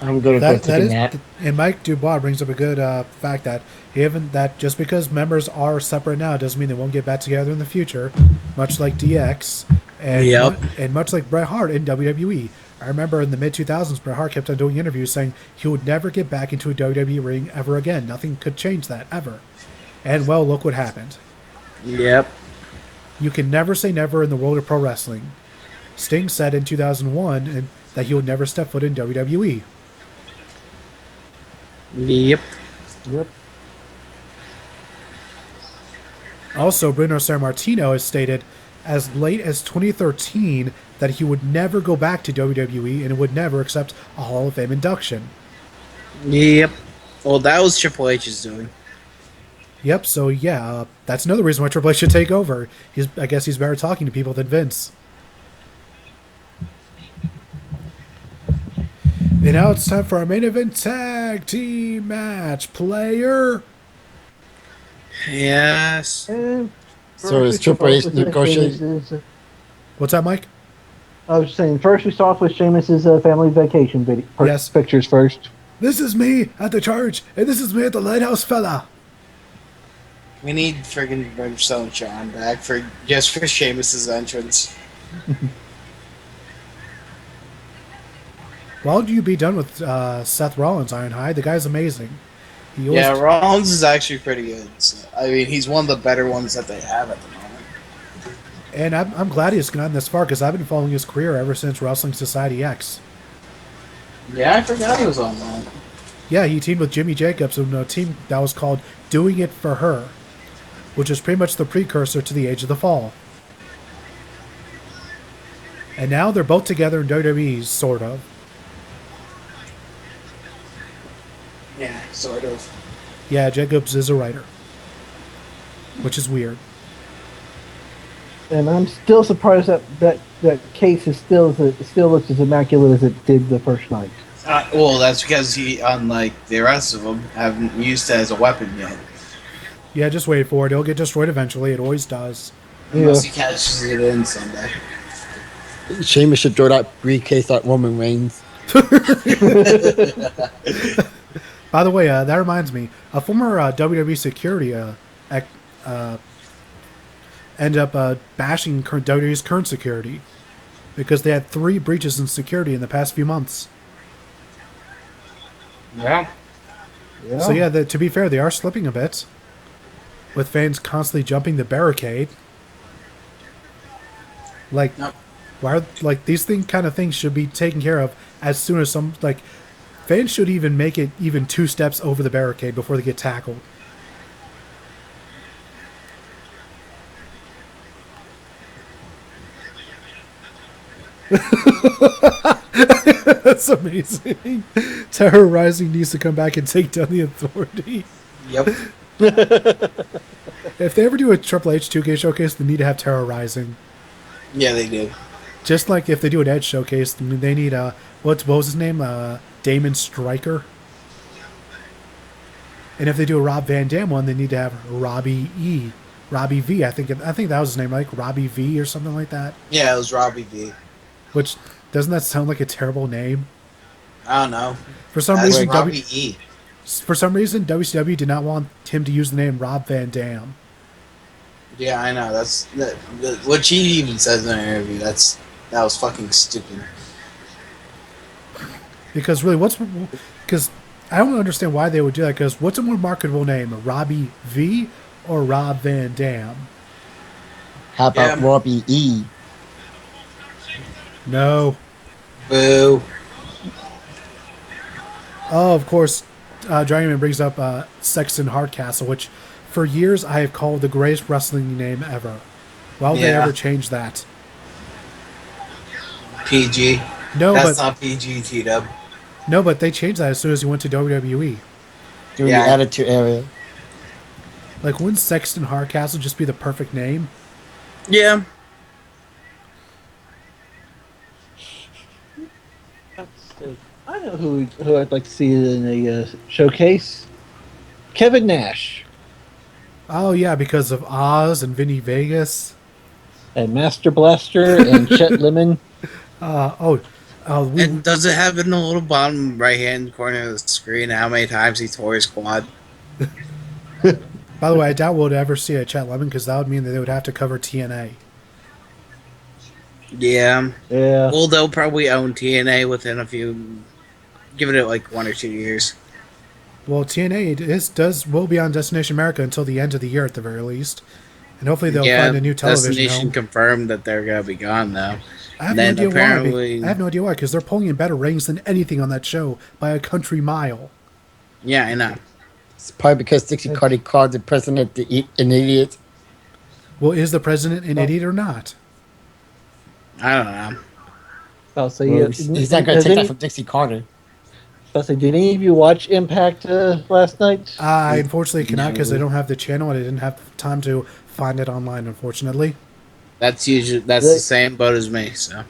I'm going to go take a nap. And Mike Dubois brings up a good fact that just because members are separate now doesn't mean they won't get back together in the future, much like DX and much like Bret Hart in WWE. I remember in the mid-2000s, Bret Hart kept on doing interviews saying he would never get back into a WWE ring ever again. Nothing could change that, ever. And, well, look what happened. Yep. You can never say never in the world of pro wrestling. Sting said in 2001 that he would never step foot in WWE. Yep. Also, Bruno Sammartino has stated as late as 2013 that he would never go back to WWE and would never accept a Hall of Fame induction. Yep. Well, that was Triple H's doing. Yep, so yeah, that's another reason why Triple H should take over. I guess he's better talking to people than Vince. And now it's time for our main event tag team match. Player. Yes. So is Triple H negotiating? What's that, Mike? I was saying, first we start off with Sheamus's family vacation video. Yes. Pictures first. This is me at the church, and this is me at the lighthouse, fella. We need friggin' Brimstone Sean back for Sheamus's entrance. Why would you be done with Seth Rollins, Ironhide? The guy's amazing. Yeah, Rollins is actually pretty good. So, I mean, he's one of the better ones that they have at the moment. And I'm glad he's gotten this far because I've been following his career ever since Wrestling Society X. Yeah, I forgot he was on that. Yeah, he teamed with Jimmy Jacobs in a team that was called Doing It For Her, which is pretty much the precursor to the Age of the Fall. And now they're both together in WWE, sort of. Yeah, sort of. Yeah, Jacobs is a writer, which is weird. And I'm still surprised that case is still looks as immaculate as it did the first night. Well, that's because he, unlike the rest of them, haven't used it as a weapon yet. Yeah, just wait for it. It'll get destroyed eventually. It always does. Unless he catches it in someday. Sheamus should throw that briefcase at Roman Reigns. By the way, that reminds me. A former WWE security ended up bashing WWE's current security because they had 3 breaches in security in the past few months. Yeah. So yeah, to be fair, they are slipping a bit, with fans constantly jumping the barricade. Like, why? These kind of things should be taken care of as soon as fans should even make it even 2 steps over the barricade before they get tackled. That's amazing. Terrorizing needs to come back and take down the Authority. Yep. If they ever do a Triple H 2K showcase, they need to have Terrorizing. Yeah, they do. Just like if they do an Edge showcase, they need what was his name? Damon Stryker. And if they do a Rob Van Dam one, they need to have Robbie V. I think that was his name, like Robbie V or something like that. Yeah, it was Robbie V. Which doesn't that sound like a terrible name? I don't know. For some That's reason, Robbie E. For some reason, WCW did not want him to use the name Rob Van Dam. Yeah, I know. That's what she even says in an interview. That was fucking stupid. Because really, because I don't understand why they would do that. Because what's a more marketable name, Robbie V or Rob Van Dam? How about Robbie E? No. Boo. Oh, of course, Dragonman brings up Sexton Hardcastle, which for years I have called the greatest wrestling name ever. Why would they ever change that? PG. No, that's not PG, T-Dub. No, but they changed that as soon as he went to WWE. During the Attitude Era. Like, wouldn't Sexton Hardcastle just be the perfect name? Yeah. I know who I'd like to see in a showcase. Kevin Nash. Oh, yeah, because of Oz and Vinny Vegas. And Master Blaster and Chet Lemon. And does it have in the little bottom right-hand corner of the screen how many times he tore his quad? By the way, I doubt we'll ever see a Chet Lemon because that would mean that they would have to cover TNA. Yeah. Yeah. Well, they'll probably own TNA within a few... Give it like 1 or 2 years. Well, TNA will be on Destination America until the end of the year at the very least. And hopefully they'll find a new television Destination home. confirmed that they're going to be gone now. I have no idea why, because they're pulling in better ratings than anything on that show by a country mile. Yeah, I know. It's probably because Dixie Carter called the president an idiot. Well, is the president an idiot or not? I don't know. He's not going to take that from Dixie Carter. Did any of you watch Impact last night? I unfortunately cannot because I don't have the channel and I didn't have time to find it online, unfortunately. That's the same boat as me, so.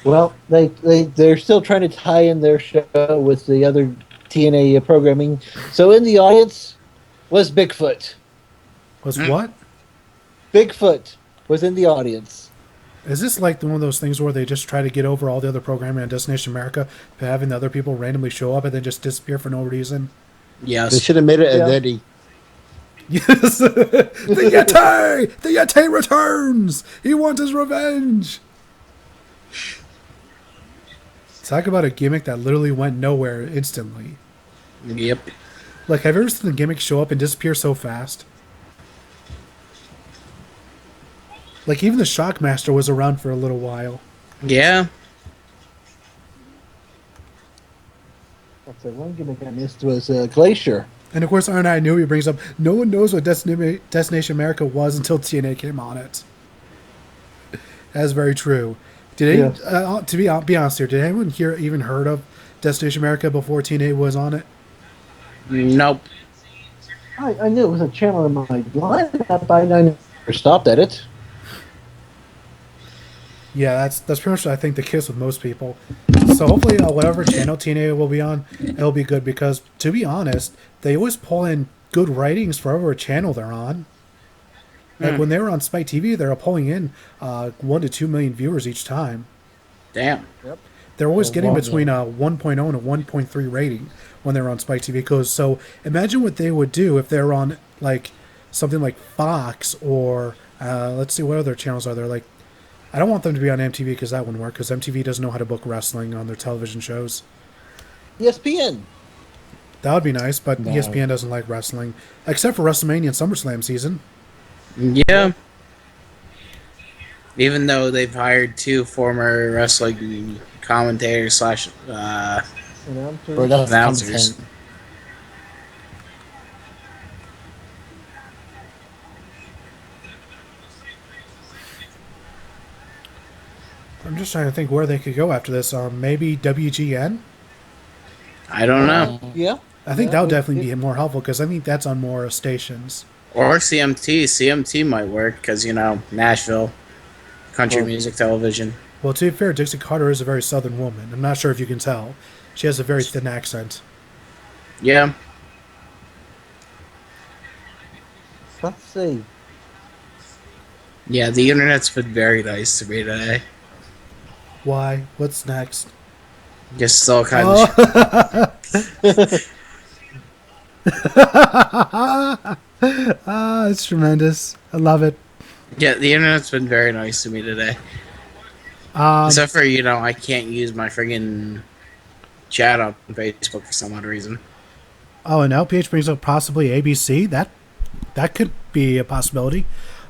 Well, they're still trying to tie in their show with the other TNA programming. So in the audience was Bigfoot. Was what? Bigfoot was in the audience. Is this like one of those things where they just try to get over all the other programming on Destination America by having the other people randomly show up and then just disappear for no reason? Yes. They should have made it a Yeti. Yes! The Yeti! The Yeti returns! He wants his revenge! Talk about a gimmick that literally went nowhere instantly. Yep. Like, have you ever seen the gimmick show up and disappear so fast? Like, even the Shockmaster was around for a little while. Yeah. That's the one gimmick I missed was Glacier. And of course, Arn I knew he brings up, no one knows what Destination America was until TNA came on it. That's very true. Did to be honest here, did anyone here even heard of Destination America before TNA was on it? Nope. I knew it was a channel in my lineup, but I never stopped at it. Yeah, that's pretty much, I think, the case with most people. So hopefully, whatever channel TNA will be on, it'll be good because, to be honest, they always pull in good ratings for whatever channel they're on. Like when they were on Spike TV, they were pulling in 1 to 2 million viewers each time. Damn. Yep. They're always getting between a 1.0 and a 1.3 rating when they're on Spike TV. So imagine what they would do if they're on like something like Fox or let's see, what other channels are there? Like, I don't want them to be on MTV because that wouldn't work because MTV doesn't know how to book wrestling on their television shows. ESPN. That would be nice, but No. ESPN doesn't like wrestling except for WrestleMania and SummerSlam season. Yeah. Even though they've hired 2 former wrestling commentators / announcers. I'm just trying to think where they could go after this. Maybe WGN? I don't know. Yeah. I think that would definitely be more helpful because I think that's on more stations. Or CMT. CMT might work because, Nashville, country music television. Well, to be fair, Dixie Carter is a very southern woman. I'm not sure if you can tell. She has a very thin accent. Yeah. Let's see. Yeah, the internet's been very nice to me today. Why? What's next? Just all kinds of shit. It's tremendous. I love it. Yeah, the internet's been very nice to me today. Except for, I can't use my friggin' chat on Facebook for some odd reason. Oh, and LPH brings up possibly ABC. That could be a possibility.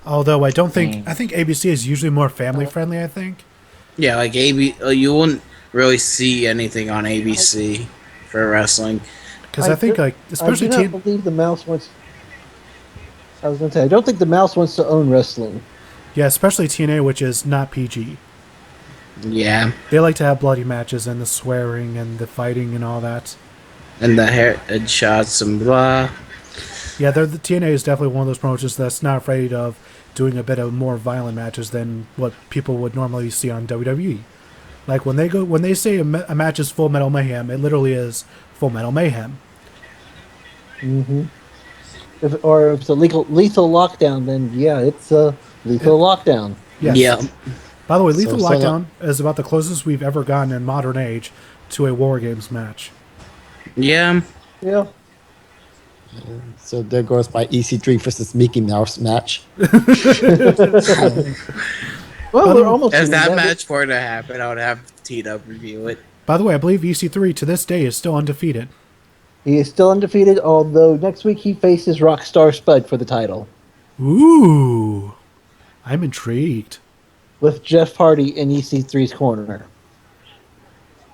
Although I don't think... I think ABC is usually more family-friendly, I think. Yeah, like you wouldn't really see anything on ABC for wrestling. Because I think, especially... I do not believe the mouse wants... I was going to say, I don't think the mouse wants to own wrestling. Yeah, especially TNA, which is not PG. Yeah. They like to have bloody matches and the swearing and the fighting and all that. And the headshots and blah. Yeah, the TNA is definitely one of those promotions that's not afraid of doing a bit of more violent matches than what people would normally see on WWE. Like when they say a match is Full Metal Mayhem, it literally is Full Metal Mayhem. Mm-hmm. If it's a lethal lockdown, then yeah, it's a lethal lockdown. Yes. Yeah. By the way, Lethal Lockdown is about the closest we've ever gotten in modern age to a War Games match. Yeah. Yeah. So there goes my EC3 versus Mickey Mouse match. Well, we're almost. If that match were to happen, I would have T-Dub review it. By the way, I believe EC3 to this day is still undefeated. He is still undefeated, although next week he faces Rockstar Spud for the title. Ooh. I'm intrigued. With Jeff Hardy in EC3's corner.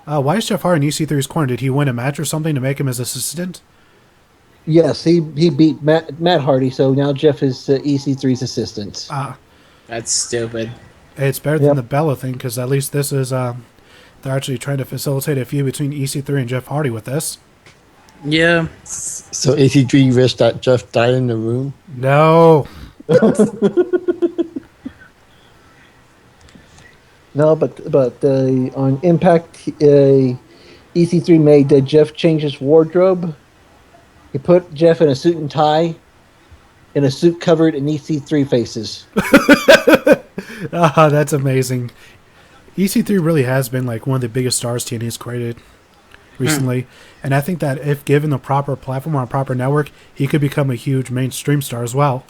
Why is Jeff Hardy in EC3's corner? Did he win a match or something to make him his assistant? Yes, he beat Matt Hardy, so now Jeff is EC3's assistant. That's stupid. It's better than the Bella thing, because at least this is... they're actually trying to facilitate a feud between EC3 and Jeff Hardy with this. Yeah. So EC3 wished that Jeff died in the room? No. No, but on Impact, EC3 made Jeff change his wardrobe. He put Jeff in a suit and tie, in a suit covered in EC3 faces. That's amazing. EC3 really has been like one of the biggest stars TNA's created recently, and I think that if given the proper platform or a proper network, he could become a huge mainstream star as well.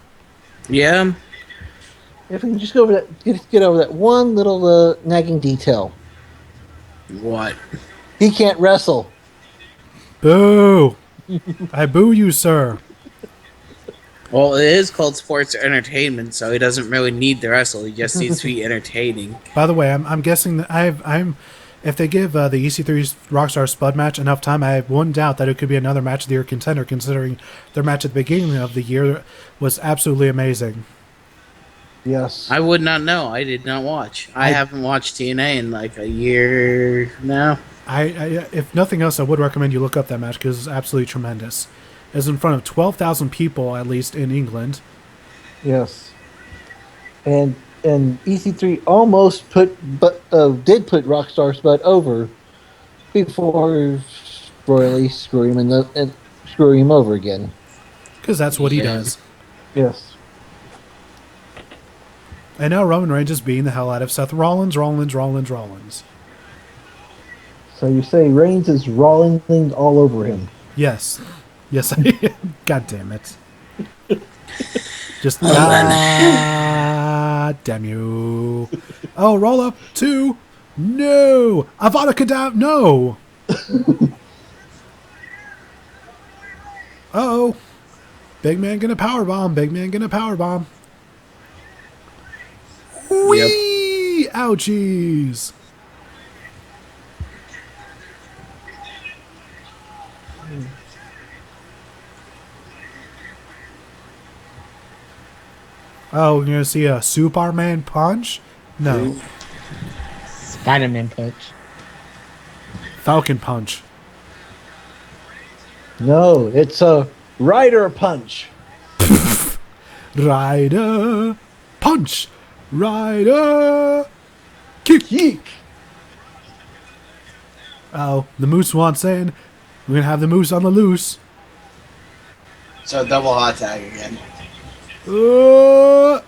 Yeah. If we can just go over that, get over that one little nagging detail. What? He can't wrestle. Boo! I boo you, sir. Well, it is called sports entertainment, so he doesn't really need to wrestle. He just needs to be entertaining. By the way, I'm guessing that I'm if they give the EC3's Rockstar Spud match enough time, I have one doubt that it could be another match of the year contender, considering their match at the beginning of the year was absolutely amazing. Yes. I would not know. I did not watch. I haven't watched TNA in like a year now. I if nothing else, I would recommend you look up that match because it's absolutely tremendous. It's in front of 12,000 people, at least in England. Yes. And EC3 almost did put Rockstar Spud over before royally screw him and screw him over again. Because that's what he does. Yes. And now Roman Reigns is beating the hell out of Seth Rollins. So you say Reigns is rolling all over him? Yes. Yes, I am. God damn it. Just damn you. Oh, roll up 2. No. Avada Kedavra. No. Uh-oh. Big man gonna powerbomb. Whee! Ouchies. Oh, we're gonna see a Superman punch? No. Spider-Man punch. Falcon punch. No, it's a Rider punch. Rider punch. Rider kick. Yeek. Oh, the Moose wants in. We're gonna have the Moose on the loose. So double hot tag again. Oh!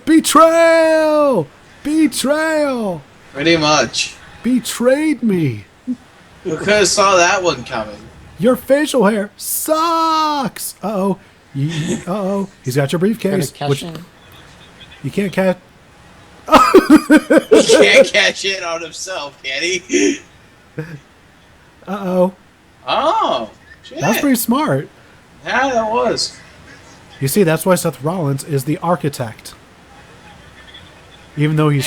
Betrayal! Betrayal! Pretty much. Betrayed me. Who could have saw that one coming? Your facial hair sucks. Uh-oh. Uh-oh. He's got your briefcase. Which you can't catch. He can't catch it on himself, can he? Uh-oh. Oh, shit. That's pretty smart. Yeah, that was. You see, that's why Seth Rollins is the architect. Even though he's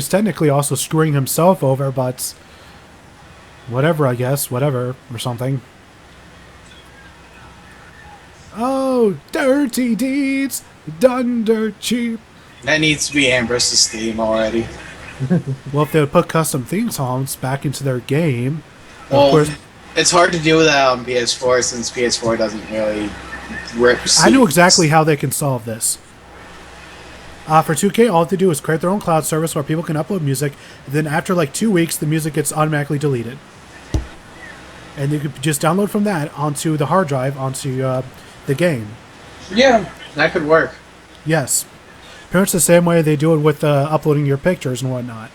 technically also screwing himself over, but whatever, I guess, whatever, or something. Oh, dirty deeds done dirt cheap. That needs to be Ambrose's theme already. Well, if they would put custom theme songs back into their game, Well, of course. it's hard to do that on PS4 since PS4 doesn't really rip I know seats. exactly how they can solve this. For 2K, all they have to do is create their own cloud service where people can upload music. Then after like 2 weeks, the music gets automatically deleted. And you could just download from that onto the hard drive, onto the game. Yeah, that could work. Yes. Pretty much the same way they do it with uploading your pictures and whatnot.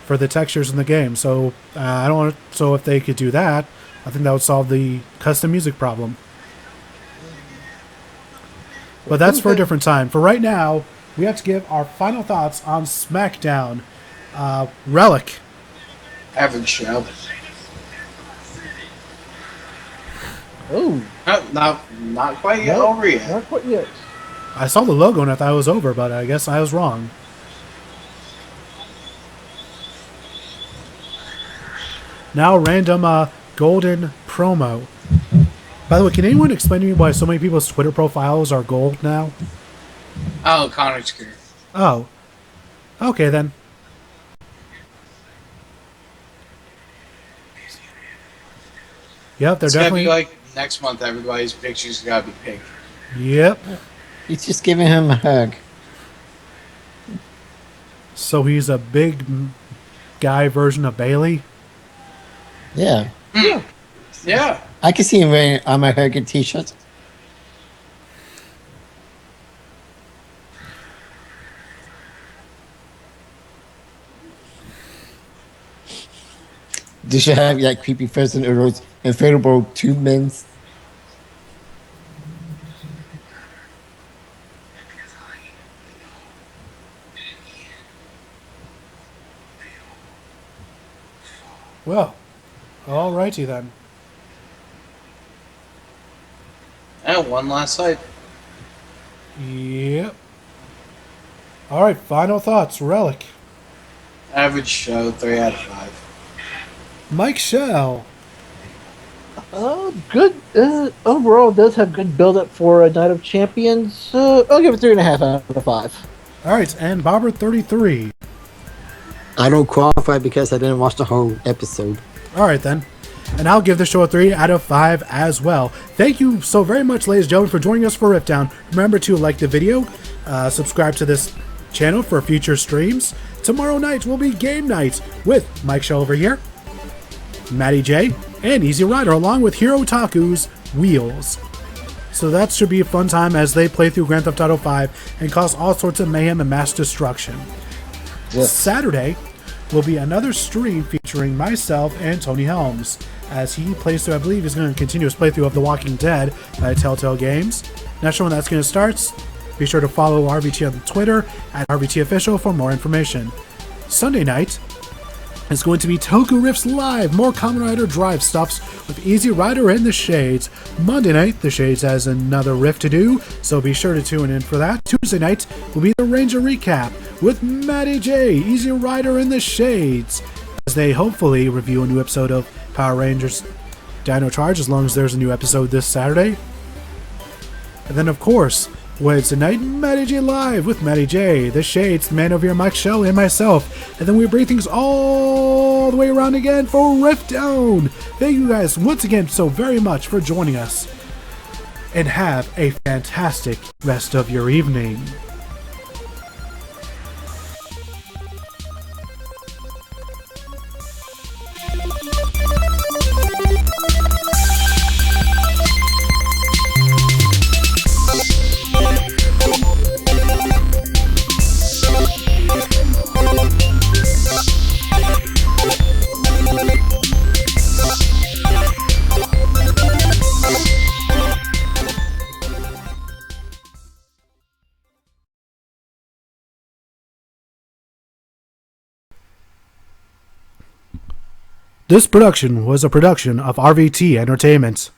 For the textures in the game. So, I don't want to, so if they could do that, I think that would solve the custom music problem. But that's for a different time. For right now, we have to give our final thoughts on SmackDown. Relic. Average show. Oh. Not quite yet over yet. Not quite yet. I saw the logo and I thought it was over, but I guess I was wrong. Now, random golden promo. By the way, can anyone explain to me why so many people's Twitter profiles are gold now? Oh, Connor's career. Oh. Okay, then. Yep, they're It's definitely... gonna be like next month, everybody's pictures gotta be pink. Yep. He's just giving him a hug. So he's a big guy version of Bailey? Yeah. Yeah. I can see him wearing I'm a hug and t-shirt. They should have like creepy person or those inflatable tube men. Well, alrighty then. Yeah, won last night. Yep. All right, final thoughts, Relic. Average show, 3 out of 5. Mike Shell. Good. Overall, it does have good build-up for a Night of Champions. I'll give it 3.5 out of 5. All right, and Bobber33. I don't qualify because I didn't watch the whole episode. All right, then. And I'll give the show a 3 out of 5 as well. Thank you so very much, ladies and gentlemen, for joining us for RiffDown. Remember to like the video, subscribe to this channel for future streams. Tomorrow night will be game night with Mike Shell over here, Matty J, and Easy Rider, along with Hero Taku's Wheels. So that should be a fun time as they play through Grand Theft Auto 5 and cause all sorts of mayhem and mass destruction. Yes. Saturday will be another stream featuring myself and Tony Helms, as he plays through, I believe he's going to continue his playthrough of The Walking Dead by Telltale Games. Not sure when that's going to start. Be sure to follow RVT on Twitter at RVT Official for more information. Sunday night is going to be Toku Riffs Live, more Kamen Rider Drive stuffs with Easy Rider and the Shades. Monday night, the Shades has another riff to do, so be sure to tune in for that. Tuesday night will be the Ranger Recap with Matty J, Easy Rider and the Shades, as they hopefully review a new episode of Power Rangers Dino Charge, as long as there's a new episode this Saturday. And then, of course, Wednesday night, Matty J Live with Matty J, the Shades, the man over here, Mike Shell, and myself. And then we bring things all the way around again for RiffDown. Thank you guys once again so very much for joining us. And have a fantastic rest of your evening. This production was a production of RVT Entertainment.